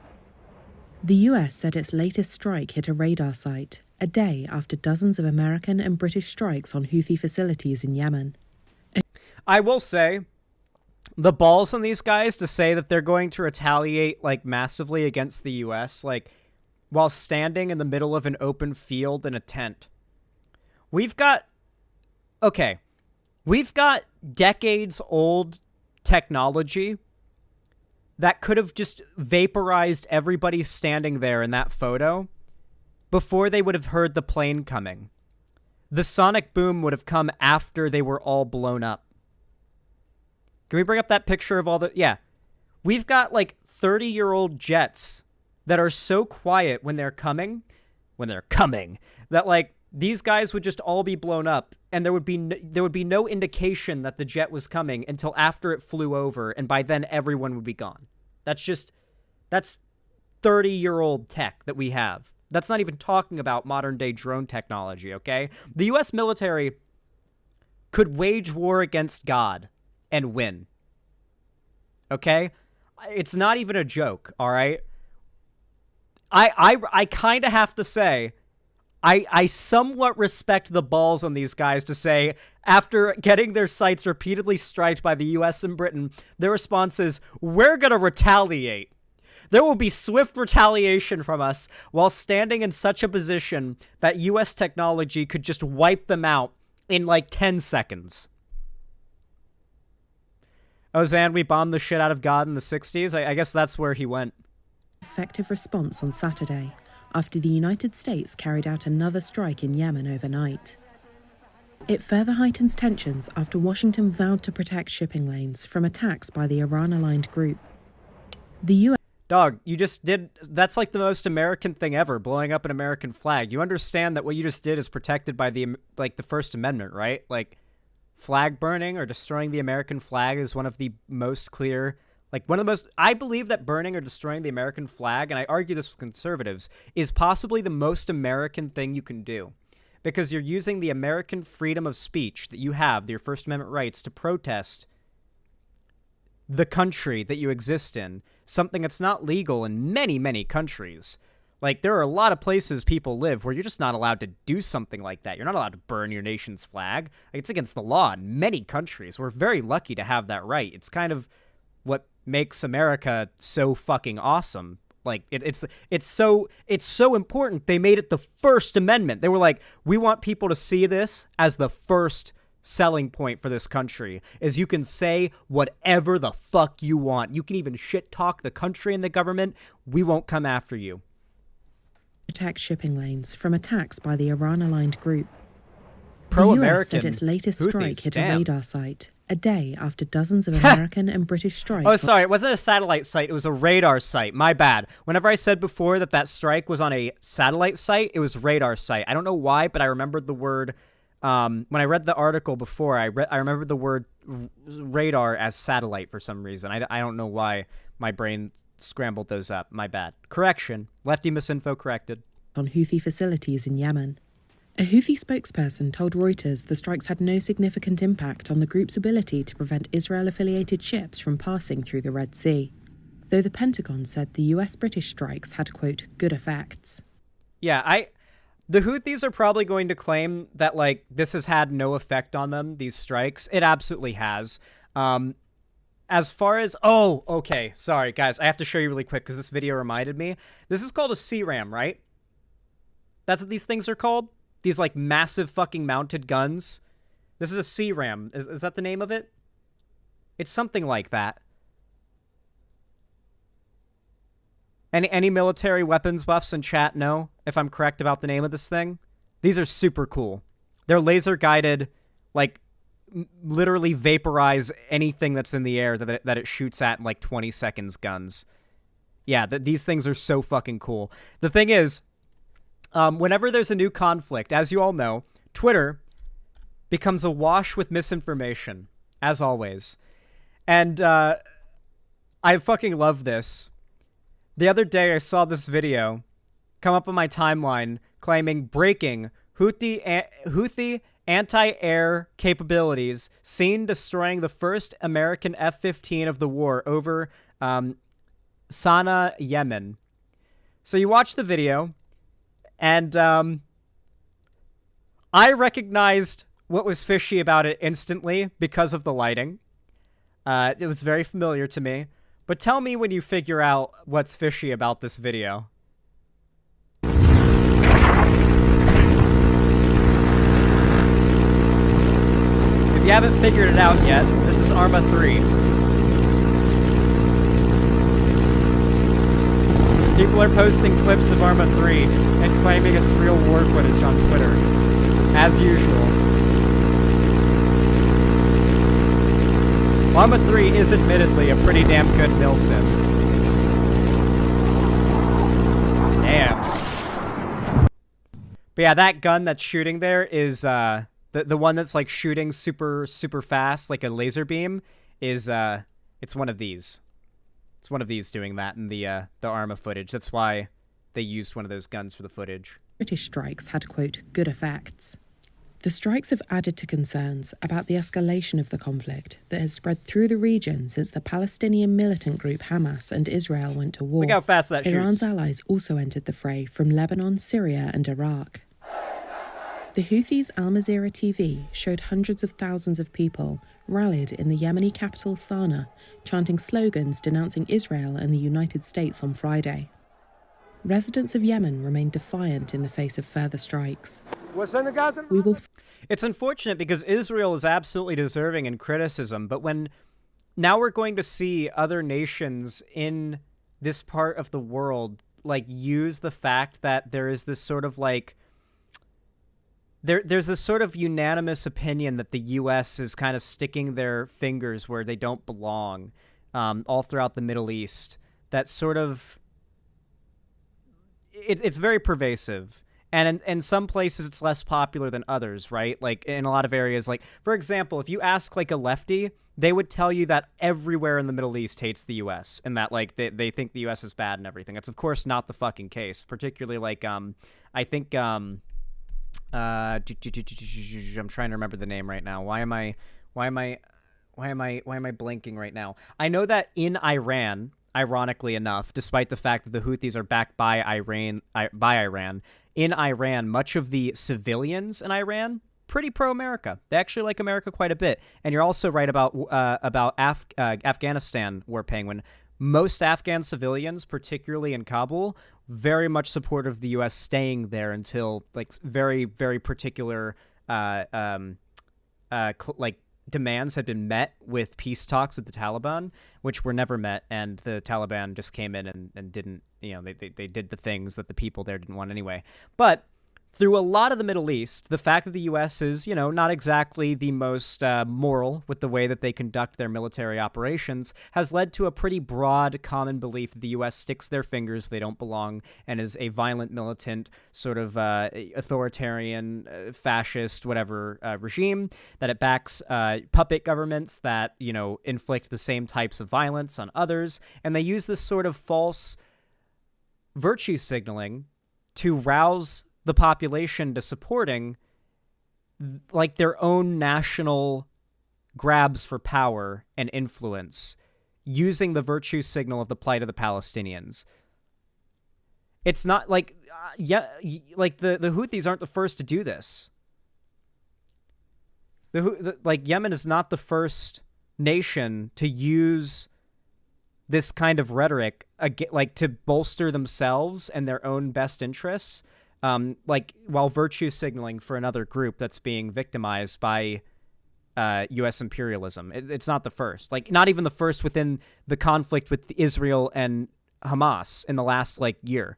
The US said its latest strike hit a radar site, a day after dozens of American and British strikes on Houthi facilities in Yemen. I will say, the balls on these guys to say that they're going to retaliate, like, massively against the US, like, while standing in the middle of an open field in a tent. We've got... Okay. We've got decades-old technology that could have just vaporized everybody standing there in that photo before they would have heard the plane coming. The sonic boom would have come after they were all blown up. Can we bring up that picture of all the... Yeah. We've got, like, 30-year-old jets that are so quiet when they're coming, that, like, these guys would just all be blown up, and there would be no indication that the jet was coming until after it flew over, and by then everyone would be gone. That's 30-year-old tech that we have. That's not even talking about modern-day drone technology, okay? The U.S. military could wage war against God and win. Okay? It's not even a joke, all right? I kind of have to say, I somewhat respect the balls on these guys to say, after getting their sights repeatedly striked by the U.S. and Britain, their response is, we're gonna retaliate. There will be swift retaliation from us while standing in such a position that U.S. technology could just wipe them out in like 10 seconds. Oh, Zan, we bombed the shit out of God in the 60s? I guess that's where he went. Effective response on Saturday after the United States carried out another strike in Yemen overnight. It further heightens tensions after Washington vowed to protect shipping lanes from attacks by the Iran-aligned group. The U.S. Dog, you just did... That's like the most American thing ever, blowing up an American flag. You understand that what you just did is protected by the First Amendment, right? Like, flag burning or destroying the American flag is one of the most clear... Like, one of the most... I believe that burning or destroying the American flag, and I argue this with conservatives, is possibly the most American thing you can do. Because you're using the American freedom of speech that you have, your First Amendment rights, to protest the country that you exist in, something that's not legal in many, many countries. Like, there are a lot of places people live where you're just not allowed to do something like that. You're not allowed to burn your nation's flag. Like, it's against the law in many countries. We're very lucky to have that right. It's kind of what makes America so fucking awesome. Like, it's so important. They made it the First Amendment. They were like, we want people to see this as the first selling point for this country, is you can say whatever the fuck you want. You can even shit talk the country and the government. We won't come after you. Protect shipping lanes from attacks by the Iran-aligned group. Pro-American The US said its latest strike Houthis, hit damn. a radar site a day after dozens of American and British strikes. Oh, sorry, it wasn't a satellite site, it was a radar site. My bad. Whenever I said before that strike was on a satellite site, it was radar site. I don't know why, but I remembered the word, when I read the article before, I remembered the word radar as satellite for some reason. I don't know why my brain scrambled those up. My bad. Correction. Lefty misinfo corrected. On Houthi facilities in Yemen. A Houthi spokesperson told Reuters the strikes had no significant impact on the group's ability to prevent Israel-affiliated ships from passing through the Red Sea, though the Pentagon said the US-British strikes had, quote, good effects. Yeah, the Houthis are probably going to claim that, like, this has had no effect on them, these strikes. It absolutely has. As far as... Oh, okay. Sorry, guys. I have to show you really quick because this video reminded me. This is called a CRAM, right? That's what these things are called? These, like, massive fucking mounted guns. This is a CRAM. Is that the name of it? It's something like that. Any military weapons buffs in chat know if I'm correct about the name of this thing? These are super cool. They're laser-guided, like, literally vaporize anything that's in the air that it shoots at in, like, 20 seconds guns. Yeah, these things are so fucking cool. The thing is... whenever there's a new conflict, as you all know, Twitter becomes awash with misinformation, as always. And I fucking love this. The other day I saw this video come up on my timeline claiming breaking Houthi anti-air capabilities seen destroying the first American F-15 of the war over Sana'a, Yemen. So you watch the video... And I recognized what was fishy about it instantly because of the lighting. It was very familiar to me. But tell me when you figure out what's fishy about this video. If you haven't figured it out yet, this is Arma 3. People are posting clips of Arma 3 and claiming it's real war footage on Twitter, as usual. Arma 3 is admittedly a pretty damn good milsim. Damn. But yeah, that gun that's shooting there is, the one that's, like, shooting super, super fast, like a laser beam, is, it's one of these. It's one of these doing that in the Arma footage. That's why they used one of those guns for the footage. British strikes had, quote, good effects. The strikes have added to concerns about the escalation of the conflict that has spread through the region since the Palestinian militant group Hamas and Israel went to war. Look how fast that Iran's shoots. allies also entered the fray from Lebanon, Syria and Iraq. The Houthis' Al Jazeera TV showed hundreds of thousands of people rallied in the Yemeni capital Sana'a, chanting slogans denouncing Israel and the United States on Friday. Residents of Yemen remain defiant in the face of further strikes. We will It's unfortunate because Israel is absolutely deserving in criticism, but when now we're going to see other nations in this part of the world, like, use the fact that there is this sort of, like, There's this sort of unanimous opinion that the U.S. is kind of sticking their fingers where they don't belong, all throughout the Middle East. That sort of... It's very pervasive. And in some places, it's less popular than others, right? Like, in a lot of areas, like, for example, if you ask, like, a lefty, they would tell you that everywhere in the Middle East hates the U.S. and that, like, they think the U.S. is bad and everything. That's, of course, not the fucking case. Particularly, like, I think... I'm trying to remember the name right now. Why am I blanking right now? I know that in Iran, ironically enough, despite the fact that the Houthis are backed by Iran, in Iran, much of the civilians in Iran pretty pro-America. They actually like America quite a bit. And you're also right about Afghanistan, War Penguin. Most Afghan civilians, particularly in Kabul, very much supportive of the U.S. staying there until, like, very, very particular, like, demands had been met with peace talks with the Taliban, which were never met, and the Taliban just came in and didn't, you know, they did the things that the people there didn't want anyway. But through a lot of the Middle East, the fact that the U.S. is, you know, not exactly the most moral with the way that they conduct their military operations has led to a pretty broad common belief that the U.S. sticks their fingers where they don't belong and is a violent, militant, sort of authoritarian, fascist, whatever regime, that it backs puppet governments that, you know, inflict the same types of violence on others, and they use this sort of false virtue signaling to rouse the population to supporting, like, their own national grabs for power and influence, using the virtue signal of the plight of the Palestinians. It's not like, like the Houthis aren't the first to do this. Like, Yemen is not the first nation to use this kind of rhetoric, like, to bolster themselves and their own best interests. Like, while virtue signaling for another group that's being victimized by U.S. imperialism. It's not the first. Like, not even the first within the conflict with Israel and Hamas in the last, like, year.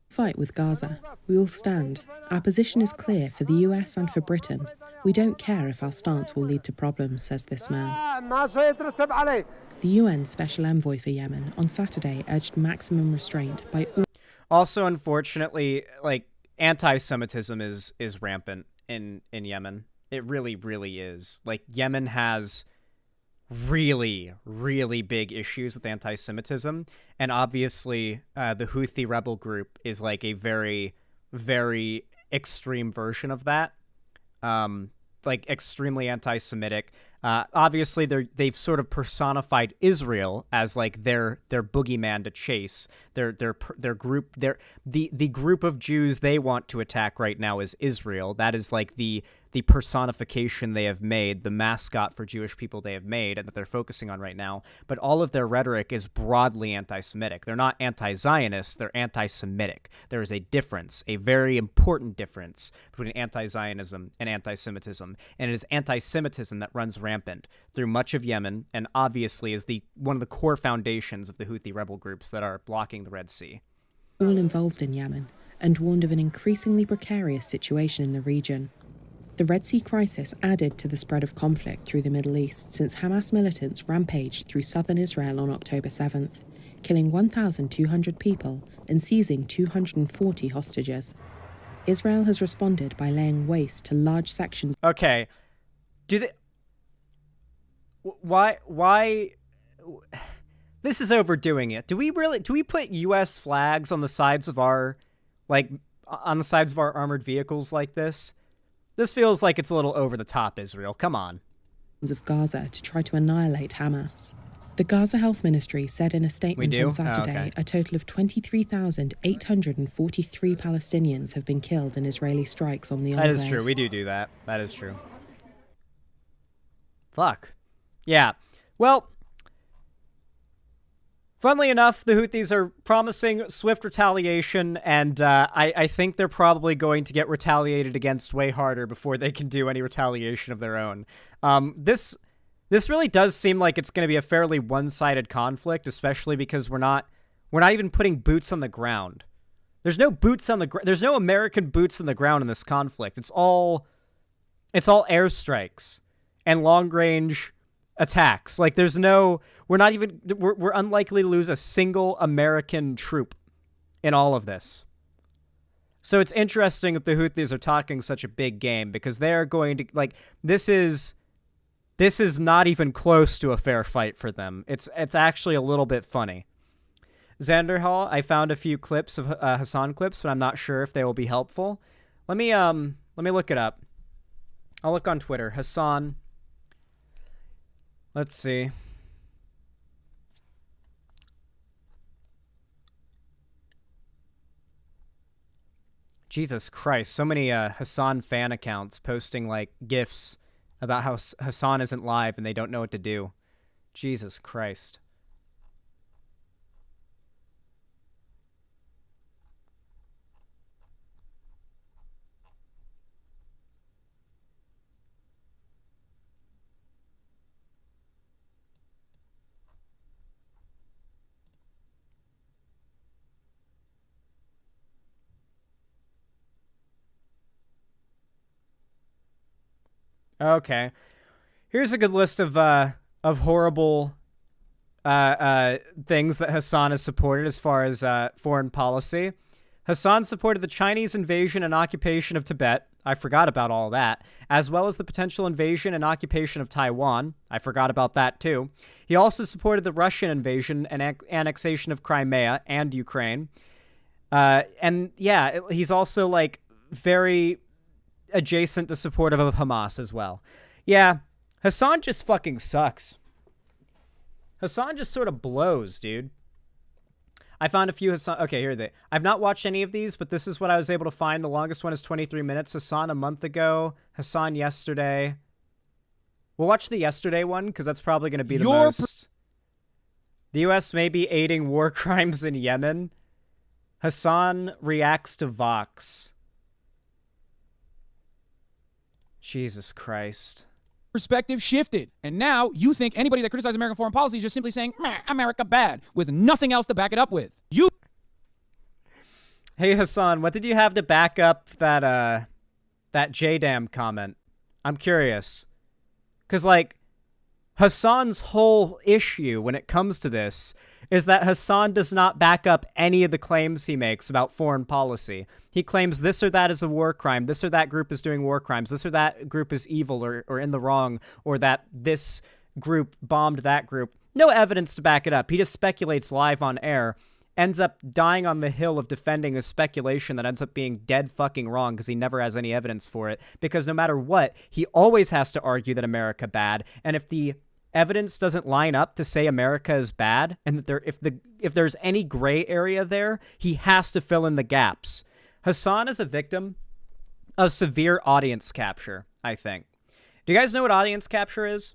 Fight with Gaza. We all stand. Our position is clear for the US and for Britain. We don't care if our stance will lead to problems, says this man. The UN Special Envoy for Yemen on Saturday urged maximum restraint by all... Also, unfortunately, like, anti-Semitism is rampant in Yemen. It really, really is. Like, Yemen has really, really big issues with anti-Semitism, and obviously the Houthi rebel group is, like, a very, very extreme version of that. Like, extremely anti-Semitic. Obviously, they've sort of personified Israel as like their boogeyman to chase. Their group, the group of Jews they want to attack right now is Israel. That is like the personification they have made, the mascot for Jewish people they have made, and that they're focusing on right now. But all of their rhetoric is broadly anti-Semitic. They're not anti-Zionist, they're anti-Semitic. There is a difference, a very important difference between anti-Zionism and anti-Semitism. And it is anti-Semitism that runs rampant through much of Yemen, and obviously is one of the core foundations of the Houthi rebel groups that are blocking the Red Sea. All involved in Yemen, and warned of an increasingly precarious situation in the region. The Red Sea crisis added to the spread of conflict through the Middle East since Hamas militants rampaged through southern Israel on October 7th, killing 1,200 people and seizing 240 hostages. Israel has responded by laying waste to large sections. Okay. Why this is overdoing it. Do we put US flags on the sides of our armored vehicles like this? This feels like it's a little over the top, Israel. Come on. Of Gaza to try to annihilate Hamas. The Gaza Health Ministry said in a statement on Saturday a total of 23,843 Palestinians have been killed in Israeli strikes on the enclave. That is true. We do that. That is true. Fuck. Yeah. Well, funnily enough, the Houthis are promising swift retaliation, and I think they're probably going to get retaliated against way harder before they can do any retaliation of their own. This really does seem like it's going to be a fairly one-sided conflict, especially because we're not even putting boots on the ground. There's no boots on the ground. There's no American boots on the ground in this conflict. It's all airstrikes and long-range attacks. Like we're unlikely to lose a single American troop in all of this. So it's interesting that the Houthis are talking such a big game, because they're going to, like, this is not even close to a fair fight for them. It's actually a little bit funny. Xanderhall, I found a few clips of Hassan clips, but I'm not sure if they will be helpful. Let me look it up. I'll look on Twitter. Hassan. Let's see. Jesus Christ, so many Hassan fan accounts posting like GIFs about how Hassan isn't live and they don't know what to do. Jesus Christ. Okay, here's a good list of horrible things that Hassan has supported as far as foreign policy. Hassan supported the Chinese invasion and occupation of Tibet. I forgot about all that, as well as the potential invasion and occupation of Taiwan. I forgot about that too. He also supported the Russian invasion and annexation of Crimea and Ukraine. And yeah, he's also like very adjacent to supportive of Hamas as well. Yeah, Hassan just fucking sucks. Hassan just sort of blows, dude. I found a few Hassan... Okay, here they... I've not watched any of these, but this is what I was able to find. The longest one is 23 minutes. Hassan a month ago. Hassan yesterday. We'll watch the yesterday one, because that's probably going to be the most... The U.S. may be aiding war crimes in Yemen. Hassan reacts to Vox. Jesus Christ. Perspective shifted, and now you think anybody that criticizes American foreign policy is just simply saying America bad with nothing else to back it up with. Hey Hassan, what did you have to back up that JDAM comment? I'm curious, because like Hassan's whole issue when it comes to this is that Hassan does not back up any of the claims he makes about foreign policy. He claims this or that is a war crime, this or that group is doing war crimes, this or that group is evil or in the wrong, or that this group bombed that group. No evidence to back it up. He just speculates live on air. ends up dying on the hill of defending a speculation that ends up being dead fucking wrong because he never has any evidence for it. Because no matter what, he always has to argue that America bad. And if the evidence doesn't line up to say America is bad, and that if there's any gray area there, he has to fill in the gaps. Hassan is a victim of severe audience capture, I think. Do you guys know what audience capture is?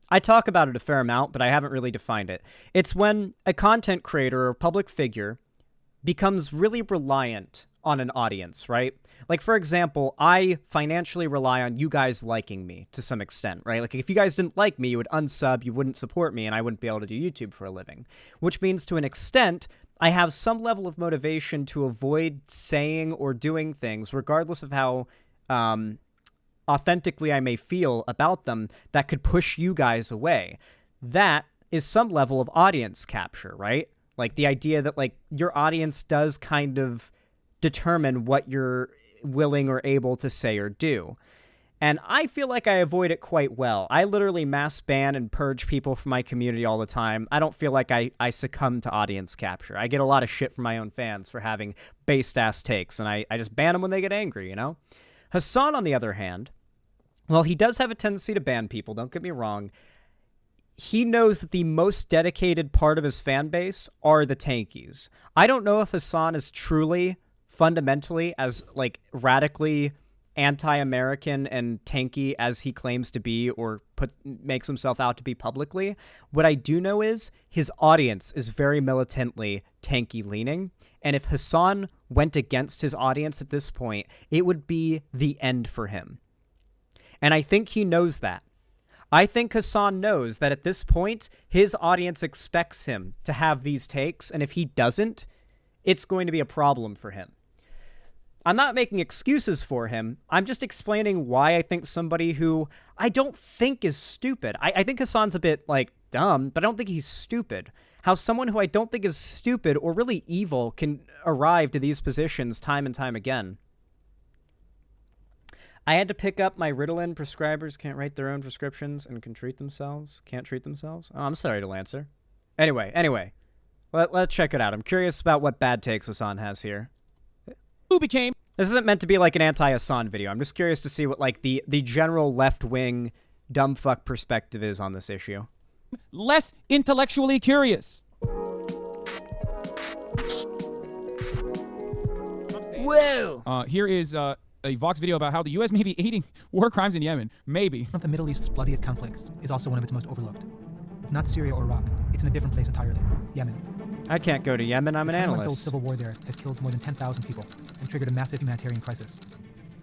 I talk about it a fair amount, but I haven't really defined it. It's when a content creator or public figure becomes really reliant on an audience, right? Like, for example, I financially rely on you guys liking me to some extent, right? Like, if you guys didn't like me, you would unsub, you wouldn't support me, and I wouldn't be able to do YouTube for a living. Which means, to an extent, I have some level of motivation to avoid saying or doing things, regardless of how authentically I may feel about them, that could push you guys away. That is some level of audience capture, right? Like, the idea that, like, your audience does kind of determine what you're willing or able to say or do. And I feel like I avoid it quite well. I literally mass ban and purge people from my community all the time. I don't feel like I succumb to audience capture. I get a lot of shit from my own fans for having based-ass takes, and I just ban them when they get angry, you know? Hassan, on the other hand, well, he does have a tendency to ban people, don't get me wrong. He knows that the most dedicated part of his fan base are the tankies. I don't know if Hassan is truly, fundamentally, as, like, radically anti-American and tanky as he claims to be or makes himself out to be publicly. What I do know is his audience is very militantly tanky-leaning, and if Hassan went against his audience at this point, it would be the end for him. And I think he knows that. I think Hassan knows that at this point, his audience expects him to have these takes, and if he doesn't, it's going to be a problem for him. I'm not making excuses for him. I'm just explaining why I think somebody who I don't think is stupid. I think Hassan's a bit, like, dumb, but I don't think he's stupid. How someone who I don't think is stupid or really evil can arrive to these positions time and time again. I had to pick up my Ritalin. Prescribers can't write their own prescriptions and can treat themselves. Can't treat themselves? Oh, I'm sorry to Lancer. Anyway. Let's check it out. I'm curious about what bad takes Hassan has here. Who became... This isn't meant to be like an anti-Hassan video. I'm just curious to see what, like, the general left-wing dumb fuck perspective is on this issue. less intellectually curious. Whoa! Here is a Vox video about how the U.S. may be aiding war crimes in Yemen. Maybe. One of the Middle East's bloodiest conflicts is also one of its most overlooked. It's not Syria or Iraq. It's in a different place entirely. Yemen. I can't go to Yemen. I'm an The analyst. civil war there has killed more than 10,000 people and triggered a massive humanitarian crisis.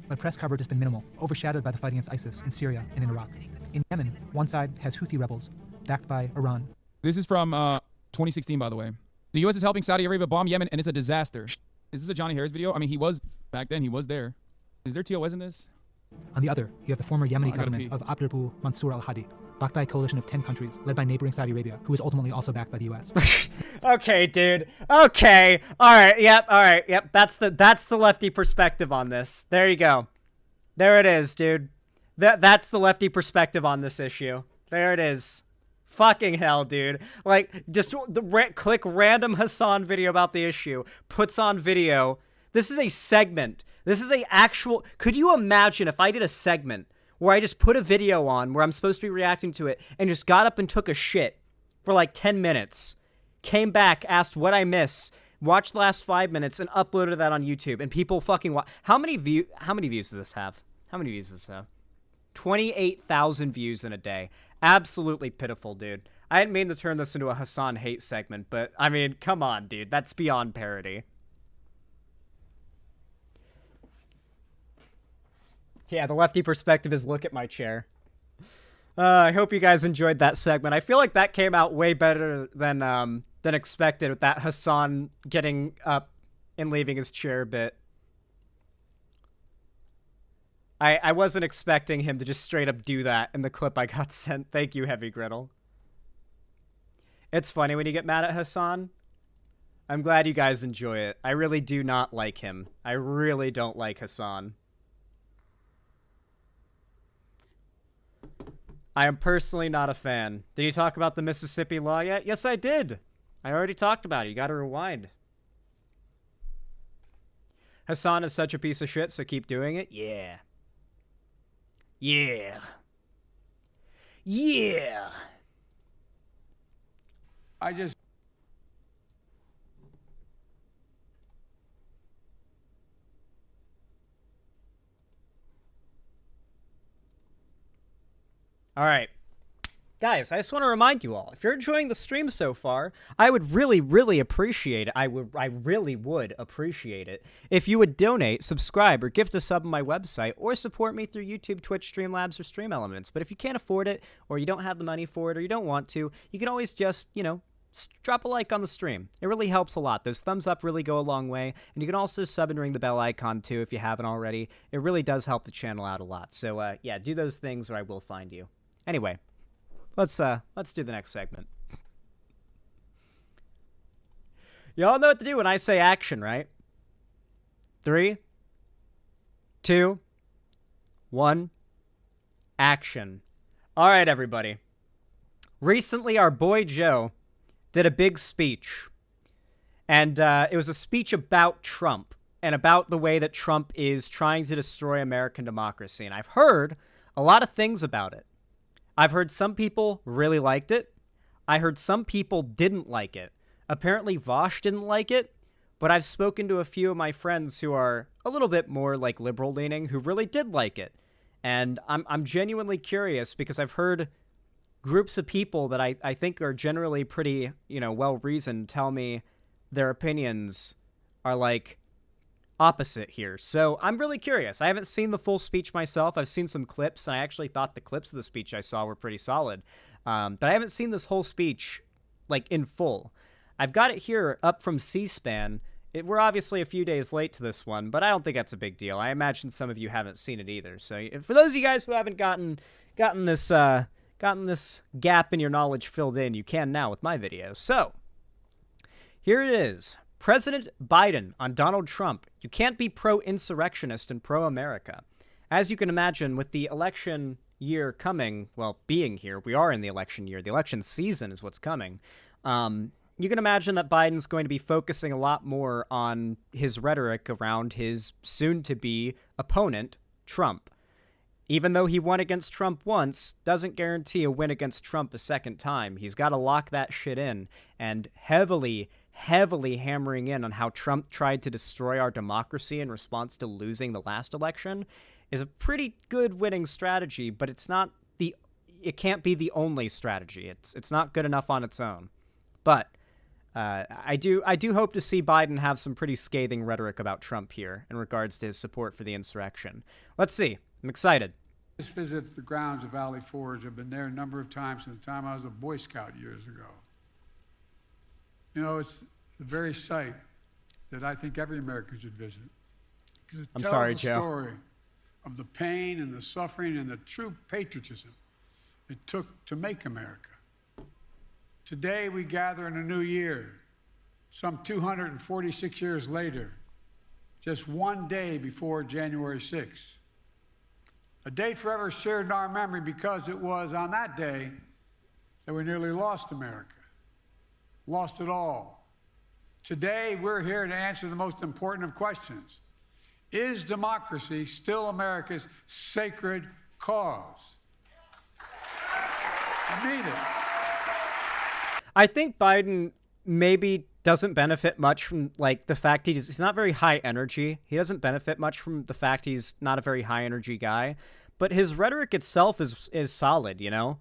But press coverage has been minimal, overshadowed by the fight against ISIS in Syria and in Iraq. In Yemen, one side has Houthi rebels, backed by Iran. This is from 2016, by the way. The U.S. is helping Saudi Arabia bomb Yemen, and it's a disaster. Is this a Johnny Harris video? I mean, he was, back then, he was there. Is there TOS in this? On the other, you have the former Yemeni I gotta government pee. of Abdurabu Mansour al-Hadi, backed by a coalition of 10 countries, led by neighboring Saudi Arabia, who is ultimately also backed by the U.S. Okay, dude. Okay. All right. Yep. All right. Yep. That's the lefty perspective on this. There you go. There it is, dude. That's the lefty perspective on this issue. There it is. Fucking hell, dude. Like, just click random Hassan video about the issue. Puts on video. This is a segment. This is a actual... Could you imagine if I did a segment where I just put a video on where I'm supposed to be reacting to it and just got up and took a shit for like 10 minutes, came back, asked what I miss, watched the last 5 minutes, and uploaded that on YouTube, and people fucking watch... How many views does this have? How many views does this have? 28,000 views in a day. Absolutely pitiful, dude. I didn't mean to turn this into a Hassan hate segment, but, I mean, come on, dude. That's beyond parody. Yeah, the lefty perspective is look at my chair. I hope you guys enjoyed that segment. I feel like that came out way better than expected with that Hassan getting up and leaving his chair bit. I wasn't expecting him to just straight up do that in the clip I got sent. Thank you, Heavy Griddle. It's funny when you get mad at Hassan. I'm glad you guys enjoy it. I really do not like him. I really don't like Hassan. I am personally not a fan. Did you talk about the Mississippi law yet? Yes, I did. I already talked about it. You gotta rewind. Hassan is such a piece of shit, so keep doing it. Yeah. Yeah. Yeah. I just... All right. Guys, I just want to remind you all, if you're enjoying the stream so far, I would really, really appreciate it. I really would appreciate it if you would donate, subscribe, or gift a sub on my website, or support me through YouTube, Twitch, Streamlabs, or Stream Elements. But if you can't afford it, or you don't have the money for it, or you don't want to, you can always just, you know, drop a like on the stream. It really helps a lot. Those thumbs up really go a long way. And you can also sub and ring the bell icon too if you haven't already. It really does help the channel out a lot. So yeah, do those things or I will find you. Anyway, let's do the next segment. Y'all know what to do when I say action, right? 3, 2, 1, action. All right, everybody. Recently, our boy Joe did a big speech. And it was a speech about Trump and about the way that Trump is trying to destroy American democracy. And I've heard a lot of things about it. I've heard some people really liked it. I heard some people didn't like it. Apparently Vosh didn't like it, but I've spoken to a few of my friends who are a little bit more like liberal leaning who really did like it. And I'm genuinely curious because I've heard groups of people that I think are generally pretty, you know, well-reasoned tell me their opinions are like opposite here. So I'm really curious. I haven't seen the full speech myself. I've seen some clips, and I actually thought the clips of the speech I saw were pretty solid. But I haven't seen this whole speech, like, in full. I've got it here up from C-SPAN. We're obviously a few days late to this one, but I don't think that's a big deal. I imagine some of you haven't seen it either. So for those of you guys who haven't gotten this gap in your knowledge filled in, you can now with my video. So here it is. President Biden on Donald Trump. You can't be pro-insurrectionist and pro-America. As you can imagine, with the election year coming, well, being here, we are in the election year. The election season is what's coming. You can imagine that Biden's going to be focusing a lot more on his rhetoric around his soon-to-be opponent, Trump. Even though he won against Trump once, doesn't guarantee a win against Trump a second time. He's got to lock that shit in and heavily hammering in on how Trump tried to destroy our democracy in response to losing the last election is a pretty good winning strategy, but it can't be the only strategy. It's not good enough on its own. But I do hope to see Biden have some pretty scathing rhetoric about Trump here in regards to his support for the insurrection. Let's see. I'm excited. Just visit the grounds of Valley Forge. I've been there a number of times from the time I was a Boy Scout years ago. You know, it's the very site that I think every American should visit. Because it tells the story of the pain and the suffering and the true patriotism it took to make America. Today we gather in a new year, some 246 years later, just one day before January 6th. A date forever shared in our memory because it was on that day that we nearly lost America. Lost it all. Today, we're here to answer the most important of questions. Is democracy still America's sacred cause? I mean it. I think Biden maybe doesn't benefit much from, like, the fact he's not very high energy. He doesn't benefit much from the fact he's not a very high energy guy. But his rhetoric itself is solid, you know?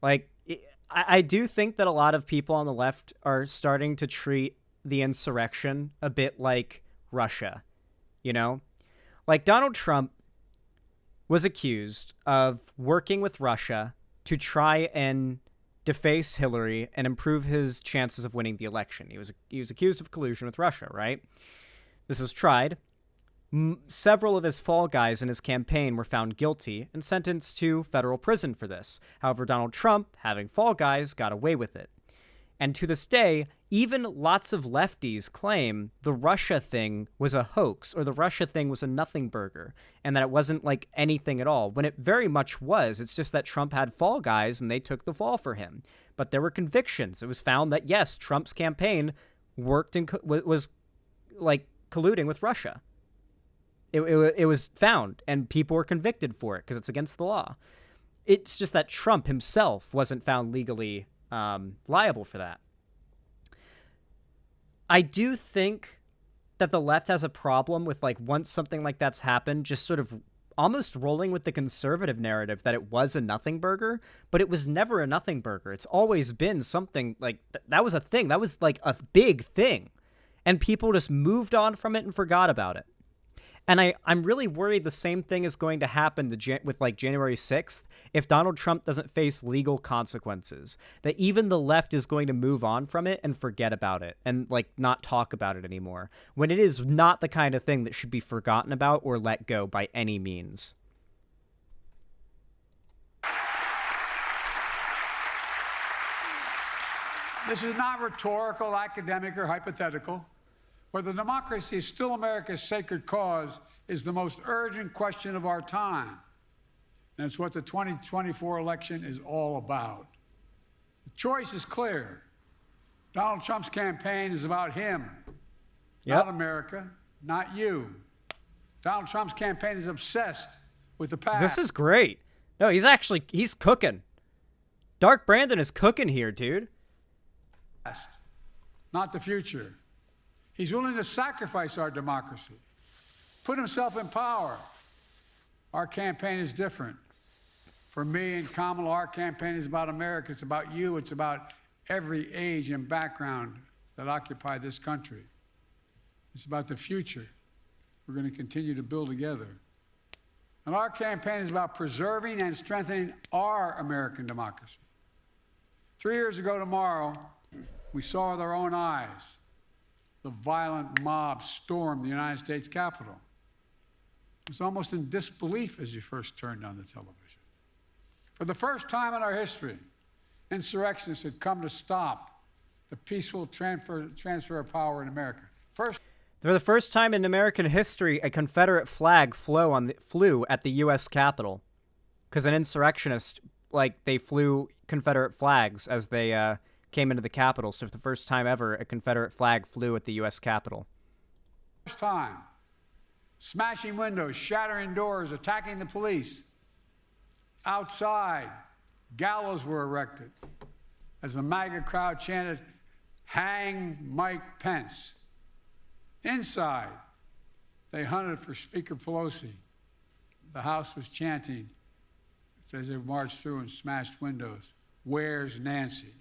Like, I do think that a lot of people on the left are starting to treat the insurrection a bit like Russia, you know? Like, Donald Trump was accused of working with Russia to try and deface Hillary and improve his chances of winning the election. He was accused of collusion with Russia, right? This was tried. Several of his fall guys in his campaign were found guilty and sentenced to federal prison for this. However, Donald Trump, having fall guys, got away with it. And to this day, even lots of lefties claim the Russia thing was a hoax or the Russia thing was a nothing burger and that it wasn't like anything at all, when it very much was. It's just that Trump had fall guys and they took the fall for him. But there were convictions. It was found that, yes, Trump's campaign worked and was like colluding with Russia. It was found and people were convicted for it because it's against the law. It's just that Trump himself wasn't found legally liable for that. I do think that the left has a problem with, like, once something like that's happened, just sort of almost rolling with the conservative narrative that it was a nothing burger, but it was never a nothing burger. It's always been something like that was a thing. That was like a big thing. And people just moved on from it and forgot about it. And I'm really worried the same thing is going to happen with like January 6th if Donald Trump doesn't face legal consequences, that even the left is going to move on from it and forget about it and like not talk about it anymore, when it is not the kind of thing that should be forgotten about or let go by any means. This is not rhetorical, academic, or hypothetical. Whether democracy is still America's sacred cause is the most urgent question of our time. And it's what the 2024 election is all about. The choice is clear. Donald Trump's campaign is about him, not America, not you. Donald Trump's campaign is obsessed with the past. This is great. No, he's cooking. Dark Brandon is cooking here, dude. Not the future. He's willing to sacrifice our democracy, put himself in power. Our campaign is different. For me and Kamala, our campaign is about America. It's about you. It's about every age and background that occupy this country. It's about the future we're going to continue to build together. And our campaign is about preserving and strengthening our American democracy. 3 years ago tomorrow, we saw with our own eyes the violent mob stormed the United States Capitol. It was almost in disbelief as you first turned on the television. For the first time in our history, insurrectionists had come to stop the peaceful transfer of power in America. For the first time in American history, a Confederate flag flew at the U.S. Capitol. Because an insurrectionist, they flew Confederate flags as they came into the Capitol. So for the first time ever, a Confederate flag flew at the U.S. Capitol. First time. Smashing windows, shattering doors, attacking the police. Outside, gallows were erected as the MAGA crowd chanted, "Hang Mike Pence." Inside, they hunted for Speaker Pelosi. The House was chanting as they marched through and smashed windows, "Where's Nancy?"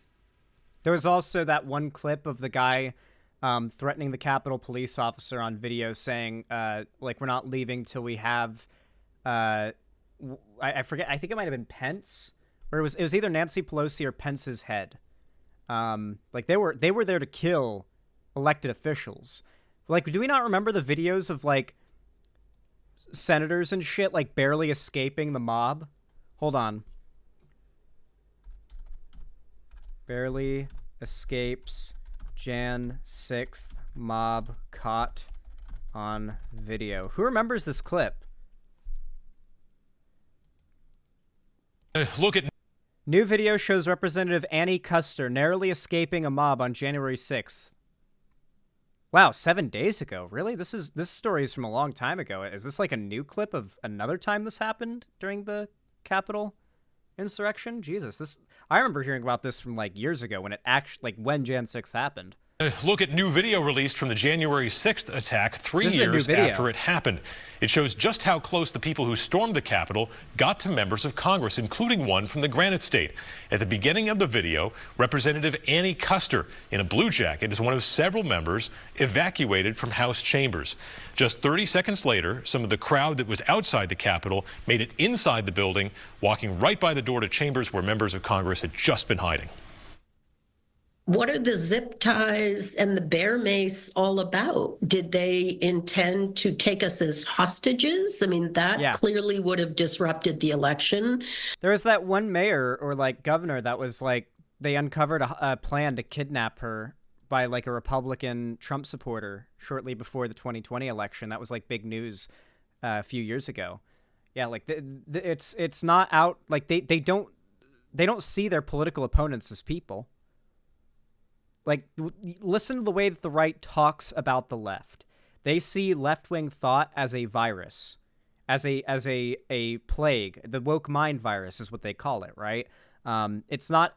There was also that one clip of the guy threatening the Capitol police officer on video saying, we're not leaving till we have, I forget, I think it might have been Pence, where it was either Nancy Pelosi or Pence's head. They were there to kill elected officials. Do we not remember the videos of, senators and shit, barely escaping the mob? Hold on. Barely escapes Jan 6th mob caught on video. Who remembers this clip? Look at new video shows Representative Annie Custer narrowly escaping a mob on January 6th. Wow, 7 days ago. Really? This story is from a long time ago. Is this a new clip of another time this happened during the Capitol insurrection? Jesus, I remember hearing about this from years ago when it actually when Jan 6th happened. Look at new video released from the January 6th attack 3 years after it happened. It shows just how close the people who stormed the Capitol got to members of Congress, including one from the Granite State. At the beginning of the video, Representative Annie Custer, in a blue jacket, is one of several members evacuated from House chambers. Just 30 seconds later, some of the crowd that was outside the Capitol made it inside the building, walking right by the door to chambers where members of Congress had just been hiding. What are the zip ties and the bear mace all about? Did they intend to take us as hostages? I mean, that clearly would have disrupted the election. There was that one mayor or governor that was they uncovered a plan to kidnap her by like a Republican Trump supporter shortly before the 2020 election. That was like big news a few years ago. Yeah, like it's not out, like they don't see their political opponents as people. Like, listen to the way that the right talks about the left. They see left-wing thought as a virus, as a plague. The woke mind virus is what they call it, right? It's not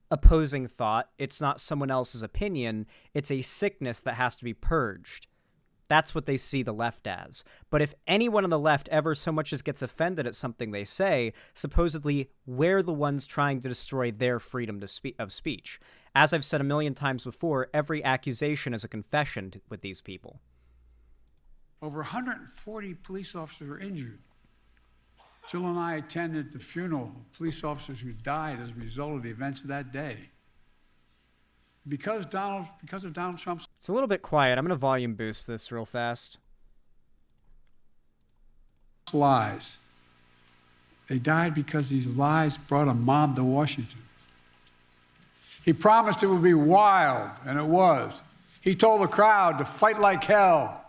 opposing thought. It's not someone else's opinion. It's a sickness that has to be purged. That's what they see the left as. But if anyone on the left ever so much as gets offended at something they say, supposedly we're the ones trying to destroy their freedom of speech. As I've said a million times before, every accusation is a confession with these people. Over 140 police officers were injured. Jill and I attended the funeral of police officers who died as a result of the events of that day. Because of Donald Trump's... It's a little bit quiet. I'm going to volume boost this real fast. Lies. They died because these lies brought a mob to Washington. He promised it would be wild, and it was. He told the crowd to fight like hell,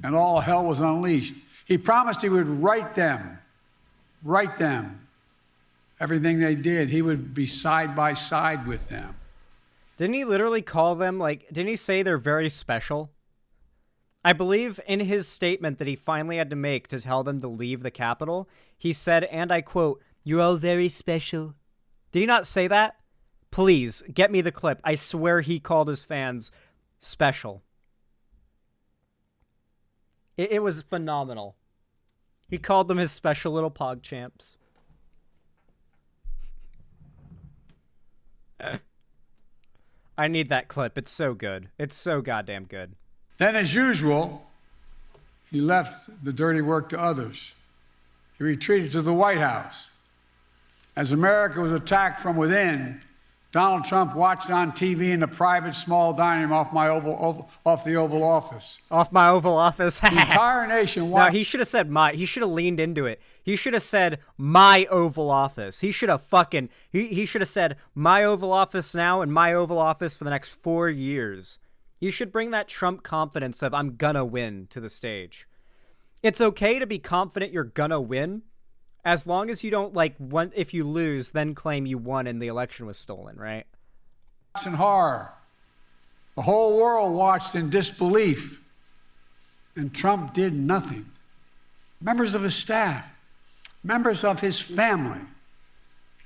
and all hell was unleashed. He promised he would right them. Everything they did, he would be side by side with them. Didn't he literally call them, like, didn't he say they're very special? I believe in his statement that he finally had to make to tell them to leave the Capitol, he said, and I quote, "You're all very special." Did he not say that? Please, get me the clip. I swear he called his fans special. It was phenomenal. He called them his special little pog champs. I need that clip. It's so good. It's so goddamn good. Then, as usual, he left the dirty work to others. He retreated to the White House. As America was attacked from within, Donald Trump watched on TV in a private small dining room off the Oval Office. Off my Oval Office? The entire nation watched. No, he should have said my. He should have leaned into it. He should have said my Oval Office. He should have fucking... He should have said my Oval Office now and my Oval Office for the next 4 years. You should bring that Trump confidence of I'm gonna win to the stage. It's okay to be confident you're gonna win, as long as you don't, like, if you lose, then claim you won and the election was stolen, right? In horror. The whole world watched in disbelief. And Trump did nothing. Members of his staff, members of his family,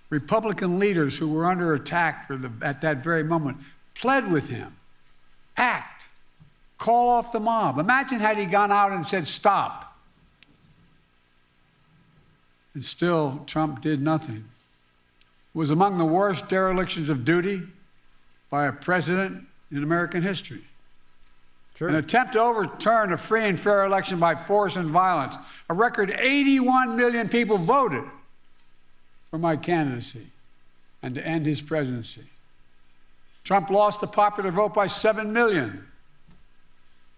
Republican leaders who were under attack at that very moment, pled with him. Act. Call off the mob. Imagine had he gone out and said, stop. And still, Trump did nothing. It was among the worst derelictions of duty by a president in American history. True. An attempt to overturn a free and fair election by force and violence. A record 81 million people voted for my candidacy and to end his presidency. Trump lost the popular vote by 7 million.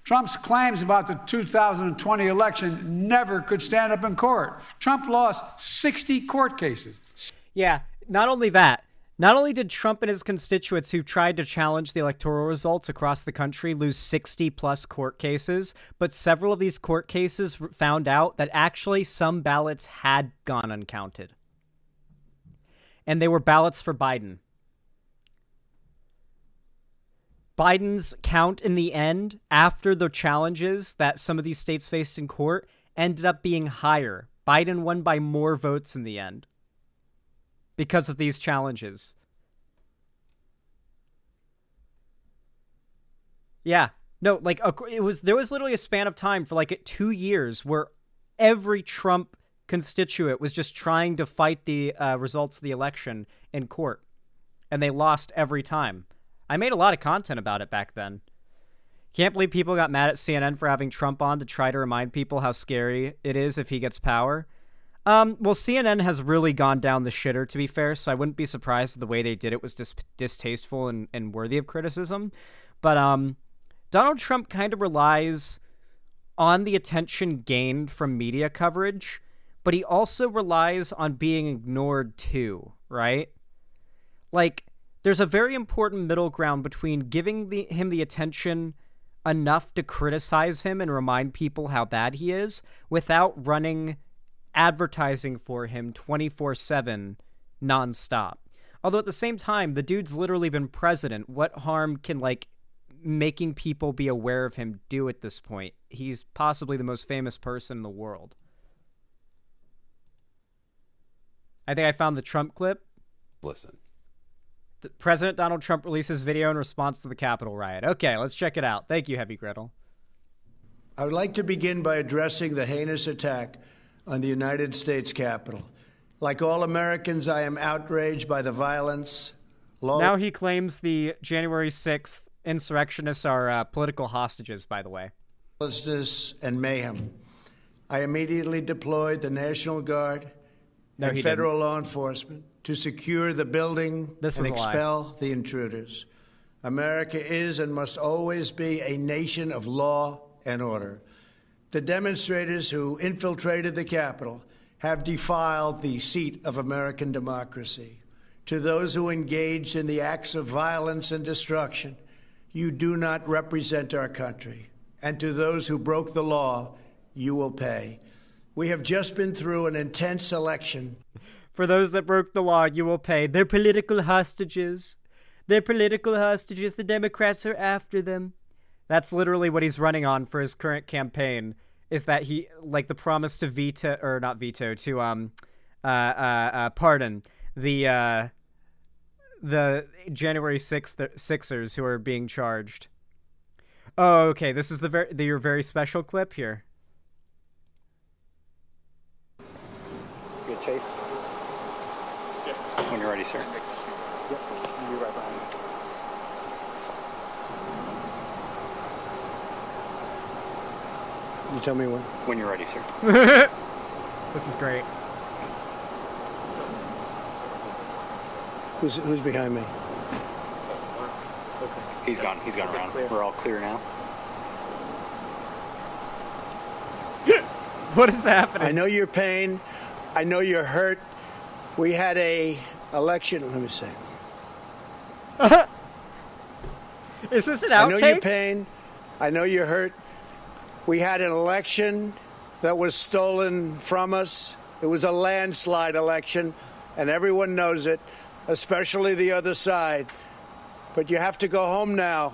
Trump's claims about the 2020 election never could stand up in court. Trump lost 60 court cases. Yeah, not only that. Not only did Trump and his constituents who tried to challenge the electoral results across the country lose 60-plus court cases, but several of these court cases found out that actually some ballots had gone uncounted. And they were ballots for Biden. Biden's count in the end, after the challenges that some of these states faced in court, ended up being higher. Biden won by more votes in the end because of these challenges. Yeah. No, like, there was literally a span of time for like 2 years where every Trump constituent was just trying to fight the results of the election in court, and they lost every time. I made a lot of content about it back then. Can't believe people got mad at CNN for having Trump on to try to remind people how scary it is if he gets power. Well, CNN has really gone down the shitter, to be fair, so I wouldn't be surprised if the way they did it was distasteful and worthy of criticism. But Donald Trump kind of relies on the attention gained from media coverage, but he also relies on being ignored too, right? Like, there's a very important middle ground between giving him the attention enough to criticize him and remind people how bad he is without running advertising for him 24/7 nonstop. Although at the same time, the dude's literally been president. What harm can, like, making people be aware of him do at this point? He's possibly the most famous person in the world. I think I found the Trump clip. Listen. President Donald Trump releases video in response to the Capitol riot. Okay, let's check it out. Thank you, Heavy Griddle. I would like to begin by addressing the heinous attack on the United States Capitol. Like all Americans, I am outraged by the violence. Now he claims the January 6th insurrectionists are political hostages, by the way. Lawlessness and mayhem. I immediately deployed the National Guard and federal law enforcement to secure the building and expel the intruders. America is and must always be a nation of law and order. The demonstrators who infiltrated the Capitol have defiled the seat of American democracy. To those who engaged in the acts of violence and destruction, you do not represent our country. And to those who broke the law, you will pay. We have just been through an intense election. For those that broke the law, you will pay. They're political hostages. They're political hostages. The Democrats are after them. That's literally what he's running on for his current campaign, is that he, like, the promise to veto, or not veto, to pardon the January 6th Sixers who are being charged. Oh, okay. This is your very special clip here. Good, Chase. Yeah. When you're ready, sir. Yep. You'll be right behind me. You tell me when. When you're ready, sir. This is great. Who's behind me? Okay. He's gone around. Clear. We're all clear now. What is happening? I know your pain. I know you're hurt. We had a election. Let me see. Is this an outtake? I know your pain. I know you're hurt. We had an election that was stolen from us. It was a landslide election, and everyone knows it, especially the other side. But you have to go home now.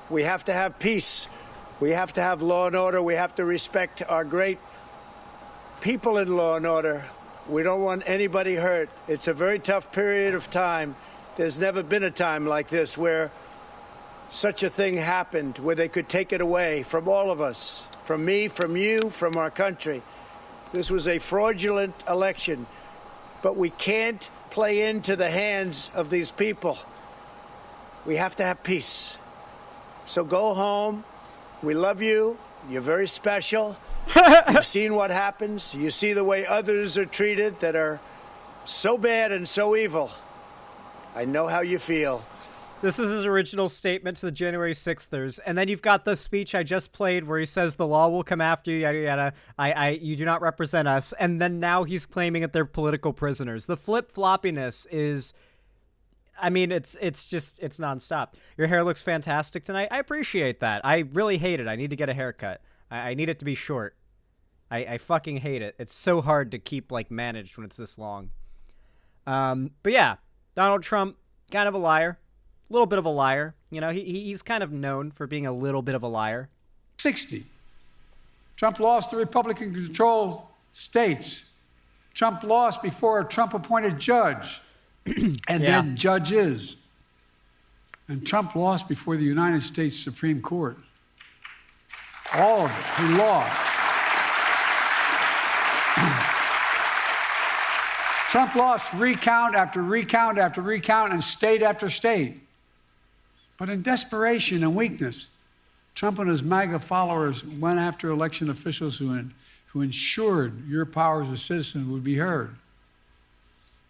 We have to have peace. We have to have law and order. We have to respect our great people in law and order. We don't want anybody hurt. It's a very tough period of time. There's never been a time like this where such a thing happened, where they could take it away from all of us, from me, from you, from our country. This was a fraudulent election, but we can't play into the hands of these people. We have to have peace. So go home. We love you. You're very special. You've seen what happens. You see the way others are treated that are so bad and so evil. I know how you feel. This was his original statement to the January 6thers. And then you've got the speech I just played where he says the law will come after you, yada, yada. You do not represent us. And then now he's claiming that they're political prisoners. The flip-floppiness is, I mean, it's nonstop. Your hair looks fantastic tonight. I appreciate that. I really hate it. I need to get a haircut. I need it to be short. I fucking hate it. It's so hard to keep, like, managed when it's this long. But yeah, Donald Trump, kind of a liar. A little bit of a liar. You know, he's kind of known for being a little bit of a liar. 60. Trump lost the Republican-controlled states. Trump lost before a Trump-appointed judge and then judges. And Trump lost before the United States Supreme Court. All of it. He lost. Trump lost recount after recount after recount and state after state. But in desperation and weakness, Trump and his MAGA followers went after election officials who ensured your power as a citizen would be heard.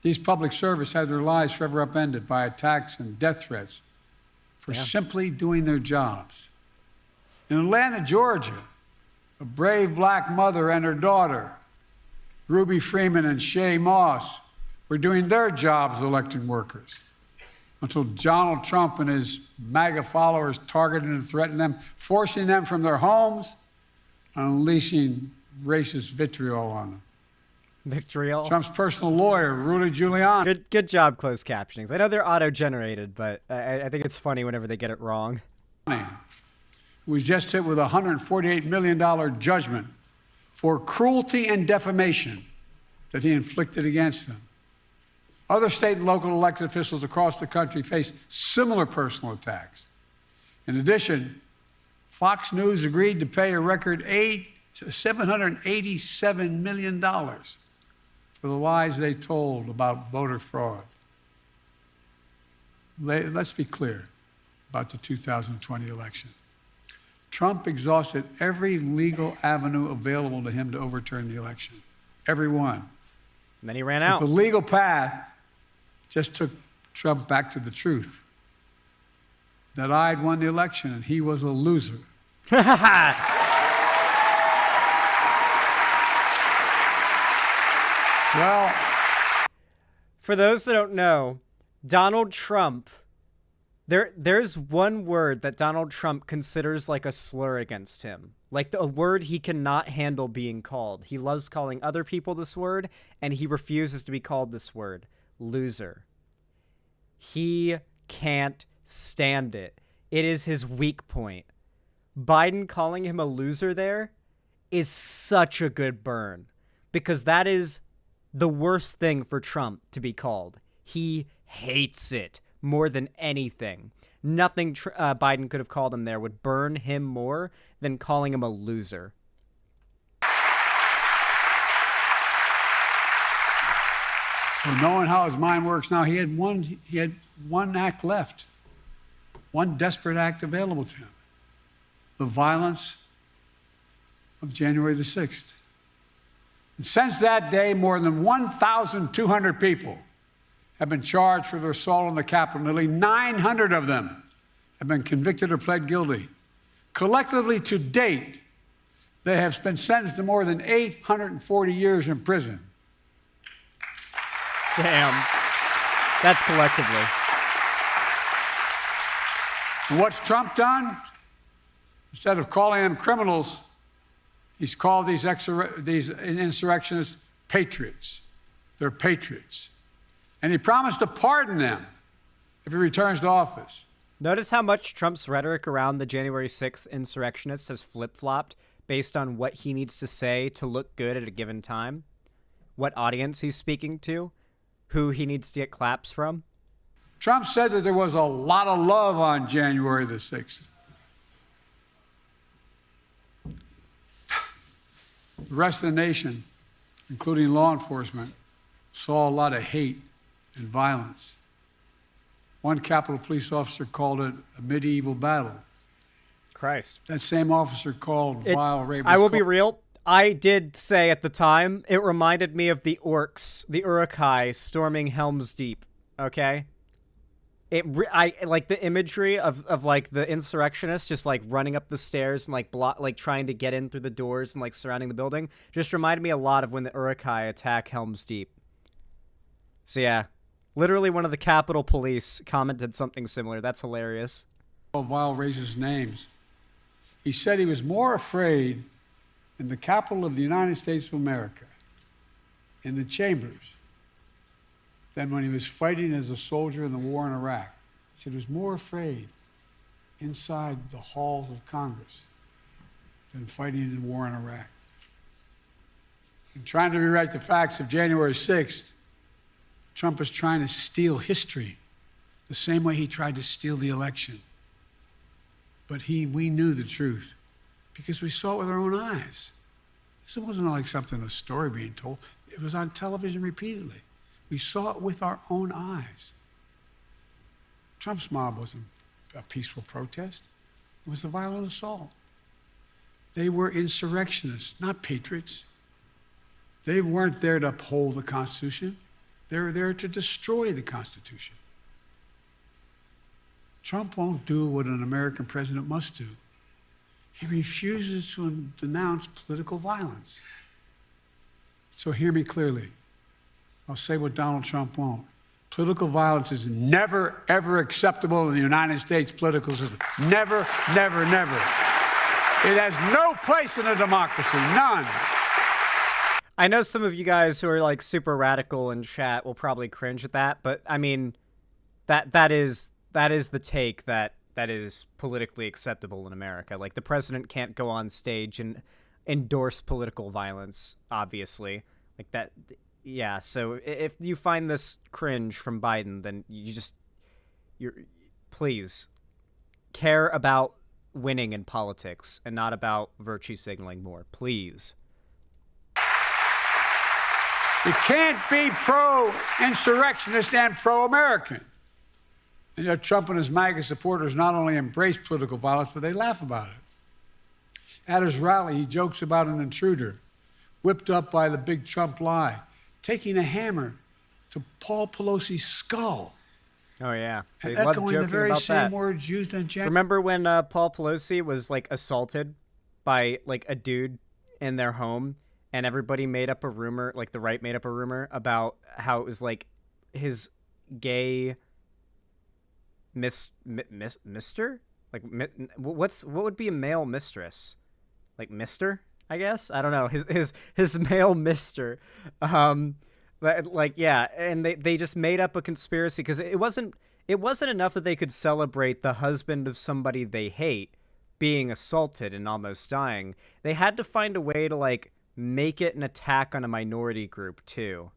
These public servants had their lives forever upended by attacks and death threats for simply doing their jobs. In Atlanta, Georgia, a brave black mother and her daughter, Ruby Freeman and Shay Moss, were doing their jobs as electing workers. until Donald Trump and his MAGA followers targeted and threatened them, forcing them from their homes and unleashing racist vitriol on them. Vitriol? Trump's personal lawyer, Rudy Giuliani. Good job, closed captionings. I know they're auto-generated, but I think it's funny whenever they get it wrong. Who was just hit with a $148 million judgment for cruelty and defamation that he inflicted against them. Other state and local elected officials across the country face similar personal attacks. In addition, Fox News agreed to pay a record $787 million for the lies they told about voter fraud. Let's be clear about the 2020 election. Trump exhausted every legal avenue available to him to overturn the election. Every one. And then he ran out. But the legal path just took Trump back to the truth. That I'd won the election and he was a loser. Well, for those that don't know, Donald Trump, there's one word that Donald Trump considers like a slur against him. Like a word he cannot handle being called. He loves calling other people this word, and he refuses to be called this word. Loser. He can't stand it. It is his weak point. Biden calling him a loser there is such a good burn, because that is the worst thing for Trump to be called. He hates it more than anything. Nothing Biden could have called him there would burn him more than calling him a loser. So knowing how his mind works now, he had one act left, one desperate act available to him: the violence of January the 6th. And since that day, more than 1,200 people have been charged for their assault on the Capitol. Nearly 900 of them have been convicted or pled guilty. Collectively, to date, they have been sentenced to more than 840 years in prison. Damn. That's collectively. And what's Trump done? Instead of calling them criminals, he's called these insurrectionists patriots. They're patriots. And he promised to pardon them if he returns to office. Notice how much Trump's rhetoric around the January 6th insurrectionists has flip-flopped based on what he needs to say to look good at a given time, what audience he's speaking to, who he needs to get claps from. Trump said that there was a lot of love on January the 6th. The rest of the nation, including law enforcement, saw a lot of hate and violence. One Capitol Police officer called it a medieval battle. Christ. That same officer called vile rape. I will be real. I did say at the time, it reminded me of the orcs, the Uruk-hai storming Helm's Deep, okay? I like the imagery of like the insurrectionists just like running up the stairs and like trying to get in through the doors and like surrounding the building. Just reminded me a lot of when the Uruk-hai attack Helm's Deep. So yeah, literally one of the Capitol Police commented something similar. That's hilarious. Vile racist names. He said he was more afraid in the capital of the United States of America, in the chambers, than when he was fighting as a soldier in the war in Iraq. He said he was more afraid inside the halls of Congress than fighting in the war in Iraq. And trying to rewrite the facts of January 6th, Trump is trying to steal history the same way he tried to steal the election. But we knew the truth because we saw it with our own eyes. This wasn't like a story being told. It was on television repeatedly. We saw it with our own eyes. Trump's mob wasn't a peaceful protest. It was a violent assault. They were insurrectionists, not patriots. They weren't there to uphold the Constitution. They were there to destroy the Constitution. Trump won't do what an American president must do. He refuses to denounce political violence. So hear me clearly. I'll say what Donald Trump won't. Political violence is never, ever acceptable in the United States political system. Never, never, never. It has no place in a democracy. None. I know some of you guys who are like super radical in chat will probably cringe at that, but I mean, that is the take that is politically acceptable in America. Like, the president can't go on stage and endorse political violence, obviously. Like that. Yeah, so if you find this cringe from Biden, then please care about winning in politics and not about virtue signaling more, please. You can't be pro-insurrectionist and pro-American. And yet Trump and his MAGA supporters not only embrace political violence, but they laugh about it. At his rally, he jokes about an intruder whipped up by the big Trump lie, taking a hammer to Paul Pelosi's skull. Oh, yeah. And They love echoing joking the very about same that. words used in January. Remember when Paul Pelosi was, like, assaulted by, like, a dude in their home, and everybody made up a rumor, like, the right made up a rumor about how it was, like, his gay mister? Like, what would be a male mistress? Like, mister, I guess? I don't know. His male mister. Like, yeah, and they just made up a conspiracy because it wasn't enough that they could celebrate the husband of somebody they hate being assaulted and almost dying. They had to find a way to, like, make it an attack on a minority group too.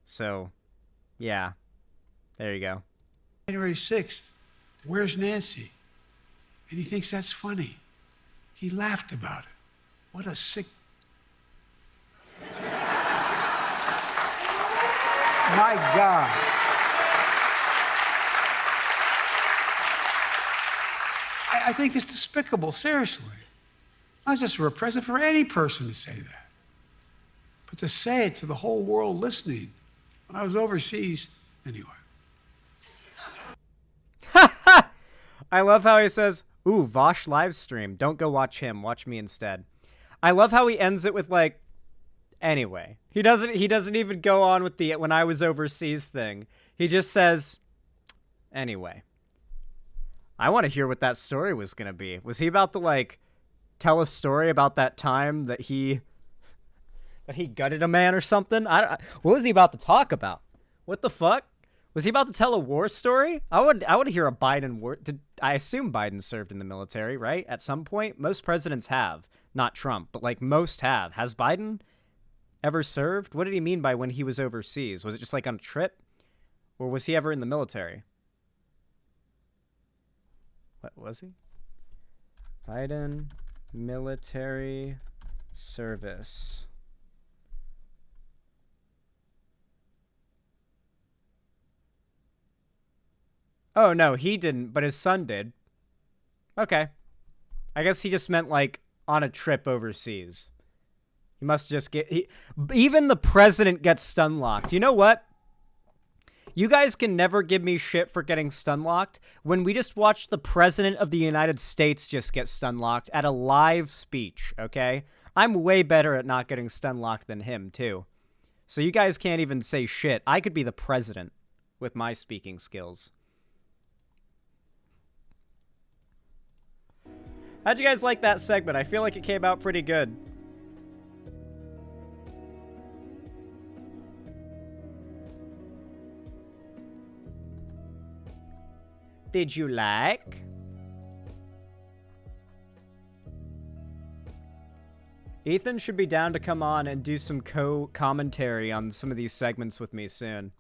So, yeah, there you go. January 6th, where's Nancy? And he thinks that's funny. He laughed about it. What a sick... My God. I think it's despicable, seriously. Not just for a president, for any person to say that. But to say it to the whole world listening. When I was overseas, anyway. I love how he says, ooh, Vosh live stream. Don't go watch him. Watch me instead. I love how he ends it with, like, anyway. He doesn't even go on with the when I was overseas thing. He just says, anyway. I want to hear what that story was going to be. Was he about to, like, tell a story about that time that he gutted a man or something? What was he about to talk about? What the fuck? Was he about to tell a war story? I would hear a Biden war. I assume Biden served in the military, right? At some point, most presidents have, not Trump, but like most have. Has Biden ever served? What did he mean by when he was overseas? Was it just like on a trip, or was he ever in the military? What was he? Biden military service. Oh, no, he didn't, but his son did. Okay. I guess he just meant, like, on a trip overseas. He must just get... even the president gets stun-locked. You know what? You guys can never give me shit for getting stun-locked when we just watched the president of the United States just get stun-locked at a live speech, okay? I'm way better at not getting stun-locked than him, too. So you guys can't even say shit. I could be the president with my speaking skills. How'd you guys like that segment? I feel like it came out pretty good. Did you like? Ethan should be down to come on and do some co-commentary on some of these segments with me soon.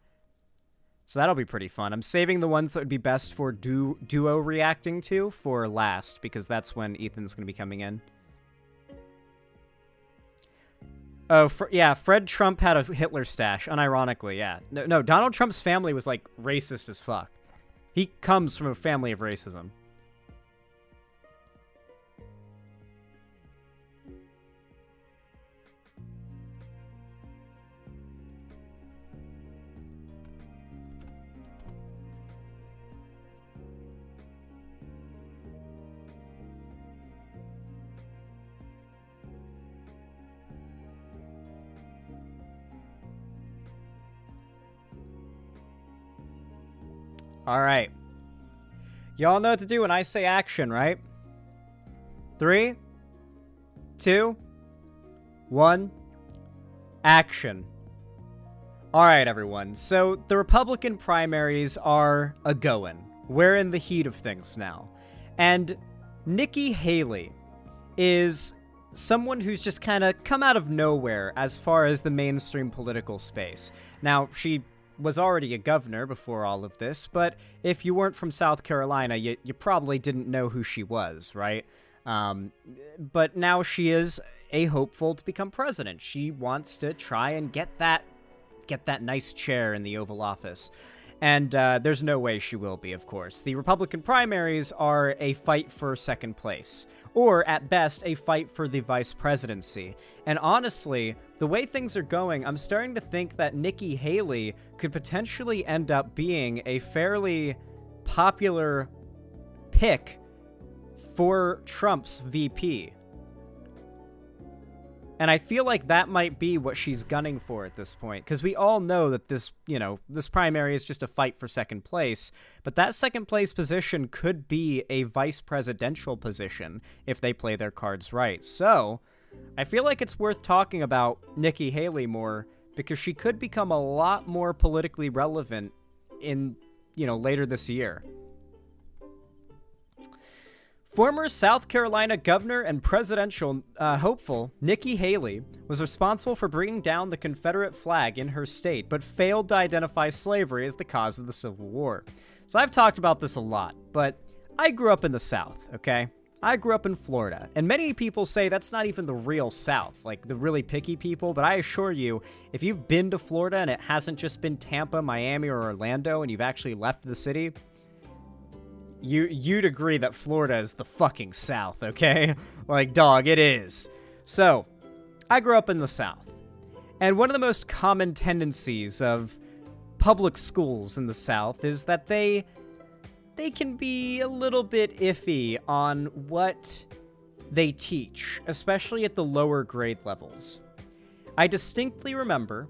So that'll be pretty fun. I'm saving the ones that would be best for duo reacting to for last, because that's when Ethan's going to be coming in. Oh, yeah, Fred Trump had a Hitler stash, unironically, yeah. No, Donald Trump's family was, like, racist as fuck. He comes from a family of racism. All right. Y'all know what to do when I say action, right? 3, 2, 1, action. All right, everyone. So the Republican primaries are a-goin'. We're in the heat of things now. And Nikki Haley is someone who's just kind of come out of nowhere as far as the mainstream political space. Now, she was already a governor before all of this, but if you weren't from South Carolina, you probably didn't know who she was, right? But now she is a hopeful to become president. She wants to try and get that nice chair in the Oval Office. And there's no way she will be, of course. The Republican primaries are a fight for second place, or at best, a fight for the vice presidency. And honestly, the way things are going, I'm starting to think that Nikki Haley could potentially end up being a fairly popular pick for Trump's VP. And I feel like that might be what she's gunning for at this point, because we all know that this primary is just a fight for second place, but that second place position could be a vice presidential position if they play their cards right. So I feel like it's worth talking about Nikki Haley more, because she could become a lot more politically relevant in, later this year. Former South Carolina governor and presidential hopeful Nikki Haley was responsible for bringing down the Confederate flag in her state, but failed to identify slavery as the cause of the Civil War. So I've talked about this a lot, but I grew up in the South, okay? I grew up in Florida, and many people say that's not even the real South, like the really picky people, but I assure you, if you've been to Florida and it hasn't just been Tampa, Miami, or Orlando, and you've actually left the city, you'd agree that Florida is the fucking South, okay? Like, dog, it is. So, I grew up in the South. And one of the most common tendencies of public schools in the South is that they can be a little bit iffy on what they teach, especially at the lower grade levels. I distinctly remember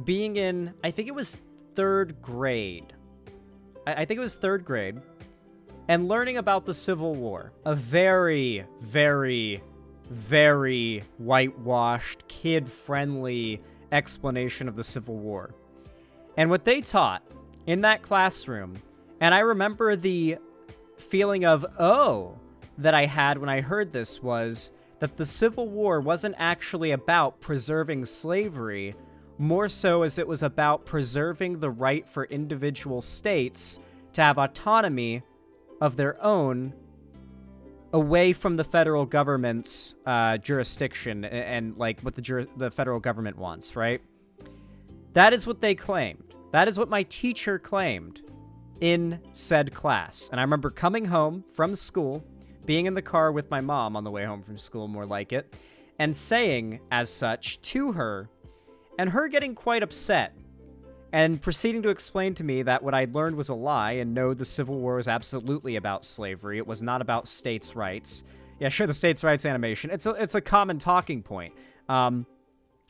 being in, I think it was third grade. I think it was third grade. And learning about the Civil War, a very, very, very whitewashed, kid-friendly explanation of the Civil War. And what they taught in that classroom, and I remember the feeling of, oh, that I had when I heard this, was that the Civil War wasn't actually about preserving slavery, more so as it was about preserving the right for individual states to have autonomy of their own away from the federal government's jurisdiction and like what the federal government wants, right? That is what they claimed. That is what my teacher claimed in said class. And I remember coming home from school, being in the car with my mom on the way home from school, more like it, and saying as such to her, and her getting quite upset, and proceeding to explain to me that what I'd learned was a lie, and no, the Civil War was absolutely about slavery. It was not about states' rights. Yeah, sure, the states' rights animation. It's a common talking point. And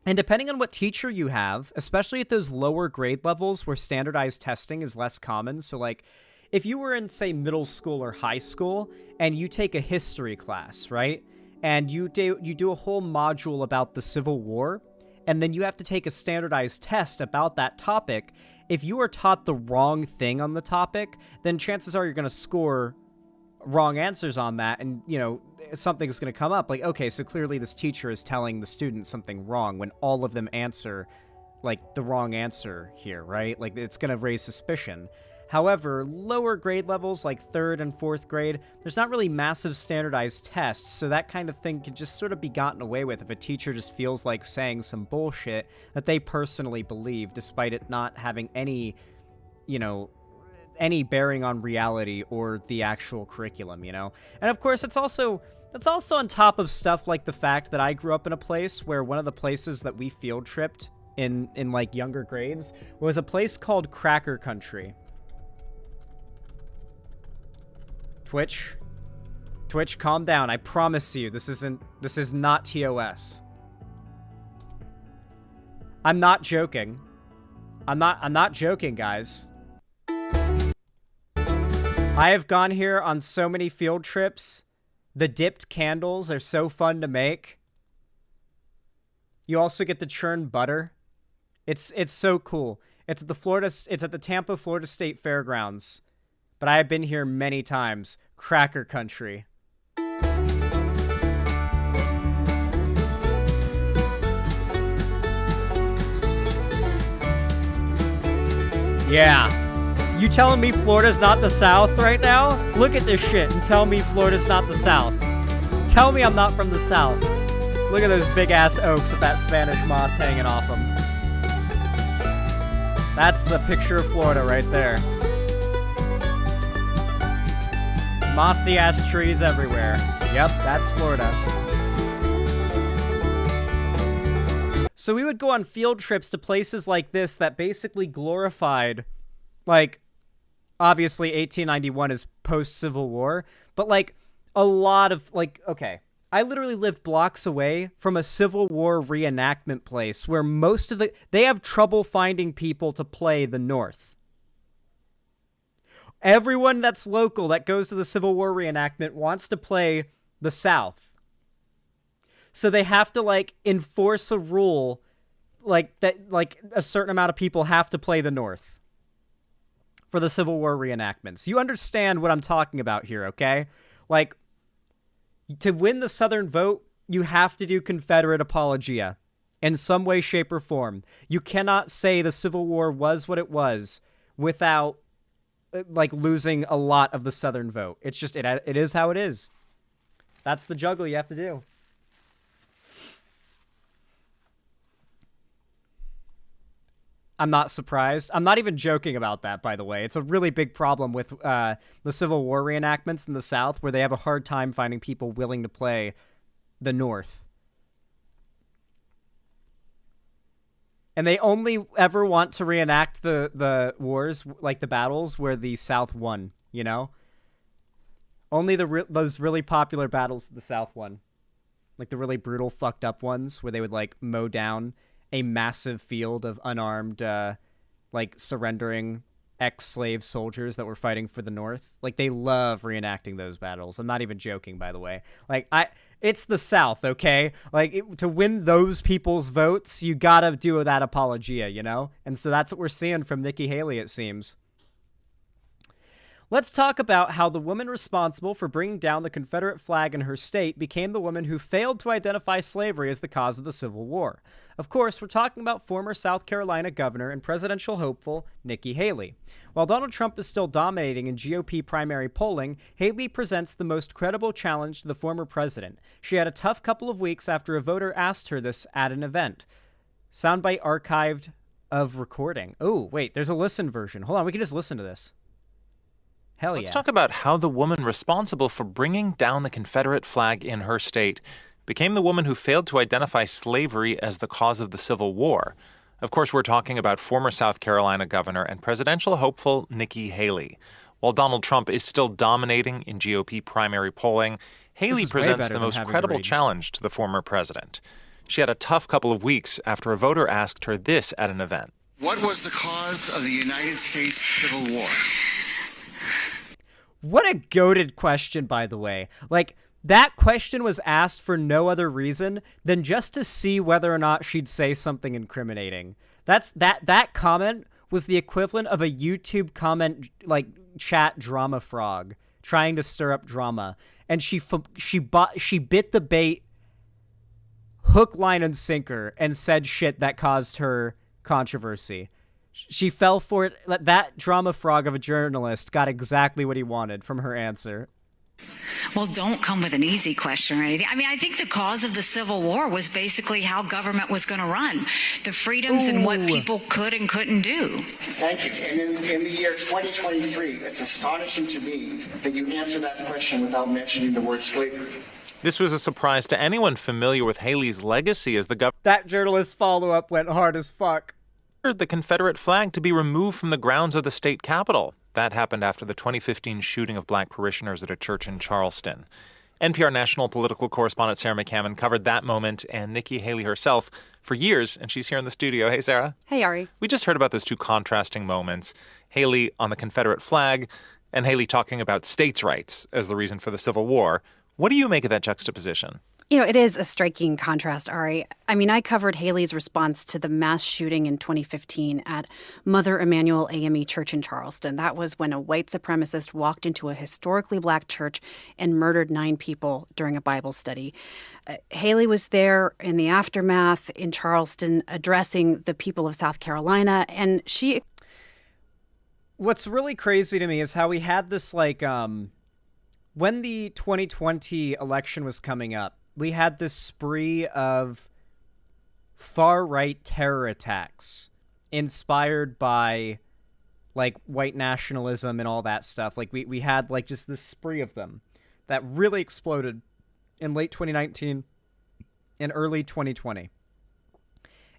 depending on what teacher you have, especially at those lower grade levels where standardized testing is less common, so like, if you were in, say, middle school or high school, and you take a history class, right? And you do a whole module about the Civil War, and then you have to take a standardized test about that topic. If you are taught the wrong thing on the topic, then chances are you're going to score wrong answers on that, and, something's going to come up. Like, okay, so clearly this teacher is telling the student something wrong when all of them answer, like, the wrong answer here, right? Like, it's going to raise suspicion. However, lower grade levels, like 3rd and 4th grade, there's not really massive standardized tests, so that kind of thing can just sort of be gotten away with if a teacher just feels like saying some bullshit that they personally believe, despite it not having any, any bearing on reality or the actual curriculum, And of course, that's also on top of stuff like the fact that I grew up in a place where one of the places that we field tripped in like younger grades was a place called Cracker Country. Twitch, calm down. I promise you, this is not TOS. I'm not joking. I'm not joking, guys. I have gone here on so many field trips. The dipped candles are so fun to make. You also get to churn butter. It's so cool. It's at the Tampa, Florida State Fairgrounds. But I have been here many times. Cracker country. Yeah. You telling me Florida's not the South right now? Look at this shit and tell me Florida's not the South. Tell me I'm not from the South. Look at those big ass oaks with that Spanish moss hanging off them. That's the picture of Florida right there. Mossy ass trees everywhere. Yep, that's Florida. So we would go on field trips to places like this that basically glorified, like, obviously 1891 is post-Civil War, but like a lot of, like, okay, I literally lived blocks away from a Civil War reenactment place where they have trouble finding people to play the North. Everyone that's local that goes to the Civil War reenactment wants to play the South. So they have to, like, enforce a rule like that, like a certain amount of people have to play the North for the Civil War reenactments. You understand what I'm talking about here, okay? Like, to win the Southern vote, you have to do Confederate apologia in some way, shape, or form. You cannot say the Civil War was what it was without, like, losing a lot of the Southern vote. It's just, it is how it is. That's the juggle you have to do. I'm not surprised. I'm not even joking about that, by the way. It's a really big problem with the Civil War reenactments in the South, where they have a hard time finding people willing to play the North. And they only ever want to reenact the wars, like the battles, where the South won, you know? Only those really popular battles the South won. Like the really brutal, fucked up ones, where they would, like, mow down a massive field of unarmed, like, surrendering ex-slave soldiers that were fighting for the North. Like, they love reenacting those battles. I'm not even joking, by the way. Like, it's the South, okay? Like, to win those people's votes, you gotta do that apologia, you know? And so that's what we're seeing from Nikki Haley, it seems. Let's talk about how the woman responsible for bringing down the Confederate flag in her state became the woman who failed to identify slavery as the cause of the Civil War. Of course, we're talking about former South Carolina governor and presidential hopeful Nikki Haley. While Donald Trump is still dominating in GOP primary polling, Haley presents the most credible challenge to the former president. She had a tough couple of weeks after a voter asked her this at an event. Soundbite archived of recording. Oh, wait, there's a listen version. Hold on, we can just listen to this. Hell yeah. Let's talk about how the woman responsible for bringing down the Confederate flag in her state became the woman who failed to identify slavery as the cause of the Civil War. Of course, we're talking about former South Carolina governor and presidential hopeful Nikki Haley. While Donald Trump is still dominating in GOP primary polling, Haley presents the most credible challenge to the former president. She had a tough couple of weeks after a voter asked her this at an event. What was the cause of the United States Civil War? What a goated question, by the way. Like, that question was asked for no other reason than just to see whether or not she'd say something incriminating. That comment was the equivalent of a YouTube comment, like, chat drama frog trying to stir up drama. And she bit the bait hook, line, and sinker and said shit that caused her controversy. She fell for it. That drama frog of a journalist got exactly what he wanted from her answer. Well, don't come with an easy question or anything. I mean, I think the cause of the Civil War was basically how government was going to run, the freedoms and what people could and couldn't do. Thank you. And in the year 2023, it's astonishing to me that you answer that question without mentioning the word slavery. This was a surprise to anyone familiar with Haley's legacy as the governor. That journalist's follow-up went hard as fuck. The Confederate flag to be removed from the grounds of the state capitol. That happened after the 2015 shooting of black parishioners at a church in Charleston. NPR national political correspondent Sarah McCammon covered that moment and Nikki Haley herself for years, and she's here in the studio. Hey, Sarah. Hey, Ari. We just heard about those two contrasting moments. Haley on the Confederate flag, and Haley talking about states' rights as the reason for the Civil War. What do you make of that juxtaposition? You know, it is a striking contrast, Ari. I mean, I covered Haley's response to the mass shooting in 2015 at Mother Emanuel AME Church in Charleston. That was when a white supremacist walked into a historically black church and murdered 9 people during a Bible study. Haley was there in the aftermath in Charleston addressing the people of South Carolina, and she... What's really crazy to me is how we had this, like, when the 2020 election was coming up, we had this spree of far-right terror attacks inspired by, like, white nationalism and all that stuff. Like, we had, like, just this spree of them that really exploded in late 2019 and early 2020.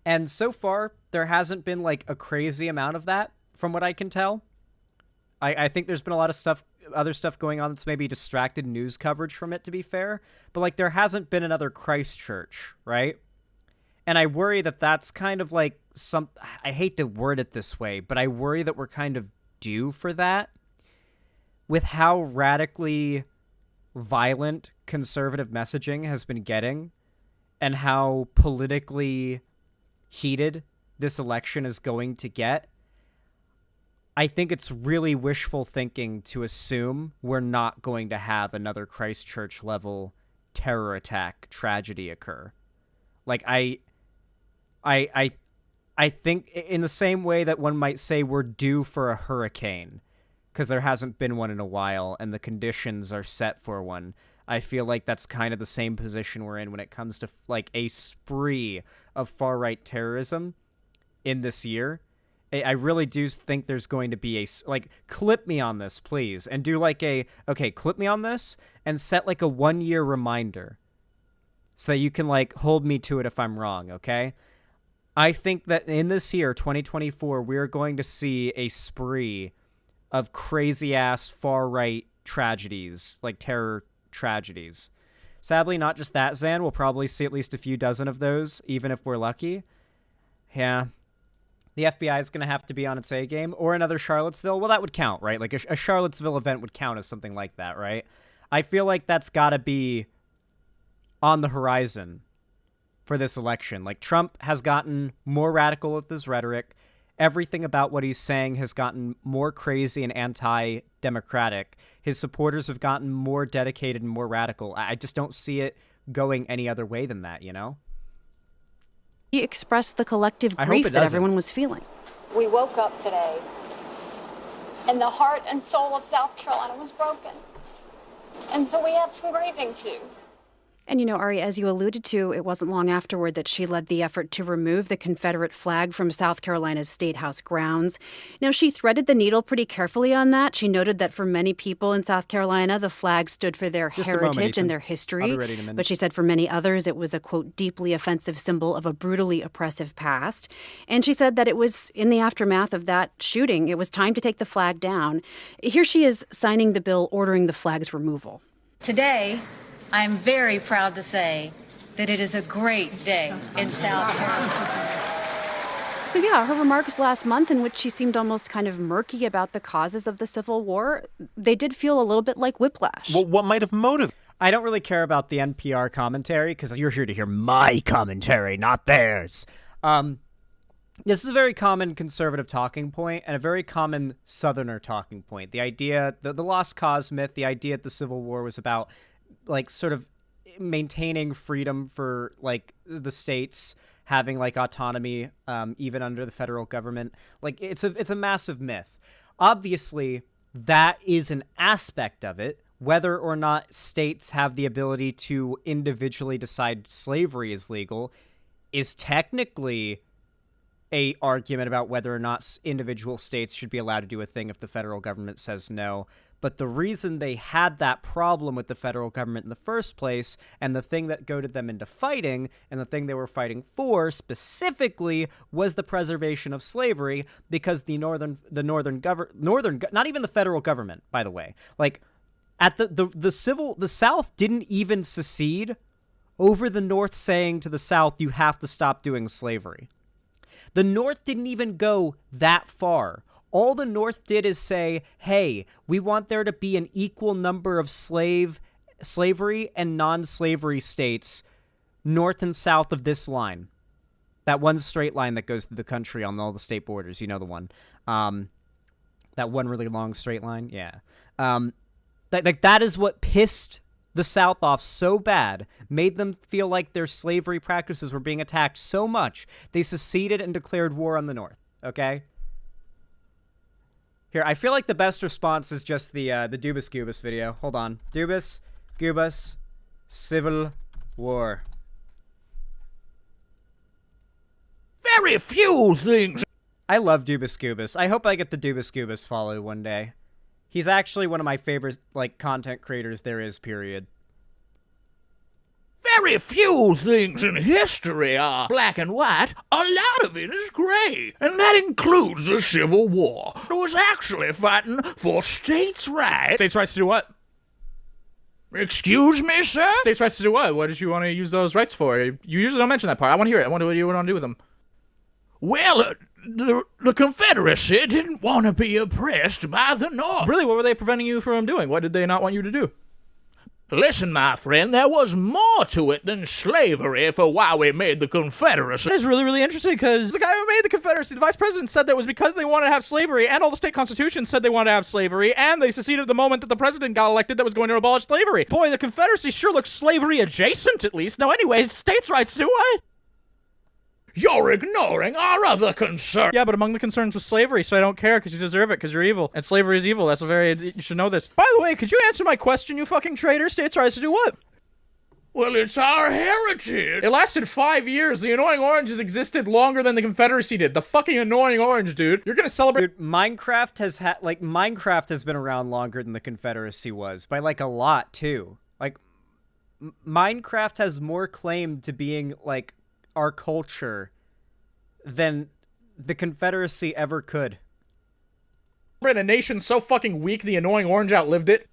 And so far, there hasn't been, like, a crazy amount of that, from what I can tell. I think there's been a lot of other stuff going on that's maybe distracted news coverage from it, to be fair. But, like, there hasn't been another Christchurch, right? And I worry that that's kind of like I hate to word it this way, but I worry that we're kind of due for that with how radically violent conservative messaging has been getting and how politically heated this election is going to get. I think it's really wishful thinking to assume we're not going to have another Christchurch level terror attack tragedy occur. Like I think in the same way that one might say we're due for a hurricane because there hasn't been one in a while and the conditions are set for one. I feel like that's kind of the same position we're in when it comes to like a spree of far-right terrorism in this year. I really do think there's going to be clip me on this, please, and do like clip me on this and set like a 1-year reminder so that you can like hold me to it if I'm wrong, okay? I think that in this year, 2024, we're going to see a spree of crazy-ass far-right tragedies, like terror tragedies. Sadly, not just that, Zan. We'll probably see at least a few dozen of those, even if we're lucky. Yeah. The FBI is going to have to be on its A game, or another Charlottesville. Well, that would count, right? Like a Charlottesville event would count as something like that, right? I feel like that's got to be on the horizon for this election. Like, Trump has gotten more radical with his rhetoric. Everything about what he's saying has gotten more crazy and anti-democratic. His supporters have gotten more dedicated and more radical. I just don't see it going any other way than that, you know? He expressed the collective grief that everyone was feeling. We woke up today, and the heart and soul of South Carolina was broken. And so we have some grieving too. And, you know, Ari, as you alluded to, it wasn't long afterward that she led the effort to remove the Confederate flag from South Carolina's State House grounds. Now, she threaded the needle pretty carefully on that. She noted that for many people in South Carolina, the flag stood for their heritage and their history. But she said for many others, it was a, quote, deeply offensive symbol of a brutally oppressive past. And she said that it was in the aftermath of that shooting, it was time to take the flag down. Here she is signing the bill ordering the flag's removal. Today, I'm very proud to say that it is a great day in South Carolina. So yeah, her remarks last month in which she seemed almost kind of murky about the causes of the Civil War, they did feel a little bit like whiplash. Well, what might have motivated? I don't really care about the NPR commentary because you're here to hear my commentary, not theirs. This is a very common conservative talking point and a very common Southerner talking point. The idea, the lost cause myth, the idea that the Civil War was about like sort of maintaining freedom for like the states having like autonomy even under the federal government. Like it's a massive myth. Obviously, that is an aspect of it. Whether or not states have the ability to individually decide slavery is legal is technically a argument about whether or not individual states should be allowed to do a thing if the federal government says no. But the reason they had that problem with the federal government in the first place, and the thing that goaded them into fighting, and the thing they were fighting for specifically, was the preservation of slavery, because the not even the federal government, by the way, like at the South didn't even secede over the North saying to the South, you have to stop doing slavery. The North didn't even go that far. All the North did is say, hey, we want there to be an equal number of slavery and non-slavery states north and south of this line. That one straight line that goes through the country on all the state borders. You know the one. That one really long straight line? Yeah. That is what pissed the South off so bad, made them feel like their slavery practices were being attacked so much, they seceded and declared war on the North, okay? Here, I feel like the best response is just the Dubas Goobus video. Hold on. Dubas Goobus Civil War. Very few things. I love Dubas Goobus. I hope I get the Dubas Goobus follow one day. He's actually one of my favorite, like, content creators there is, period. Very few things in history are black and white. A lot of it is gray. And that includes the Civil War. It was actually fighting for states' rights. States' rights to do what? Excuse me, sir? States' rights to do what? What did you want to use those rights for? You usually don't mention that part. I want to hear it. I wonder what you want to do with them. Well, the Confederacy didn't want to be oppressed by the North. Really? What were they preventing you from doing? What did they not want you to do? Listen, my friend, there was more to it than slavery for why we made the Confederacy. That is really, really interesting, because the guy who made the Confederacy, the vice president, said that it was because they wanted to have slavery, and all the state constitutions said they wanted to have slavery, and they seceded the moment that the president got elected that was going to abolish slavery. Boy, the Confederacy sure looks slavery adjacent, at least. Now, anyways, states' rights do what? You're ignoring our other concern. Yeah, but among the concerns was slavery, so I don't care, because you deserve it, because you're evil. And slavery is evil. That's you should know this. By the way, could you answer my question, you fucking traitor? States' rights to do what? Well, it's our heritage. It lasted 5 years. The Annoying Orange has existed longer than the Confederacy did. The fucking Annoying Orange, dude. You're gonna celebrate— Dude, Minecraft has been around longer than the Confederacy was. By, like, a lot, too. Like, Minecraft has more claim to being, like, our culture than the Confederacy ever could. In a nation so fucking weak, the Annoying Orange outlived it.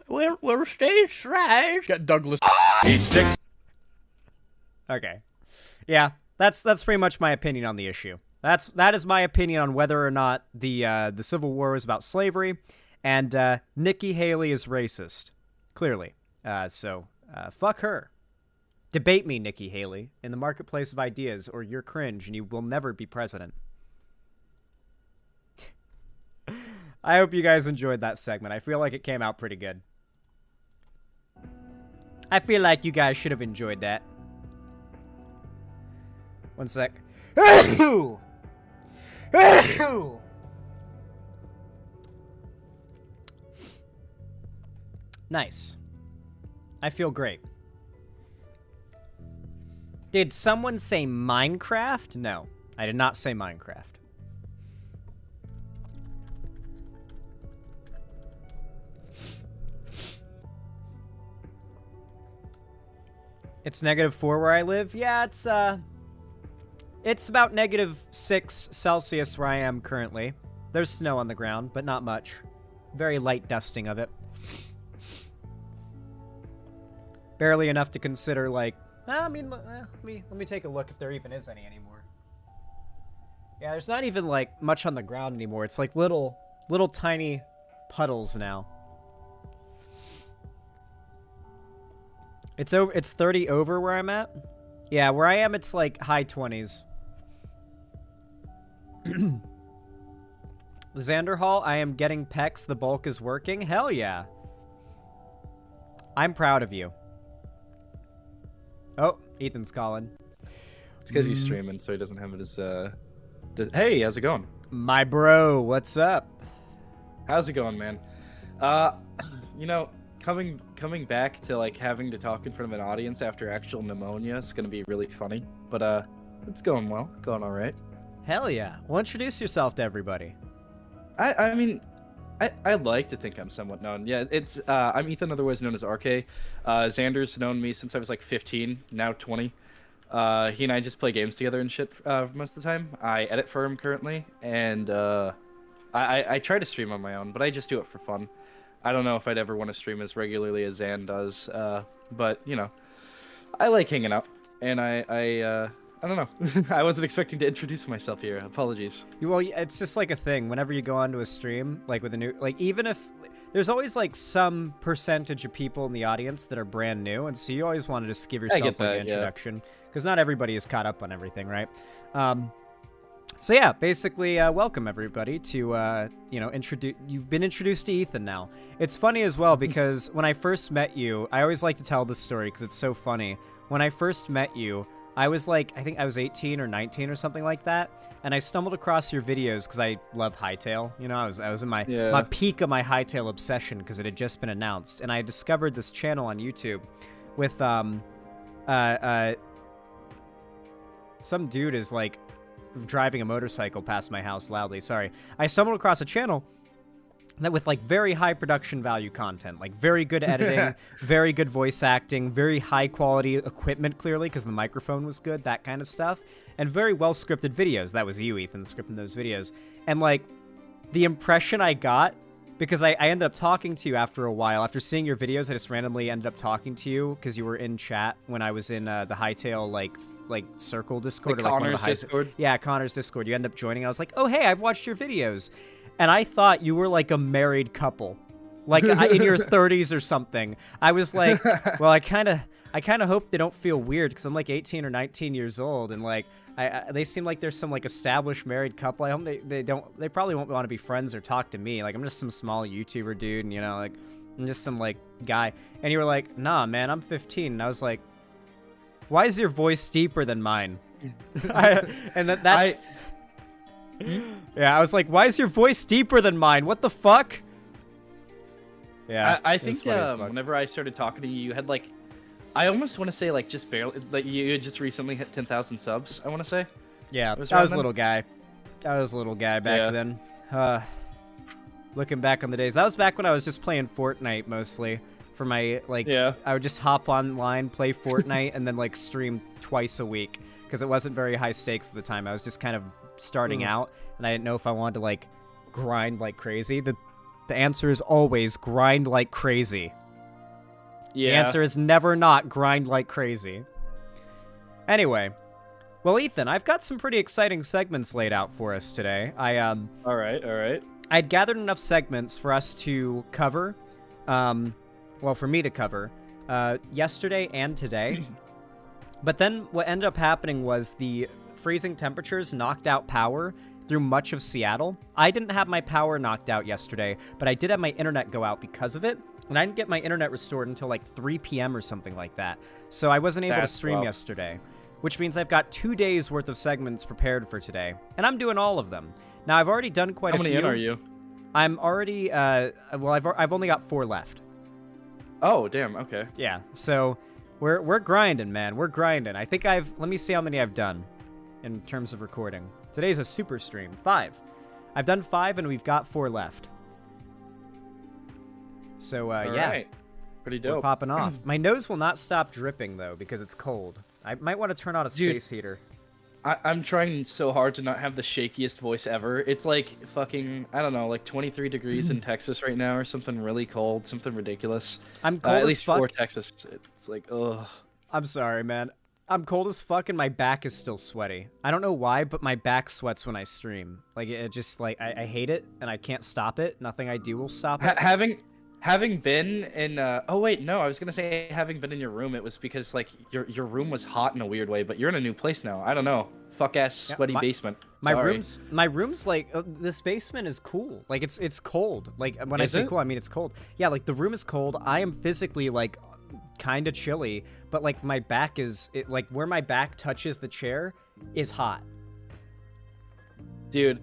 Well, states' rights. Got Douglas. Eat sticks. Okay. Yeah, that's pretty much my opinion on the issue. That is my opinion on whether or not the Civil War was about slavery, and Nikki Haley is racist. Clearly. So fuck her. Debate me, Nikki Haley, in the marketplace of ideas, or you're cringe and you will never be president. I hope you guys enjoyed that segment. I feel like it came out pretty good. I feel like you guys should have enjoyed that. One sec. Nice. I feel great. Did someone say Minecraft? No, I did not say Minecraft. It's -4 where I live. Yeah, it's about -6 Celsius where I am currently. There's snow on the ground, but not much. Very light dusting of it. Barely enough to consider, like, I mean, let me take a look if there even is any anymore. Yeah, there's not even, like, much on the ground anymore. It's like little tiny puddles now. It's 30 over where I'm at. Yeah, where I am, it's like high 20s. Xander Hall, I am getting pecs. The bulk is working. Hell yeah. I'm proud of you. Oh, Ethan's calling. It's because he's streaming, so he doesn't have it as, Hey, how's it going? My bro, what's up? How's it going, man? You know, coming back to, like, having to talk in front of an audience after actual pneumonia is gonna be really funny. But, it's going well. Going alright. Hell yeah. Well, introduce yourself to everybody. I mean, I'd like to think I'm somewhat known. Yeah, I'm Ethan, otherwise known as RK. Xander's known me since I was like 15, now 20. He and I just play games together and shit most of the time. I edit for him currently, and I try to stream on my own, but I just do it for fun. I don't know if I'd ever want to stream as regularly as Xan does, but, you know, I like hanging out, and I I don't know. I wasn't expecting to introduce myself here. Apologies. Well, it's just like a thing. Whenever you go onto a stream, like with a new, like even if there's always like some percentage of people in the audience that are brand new, and so you always want to just give yourself an introduction because not everybody is caught up on everything, right? So yeah, basically, welcome everybody to you've been introduced to Ethan now. It's funny as well because when I first met you, I always like to tell this story because it's so funny. When I first met you, I was like, I think I was 18 or 19 or something like that, and I stumbled across your videos because I love hightail. You know, I was in my peak of my hightail obsession because it had just been announced, and I discovered this channel on YouTube with some dude is like driving a motorcycle past my house loudly. Sorry, I stumbled across a channel that with like very high production value content, like very good editing, very good voice acting, very high quality equipment, clearly, because the microphone was good, that kind of stuff, and very well scripted videos. That was you, Ethan, scripting those videos. And like the impression I got, because I ended up talking to you after a while, after seeing your videos, I just randomly ended up talking to you because you were in chat when I was in the hightail like circle Discord, like or like Connor's one of the Discord. Yeah, Connor's Discord. You end up joining. I was like, oh hey, I've watched your videos. And I thought you were like a married couple, like in your 30s or something. I was like, well, I kind of hope they don't feel weird because I'm like 18 or 19 years old, and like they seem like there's some like established married couple. I hope they probably won't want to be friends or talk to me. Like I'm just some small YouTuber dude, and you know, like I'm just some like guy. And you were like, nah, man, I'm 15. And I was like, why is your voice deeper than mine? Yeah, I was like, why is your voice deeper than mine? What the fuck? Yeah, I think whenever I started talking to you, you had like, I almost want to say like just barely, like you had just recently hit 10,000 subs, I want to say. Yeah, I was a little guy. I was a little guy back then. Looking back on the days, that was back when I was just playing Fortnite mostly. For my, like, I would just hop online, play Fortnite, and then like stream twice a week. Because it wasn't very high stakes at the time. I was just kind of starting out, and I didn't know if I wanted to like grind like crazy. The answer is always grind like crazy. Yeah. The answer is never not grind like crazy. Anyway, well, Ethan, I've got some pretty exciting segments laid out for us today. All right. I'd gathered enough segments for us to cover, well, for me to cover, yesterday and today. But then what ended up happening was the freezing temperatures knocked out power through much of Seattle. I didn't have my power knocked out yesterday, but I did have my internet go out because of it. And I didn't get my internet restored until like 3 p.m. or something like that. So I wasn't able to stream yesterday, which means I've got 2 days worth of segments prepared for today. And I'm doing all of them. Now, I've already done quite a few. How many in are you? I'm already, well, I've only got 4 left. Oh, damn, okay. Yeah, so we're grinding, man. We're grinding. I think let me see how many I've done in terms of recording. Today's a super stream. 5. I've done 5, and we've got 4 left. So, yeah. Right. Pretty dope. We're popping off. My nose will not stop dripping, though, because it's cold. I might want to turn on a space heater. I'm trying so hard to not have the shakiest voice ever. It's like fucking, I don't know, like 23 degrees in Texas right now or something really cold, something ridiculous. I'm cold at least as fuck. for Texas. It's like, ugh. I'm sorry, man. I'm cold as fuck and my back is still sweaty. I don't know why, but my back sweats when I stream. Like, it just, like, I hate it and I can't stop it. Nothing I do will stop it. Having been in, oh wait, no, I was gonna say having been in your room, it was because, like, your room was hot in a weird way, but you're in a new place now. I don't know. Fuck-ass sweaty basement. My room's like, this basement is cool. Like, it's cold. Like, when I say cool, I mean it's cold. Yeah, like, the room is cold. I am physically, like, kind of chilly, but, like, my back is, like, where my back touches the chair is hot. Dude,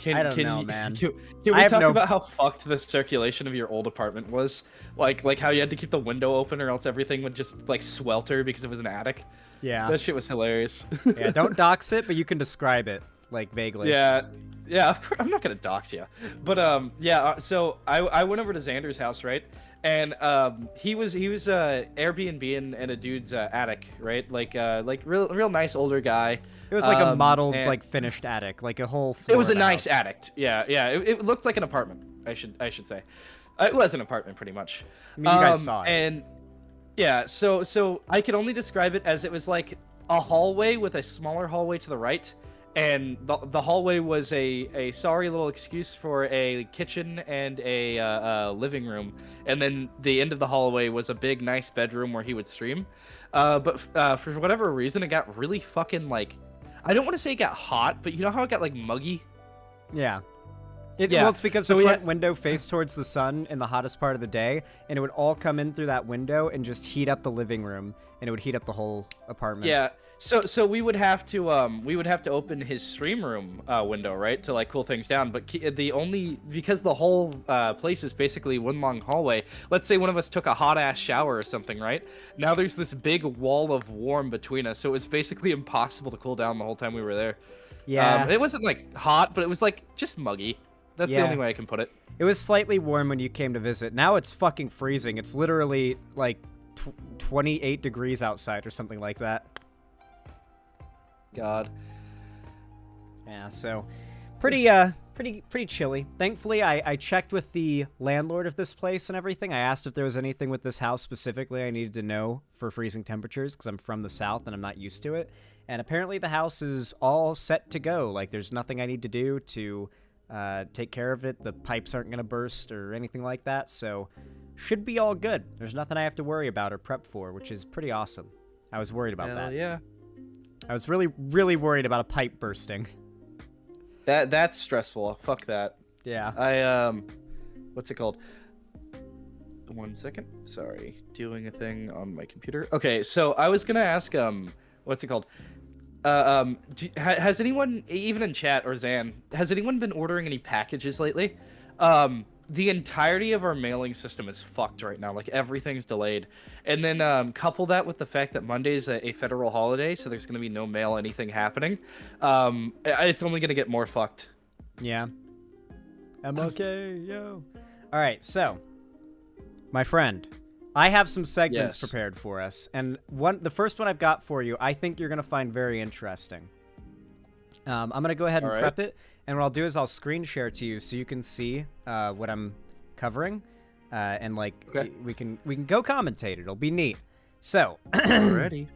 I don't know, man. Can we talk about how fucked the circulation of your old apartment was? Like how you had to keep the window open or else everything would just, like, swelter because it was an attic? Yeah. That shit was hilarious. Yeah, don't dox it, but you can describe it, like, vaguely. Yeah, of course, I'm not gonna dox you. But, yeah, so I went over to Xander's house, right? And he was Airbnb in a dude's attic, right? Like real nice older guy. It was like a modeled, like, finished attic, like a whole floor. It was a nice attic. Yeah. It looked like an apartment. I should say. It was an apartment, pretty much. I mean, you guys saw it. And yeah, so I could only describe it as it was like a hallway with a smaller hallway to the right, and the hallway was a sorry little excuse for a kitchen and a living room, and then the end of the hallway was a big nice bedroom where he would stream. But for whatever reason, it got really fucking like, I don't want to say it got hot, but you know how it got like muggy? Yeah. Yeah. Well, it's because So the we front had- window faced towards the sun in the hottest part of the day, and it would all come in through that window and just heat up the living room, and it would heat up the whole apartment. Yeah. So we would have to open his stream room window, right, to like cool things down. But because the whole place is basically one long hallway. Let's say one of us took a hot ass shower or something, right? Now there's this big wall of warm between us, so it's basically impossible to cool down the whole time we were there. Yeah. It wasn't like hot, but it was like just muggy. That's the Yeah. only way I can put it. It was slightly warm when you came to visit. Now it's fucking freezing. It's literally like 28 degrees outside or something like that. God. Yeah, so pretty chilly. Thankfully, I checked with the landlord of this place and everything. I asked if there was anything with this house specifically I needed to know for freezing temperatures because I'm from the south and I'm not used to it. And apparently the house is all set to go. Like there's nothing I need to do to take care of it. The pipes aren't going to burst or anything like that. So should be all good. There's nothing I have to worry about or prep for, which is pretty awesome. I was worried about that. Yeah. I was really, really worried about a pipe bursting. That's stressful. Fuck that. Yeah. What's it called? 1 second. Sorry, doing a thing on my computer. Okay, so I was gonna ask, what's it called? Has anyone, even in chat or Zan, has anyone been ordering any packages lately? The entirety of our mailing system is fucked right now. Like everything's delayed, and then couple that with the fact that Monday's a federal holiday, so there's gonna be no mail anything happening. It's only gonna get more fucked. Yeah. MLK, yo. All right, so my friend, I have some segments Yes. prepared for us, and the first one I've got for you, I think you're gonna find very interesting. I'm gonna go ahead and All right. prep it, and what I'll do is I'll screen share to you so you can see what I'm covering, and like we can go commentate it. It'll be neat. So, Alrighty.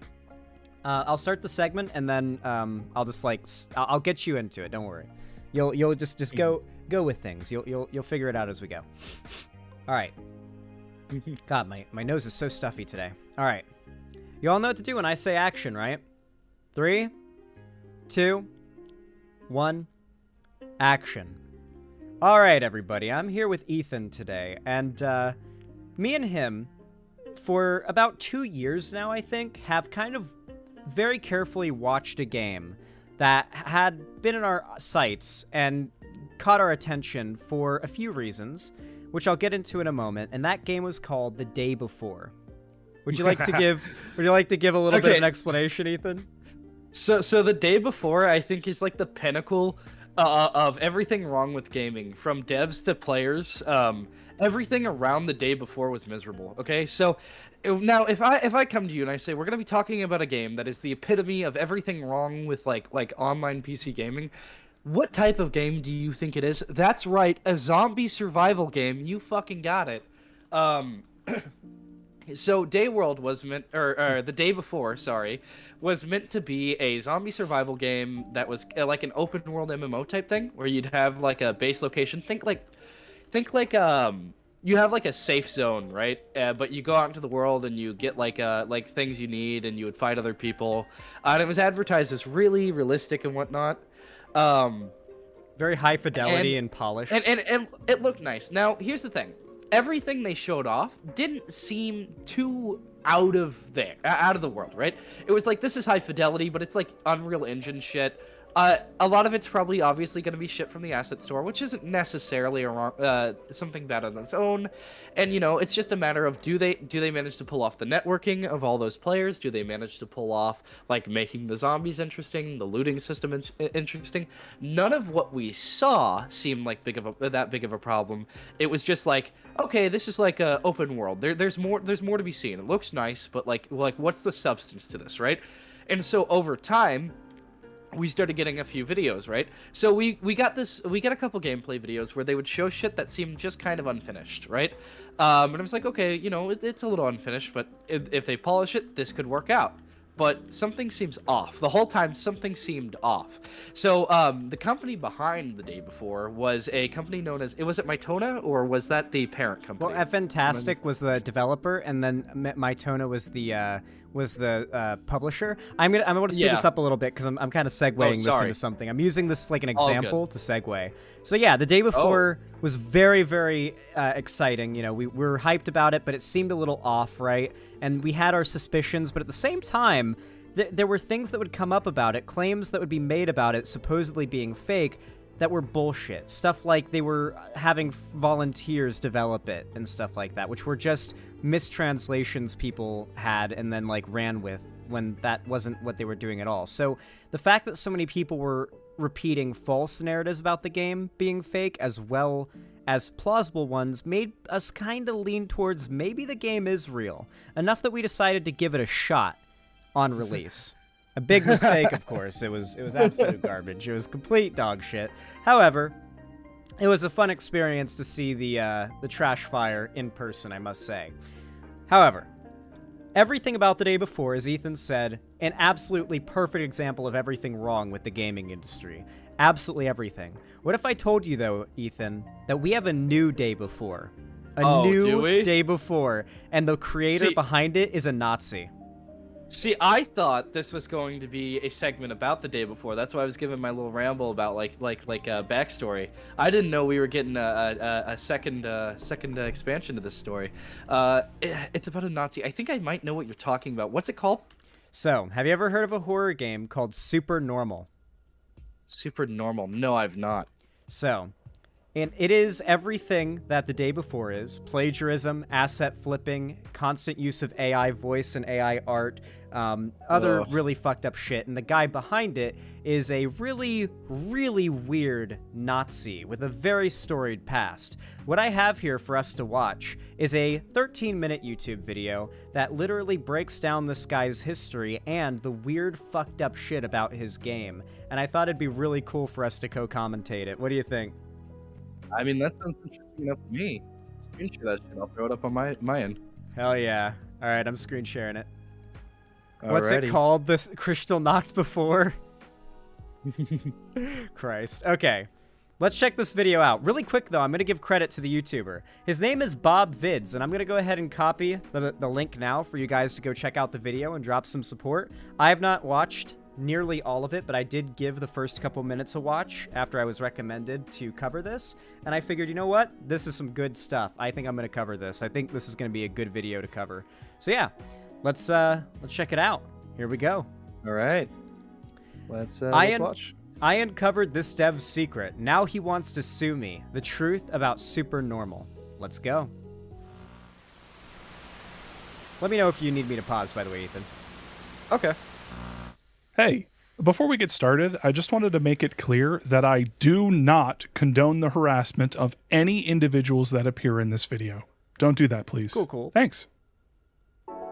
I'll start the segment, and then I'll just like I'll get you into it. Don't worry. You'll just go with things. You'll figure it out as we go. All right. God, my nose is so stuffy today. All right. You all know what to do when I say action, right? 3, 2, 1, action. All right, everybody. I'm here with Ethan today, and me and him, for about 2 years now, I think, have kind of very carefully watched a game that had been in our sights and caught our attention for a few reasons, which I'll get into in a moment. And that game was called The Day Before. Would you like to give a little bit of an explanation, Ethan? So The Day Before, I think, is like the pinnacle of everything wrong with gaming, from devs to players. Everything around The Day Before was miserable. Okay, so now if I come to you and I say we're gonna be talking about a game that is the epitome of everything wrong with like online PC gaming, what type of game do you think it is? That's right, a zombie survival game. You fucking got it. So The Day Before, sorry, was meant to be a zombie survival game that was like an open world MMO type thing, where you'd have like a base location. Think like you have like a safe zone, right? But you go out into the world and you get like things you need, and you would fight other people. And it was advertised as really realistic and whatnot. Very high fidelity and polished. And it looked nice. Now, here's the thing. Everything they showed off didn't seem too out of the world, right? It was like, this is high fidelity, but it's like Unreal Engine shit. A lot of it's probably obviously going to be shit from the asset store, which isn't necessarily something bad on its own. And, you know, it's just a matter of do they manage to pull off the networking of all those players? Do they manage to pull off, like, making the zombies interesting, the looting system interesting? None of what we saw seemed like that big of a problem. It was just like, okay, this is like a open world. There's more to be seen. It looks nice, but like what's the substance to this, right? And so over time, we started getting a few videos, right? So we got a couple gameplay videos where they would show shit that seemed just kind of unfinished, right? And I was like, okay, you know, it's a little unfinished, but if they polish it, this could work out. but something seems off. The whole time, something seemed off. So the company behind the day before was a company known as, was it Mytona, or was that the parent company? Well, Fantastic was the developer, and then Mytona was the publisher. I'm going to speed this up a little bit because I'm kind of segueing this into something. I'm using this like an example to segue. So yeah, the day before was very, very exciting. You know, we were hyped about it, but it seemed a little off, right? And we had our suspicions, but at the same time, there were things that would come up about it, claims that would be made about it supposedly being fake, that were bullshit. Stuff like they were having volunteers develop it and stuff like that, which were just mistranslations people had and then like ran with when that wasn't what they were doing at all. So the fact that so many people were repeating false narratives about the game being fake as well as plausible ones made us kind of lean towards maybe the game is real, enough that we decided to give it a shot on release. A big mistake, of course. It was absolute garbage. It was complete dog shit. However, it was a fun experience to see the trash fire in person, I must say. However, everything about the day before, as Ethan said, an absolutely perfect example of everything wrong with the gaming industry. Absolutely everything. What if I told you, though, Ethan, that we have a new day before? A new day before, and the creator behind it is a Nazi. See, I thought this was going to be a segment about the day before. That's why I was giving my little ramble about like backstory. I didn't know we were getting a second expansion to this story. It's about a Nazi. I think I might know what you're talking about. What's it called? So, have you ever heard of a horror game called Super Normal? Super Normal? No, I've not. So, and it is everything that the day before is. Plagiarism, asset flipping, constant use of AI voice and AI art, other really fucked up shit. And the guy behind it is a really, really weird Nazi with a very storied past. What I have here for us to watch is a 13-minute YouTube video that literally breaks down this guy's history and the weird fucked up shit about his game. And I thought it'd be really cool for us to co-commentate it. What do you think? I mean, that sounds interesting enough to me. Screen share that shit. I'll throw it up on my end. Hell yeah. All right, I'm screen sharing it. Alrighty. What's it called? This Crystal Knocked Before? Christ. Okay. Let's check this video out. Really quick, though, I'm going to give credit to the YouTuber. His name is Bob Vids, and I'm going to go ahead and copy the link now for you guys to go check out the video and drop some support. I have not watched nearly all of it, but I did give the first couple minutes a watch after I was recommended to cover this, and I figured, you know what? This is some good stuff. I think I'm going to cover this. I think this is going to be a good video to cover. So yeah, let's check it out. Here we go. All right. Let's watch. I uncovered this dev's secret. Now he wants to sue me. The truth about Super Normal. Let's go. Let me know if you need me to pause, by the way, Ethan. Okay. Hey, before we get started, I just wanted to make it clear that I do not condone the harassment of any individuals that appear in this video. Don't do that, please. Cool. Thanks.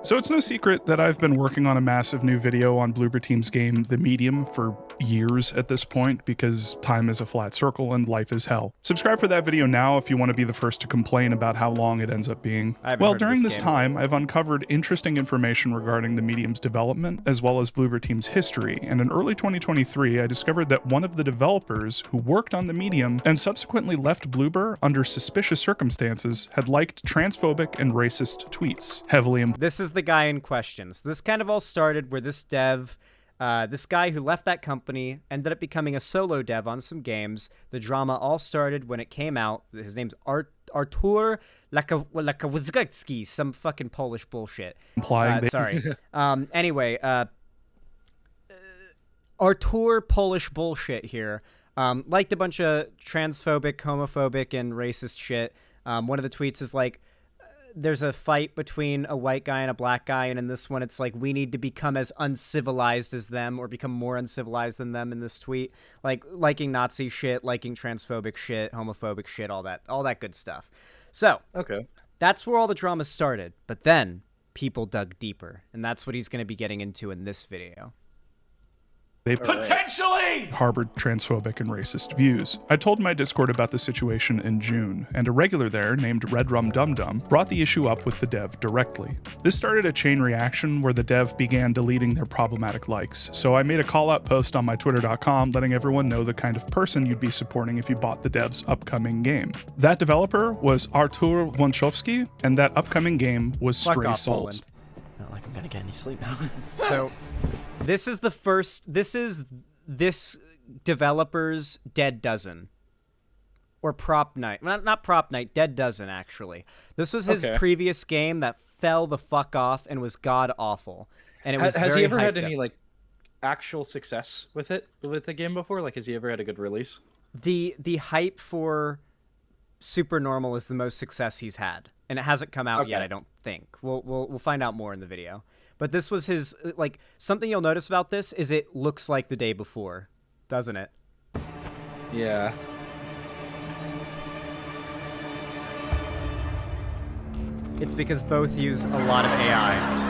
So it's no secret that I've been working on a massive new video on Bloober Team's game, The Medium, for years at this point, because time is a flat circle and life is hell. Subscribe for that video now if you want to be the first to complain about how long it ends up being. Well, during this time, I've uncovered interesting information regarding The Medium's development, as well as Bloober Team's history, and in early 2023, I discovered that one of the developers who worked on The Medium and subsequently left Bloober under suspicious circumstances had liked transphobic and racist tweets, heavily This is the guy in question. So this kind of all started where this dev, this guy who left that company ended up becoming a solo dev on some games. The drama all started when it came out. His name's Artur Lakawicki, some fucking Polish bullshit. Sorry. Anyway, Artur Polish bullshit here. Liked a bunch of transphobic, homophobic, and racist shit. One of the tweets is like, there's a fight between a white guy and a black guy, and in this one it's like, we need to become as uncivilized as them or become more uncivilized than them in this tweet. Like, liking Nazi shit, liking transphobic shit, homophobic shit, all that good stuff. So, okay, that's where all the drama started. But then people dug deeper, and that's what he's going to be getting into in this video. They potentially harbored transphobic and racist views. I told my Discord about the situation in June, and a regular there named Red Rum Dum Dum brought the issue up with the dev directly. This started a chain reaction where the dev began deleting their problematic likes, so I made a call-out post on my twitter.com letting everyone know the kind of person you'd be supporting if you bought the dev's upcoming game. That developer was Artur Wączowski, and that upcoming game was Stray Souls. Not like I'm gonna get any sleep now. So, this is this developer's Dead Dozen. Or Prop Night. Not Prop Night, Dead Dozen, actually. This was his previous game that fell the fuck off and was god-awful. And it was Has he ever had hyped any, up. like, actual success with the game before? Like, has he ever had a good release? The hype for Super Normal is the most success he's had. And it hasn't come out yet, I don't think. We'll find out more in the video. But this was his, like, something you'll notice about this is it looks like the day before, doesn't it? Yeah. It's because both use a lot of AI.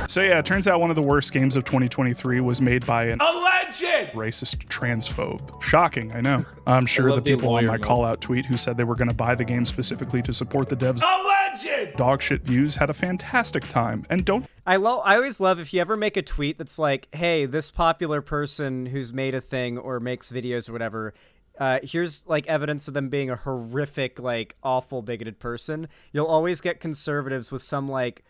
So yeah, it turns out one of the worst games of 2023 was made by an alleged racist transphobe. Shocking, I know. I'm sure the people on my call-out tweet who said they were going to buy the game specifically to support the devs alleged dogshit views had a fantastic time. And don't... I always love if you ever make a tweet that's like, hey, this popular person who's made a thing or makes videos or whatever, here's like evidence of them being a horrific, like awful bigoted person. You'll always get conservatives with some like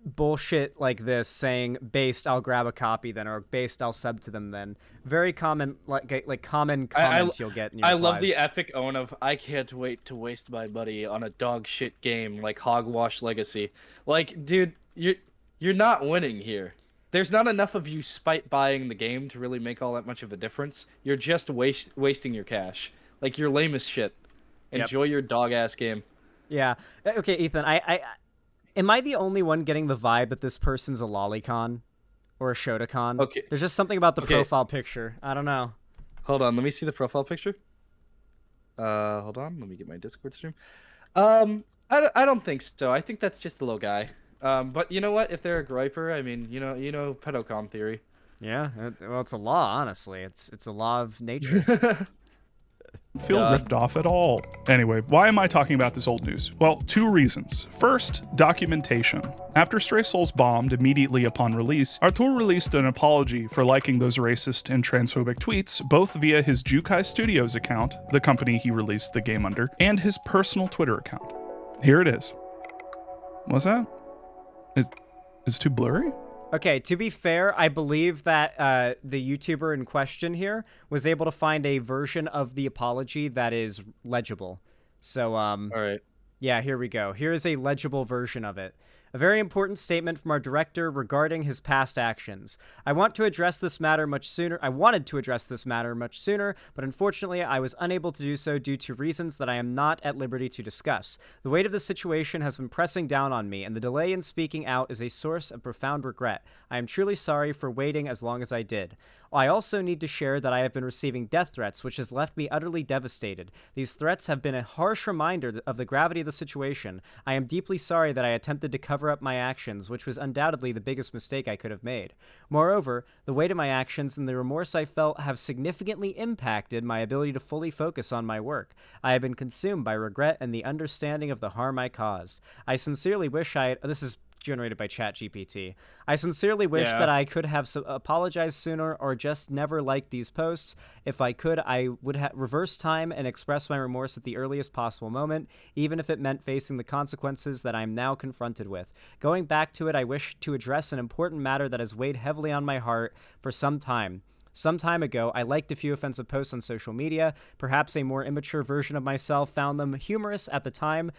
bullshit like this saying based I'll grab a copy then, or based I'll sub to them then. Very common like common comments you'll get in your I love the replies. epic own of I can't wait to waste my money on a dog shit game like Hogwash Legacy. Like, dude, you're not winning here. There's not enough of you spite buying the game to really make all that much of a difference. You're just wasting your cash. Like, you're lame as shit. Enjoy your dog ass game. Yeah. Okay, Ethan, am I the only one getting the vibe that this person's a lolicon or a Shotacon? Okay. There's just something about the profile picture. I don't know. Hold on, let me see the profile picture. Hold on, let me get my Discord stream. I don't think so. I think that's just a little guy. But you know what? If they're a griper, I mean, you know pedocon theory. Yeah, well, it's a law, honestly. It's a law of nature. Feel ripped off at all. Anyway, why am I talking about this old news? Well, 2 reasons. First, documentation. After Stray Souls bombed immediately upon release, Artur released an apology for liking those racist and transphobic tweets, both via his Jukai Studios account, the company he released the game under, and his personal Twitter account. Here it is. What's that? It's too blurry? Okay, to be fair, I believe that the YouTuber in question here was able to find a version of the apology that is legible. So, all right. Yeah, here we go. Here is a legible version of it. A very important statement from our director regarding his past actions. I wanted to address this matter much sooner, but unfortunately I was unable to do so due to reasons that I am not at liberty to discuss. The weight of the situation has been pressing down on me, and the delay in speaking out is a source of profound regret. I am truly sorry for waiting as long as I did. I also need to share that I have been receiving death threats, which has left me utterly devastated. These threats have been a harsh reminder of the gravity of the situation. I am deeply sorry that I attempted to cover up my actions, which was undoubtedly the biggest mistake I could have made. Moreover, the weight of my actions and the remorse I felt have significantly impacted my ability to fully focus on my work. I have been consumed by regret and the understanding of the harm I caused. I sincerely wish this is generated by ChatGPT. I sincerely wish that I could have apologized sooner or just never liked these posts. If I could, I would reverse time and express my remorse at the earliest possible moment, even if it meant facing the consequences that I am now confronted with. Going back to it, I wish to address an important matter that has weighed heavily on my heart for some time. Some time ago, I liked a few offensive posts on social media. Perhaps a more immature version of myself found them humorous at the time.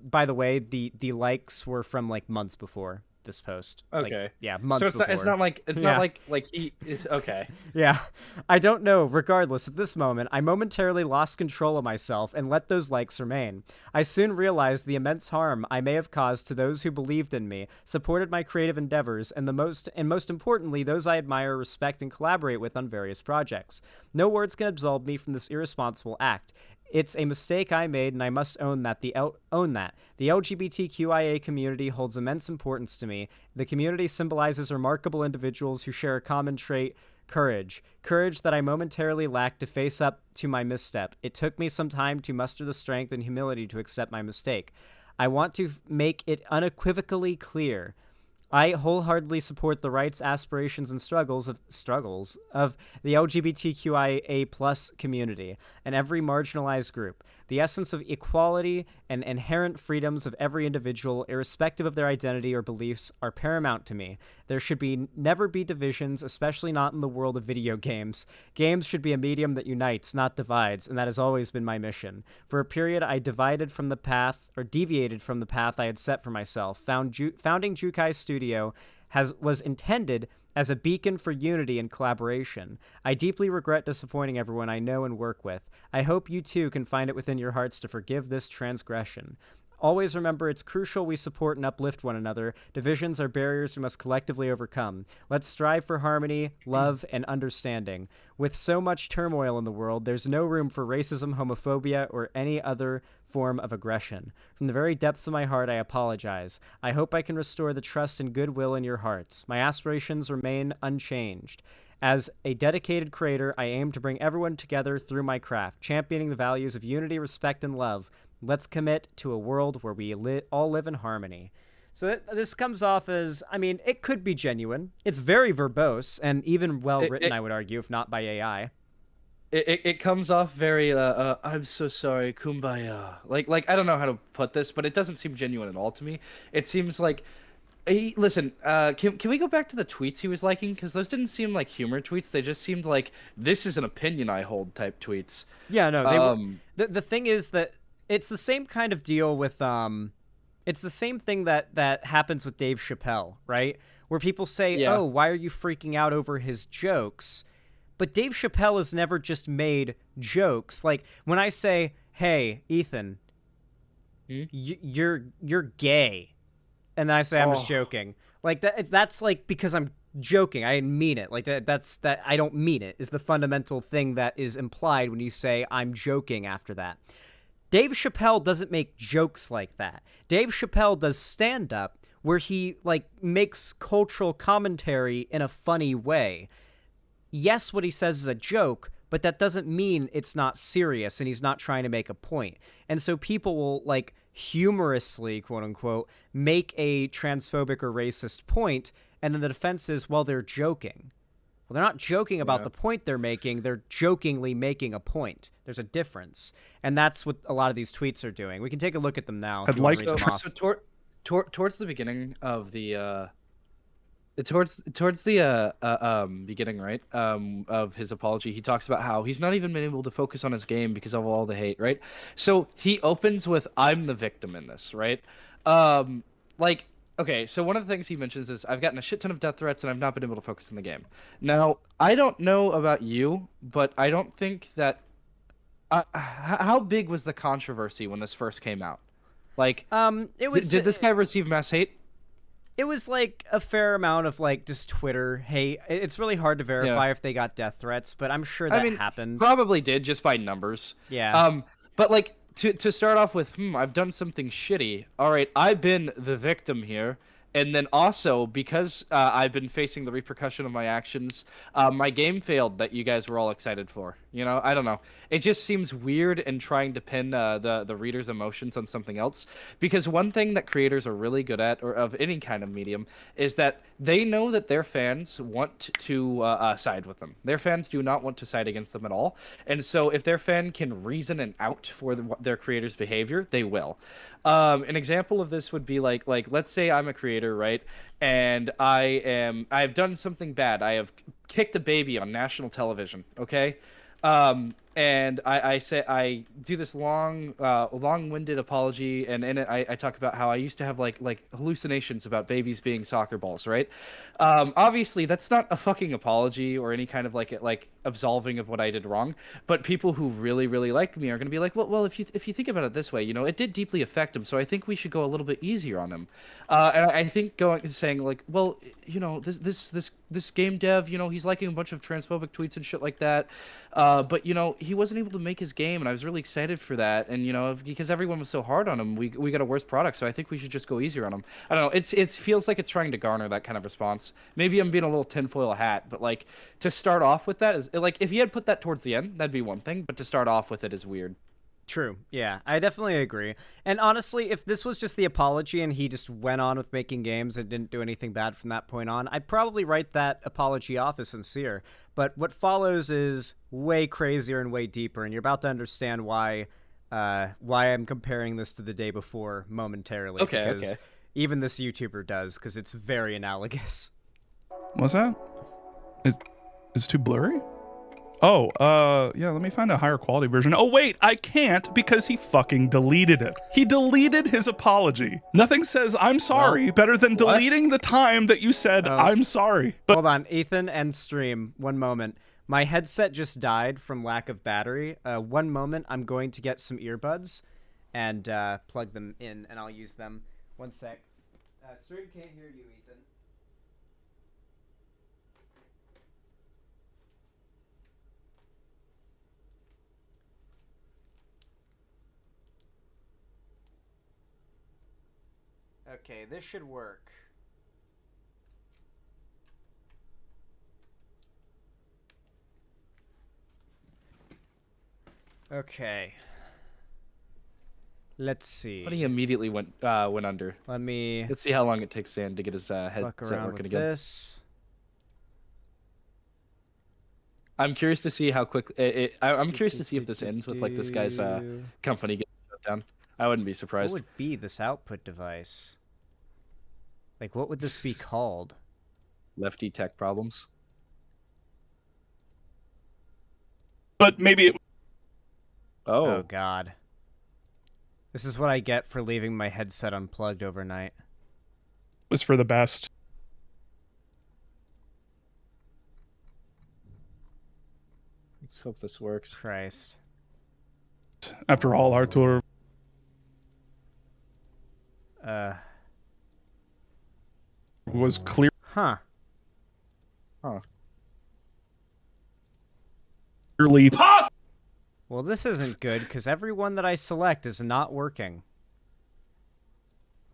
By the way, the likes were from like months before this post. Okay. Like, yeah, months before. So it's not like he is okay. Yeah. I don't know. Regardless, at this moment, I momentarily lost control of myself and let those likes remain. I soon realized the immense harm I may have caused to those who believed in me, supported my creative endeavors, and most importantly, those I admire, respect, and collaborate with on various projects. No words can absolve me from this irresponsible act. It's a mistake I made, and I must own that. The LGBTQIA community holds immense importance to me. The community symbolizes remarkable individuals who share a common trait, courage. Courage that I momentarily lacked to face up to my misstep. It took me some time to muster the strength and humility to accept my mistake. I want to make it unequivocally clear. I wholeheartedly support the rights, aspirations, and struggles of the LGBTQIA+ community and every marginalized group. The essence of equality and inherent freedoms of every individual, irrespective of their identity or beliefs, are paramount to me. There should never be divisions, especially not in the world of video games. Games should be a medium that unites, not divides, and that has always been my mission. For a period, I deviated from the path I had set for myself. Founding Jukai Studio was intended as a beacon for unity and collaboration. I deeply regret disappointing everyone I know and work with. I hope you too can find it within your hearts to forgive this transgression. Always remember, it's crucial we support and uplift one another. Divisions are barriers we must collectively overcome. Let's strive for harmony, love, and understanding. With so much turmoil in the world, there's no room for racism, homophobia, or any other form of aggression. From the very depths of my heart, I apologize. I hope I can restore the trust and goodwill in your hearts. My aspirations remain unchanged. As a dedicated creator, I aim to bring everyone together through my craft, championing the values of unity, respect, and love. Let's commit to a world where we all live in harmony. So this comes off as, I mean, it could be genuine. It's very verbose and even well-written, I would argue, if not by AI. It comes off very, I'm so sorry, kumbaya. Like I don't know how to put this, but it doesn't seem genuine at all to me. It seems like, hey, listen, can we go back to the tweets he was liking? Because those didn't seem like humor tweets. They just seemed like, this is an opinion I hold type tweets. Yeah, no, they were, the thing is that it's the same kind of deal with, it's the same thing that happens with Dave Chappelle, right? Where people say, oh, why are you freaking out over his jokes? But Dave Chappelle has never just made jokes. Like, when I say, hey, Ethan, you're gay, and then I say I'm just joking. Like, that's like, because I'm joking. I didn't mean it. Like, that's I don't mean it, is the fundamental thing that is implied when you say I'm joking after that. Dave Chappelle doesn't make jokes like that. Dave Chappelle does stand-up where he, like, makes cultural commentary in a funny way. Yes, what he says is a joke, but that doesn't mean it's not serious and he's not trying to make a point. And so people will, like, humorously, quote-unquote, make a transphobic or racist point, and then the defense is, well, they're joking. Well, they're not joking about the point they're making. They're jokingly making a point. There's a difference. And that's what a lot of these tweets are doing. We can take a look at them now. Towards the beginning of the... Towards the beginning, right, of his apology, he talks about how he's not even been able to focus on his game because of all the hate, right? So he opens with, I'm the victim in this, right? Okay, so one of the things he mentions is, I've gotten a shit ton of death threats and I've not been able to focus on the game. Now, I don't know about you, but I don't think that... how big was the controversy when this first came out? Like, did this guy receive mass hate? It was, like, a fair amount of, like, just Twitter hate. It's really hard to verify if they got death threats, but I'm sure that happened. Probably did, just by numbers. Yeah. But, like, to start off with, I've done something shitty. All right, I've been the victim here. And then also, because I've been facing the repercussion of my actions, my game failed that you guys were all excited for. You know, I don't know. It just seems weird in trying to pin the reader's emotions on something else. Because one thing that creators are really good at, or of any kind of medium, is that they know that their fans want to side with them. Their fans do not want to side against them at all. And so if their fan can reason an out for their creator's behavior, they will. An example of this would be like let's say I'm a creator, right? And I've done something bad. I have kicked a baby on national television, okay? And I do this long-winded apology, and in it I talk about how I used to have like hallucinations about babies being soccer balls, right? Obviously that's not a fucking apology or any kind of like absolving of what I did wrong. But people who really, really like me are going to be like, well, if you think about it this way, it did deeply affect him, so I think we should go a little bit easier on him. And I think saying like, well, this game dev, he's liking a bunch of transphobic tweets and shit like that, but he wasn't able to make his game, and I was really excited for that. And because everyone was so hard on him, we got a worse product, so I think we should just go easier on him. I don't know. It feels like it's trying to garner that kind of response. Maybe I'm being a little tinfoil hat, but like to start off with that is like if he had put that towards the end, that'd be one thing. But to start off with it is weird. True. Yeah, I definitely agree. And honestly, if this was just the apology and he just went on with making games and didn't do anything bad from that point on, I'd probably write that apology off as sincere. But what follows is way crazier and way deeper, and you're about to understand why I'm comparing this to the day before momentarily. Okay. Even this YouTuber does, because it's very analogous. What's that? It's too blurry? Oh, yeah, let me find a higher quality version. Oh, wait, I can't because he fucking deleted it. He deleted his apology. Nothing says I'm sorry better than deleting the time that you said I'm sorry. But hold on, Ethan and stream, one moment. My headset just died from lack of battery. One moment, I'm going to get some earbuds and plug them in, and I'll use them. One sec. Stream can't hear you, Ethan. Okay, this should work. Okay. Let's see. But he immediately went under. Let's see how long it takes Zan to get his headset working again. This. I'm curious to see how quick I'm curious to see if this ends with like this guy's company getting shut down. I wouldn't be surprised. What would be this output device? Like, what would this be called? Lefty tech problems. But maybe it... Oh, God. This is what I get for leaving my headset unplugged overnight. Was for the best. Let's hope this works. Christ. After all, Artur... was clear. Huh. Clearly well, this isn't good, because everyone that I select is not working.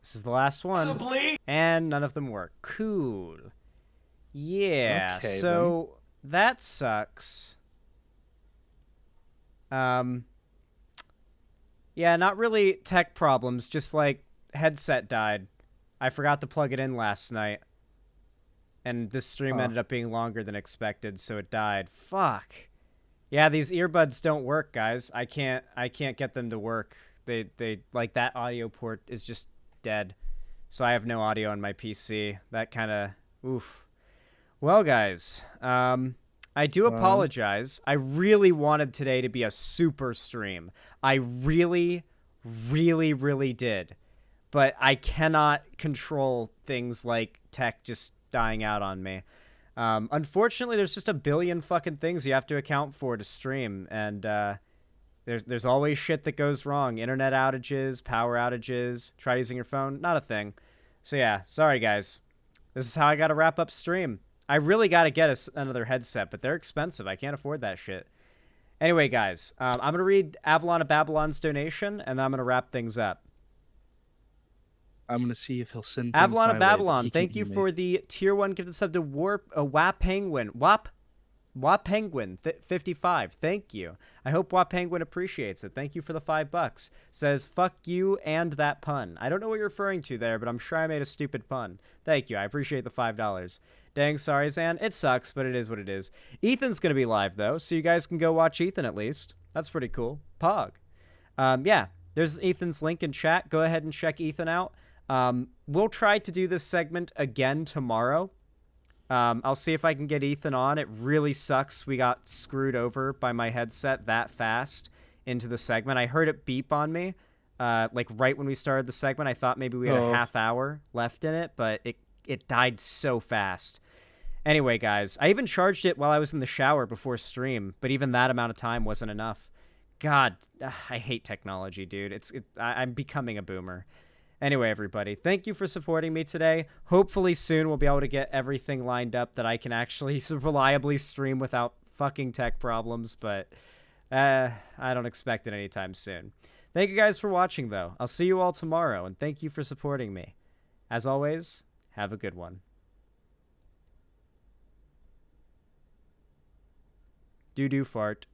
This is the last one. Possibly. And none of them work. Cool. Yeah, okay, so that sucks. Yeah, not really tech problems, just like headset died. I forgot to plug it in last night. And this stream ended up being longer than expected, so it died. Fuck. Yeah, these earbuds don't work, guys. I can't get them to work. They like that audio port is just dead. So I have no audio on my PC. That kind of oof. Well, guys, I do apologize. I really wanted today to be a super stream. I really, really, really did. But I cannot control things like tech just dying out on me. Unfortunately, there's just a billion fucking things you have to account for to stream, and there's always shit that goes wrong. Internet outages, power outages, try using your phone, not a thing. So yeah, sorry guys. This is how I gotta wrap up stream. I really gotta get another headset, but they're expensive. I can't afford that shit. Anyway, guys, I'm gonna read Avalon of Babylon's donation, and then I'm gonna wrap things up. I'm gonna see if he'll send Avalon of Babylon, thank you for the tier 1 gifted sub to Wap Penguin. Wap Penguin 55. Thank you. I hope Wap Penguin appreciates it. Thank you for the $5. Says fuck you and that pun. I don't know what you're referring to there, but I'm sure I made a stupid pun. Thank you. I appreciate the $5. Dang, sorry, Zan. It sucks, but it is what it is. Ethan's gonna be live though, so you guys can go watch Ethan at least. That's pretty cool. Pog. Yeah, there's Ethan's link in chat. Go ahead and check Ethan out. We'll try to do this segment again tomorrow. I'll see if I can get Ethan on. It really sucks we got screwed over by my headset that fast into the segment. I heard it beep on me, like right when we started the segment. I thought maybe we had a half hour left in it, but it died so fast. Anyway, guys, I even charged it while I was in the shower before stream, but even that amount of time wasn't enough. God, I hate technology, dude. I'm becoming a boomer. Anyway, everybody, thank you for supporting me today. Hopefully soon we'll be able to get everything lined up that I can actually reliably stream without fucking tech problems, but I don't expect it anytime soon. Thank you guys for watching, though. I'll see you all tomorrow, and thank you for supporting me. As always, have a good one. Doo-doo fart.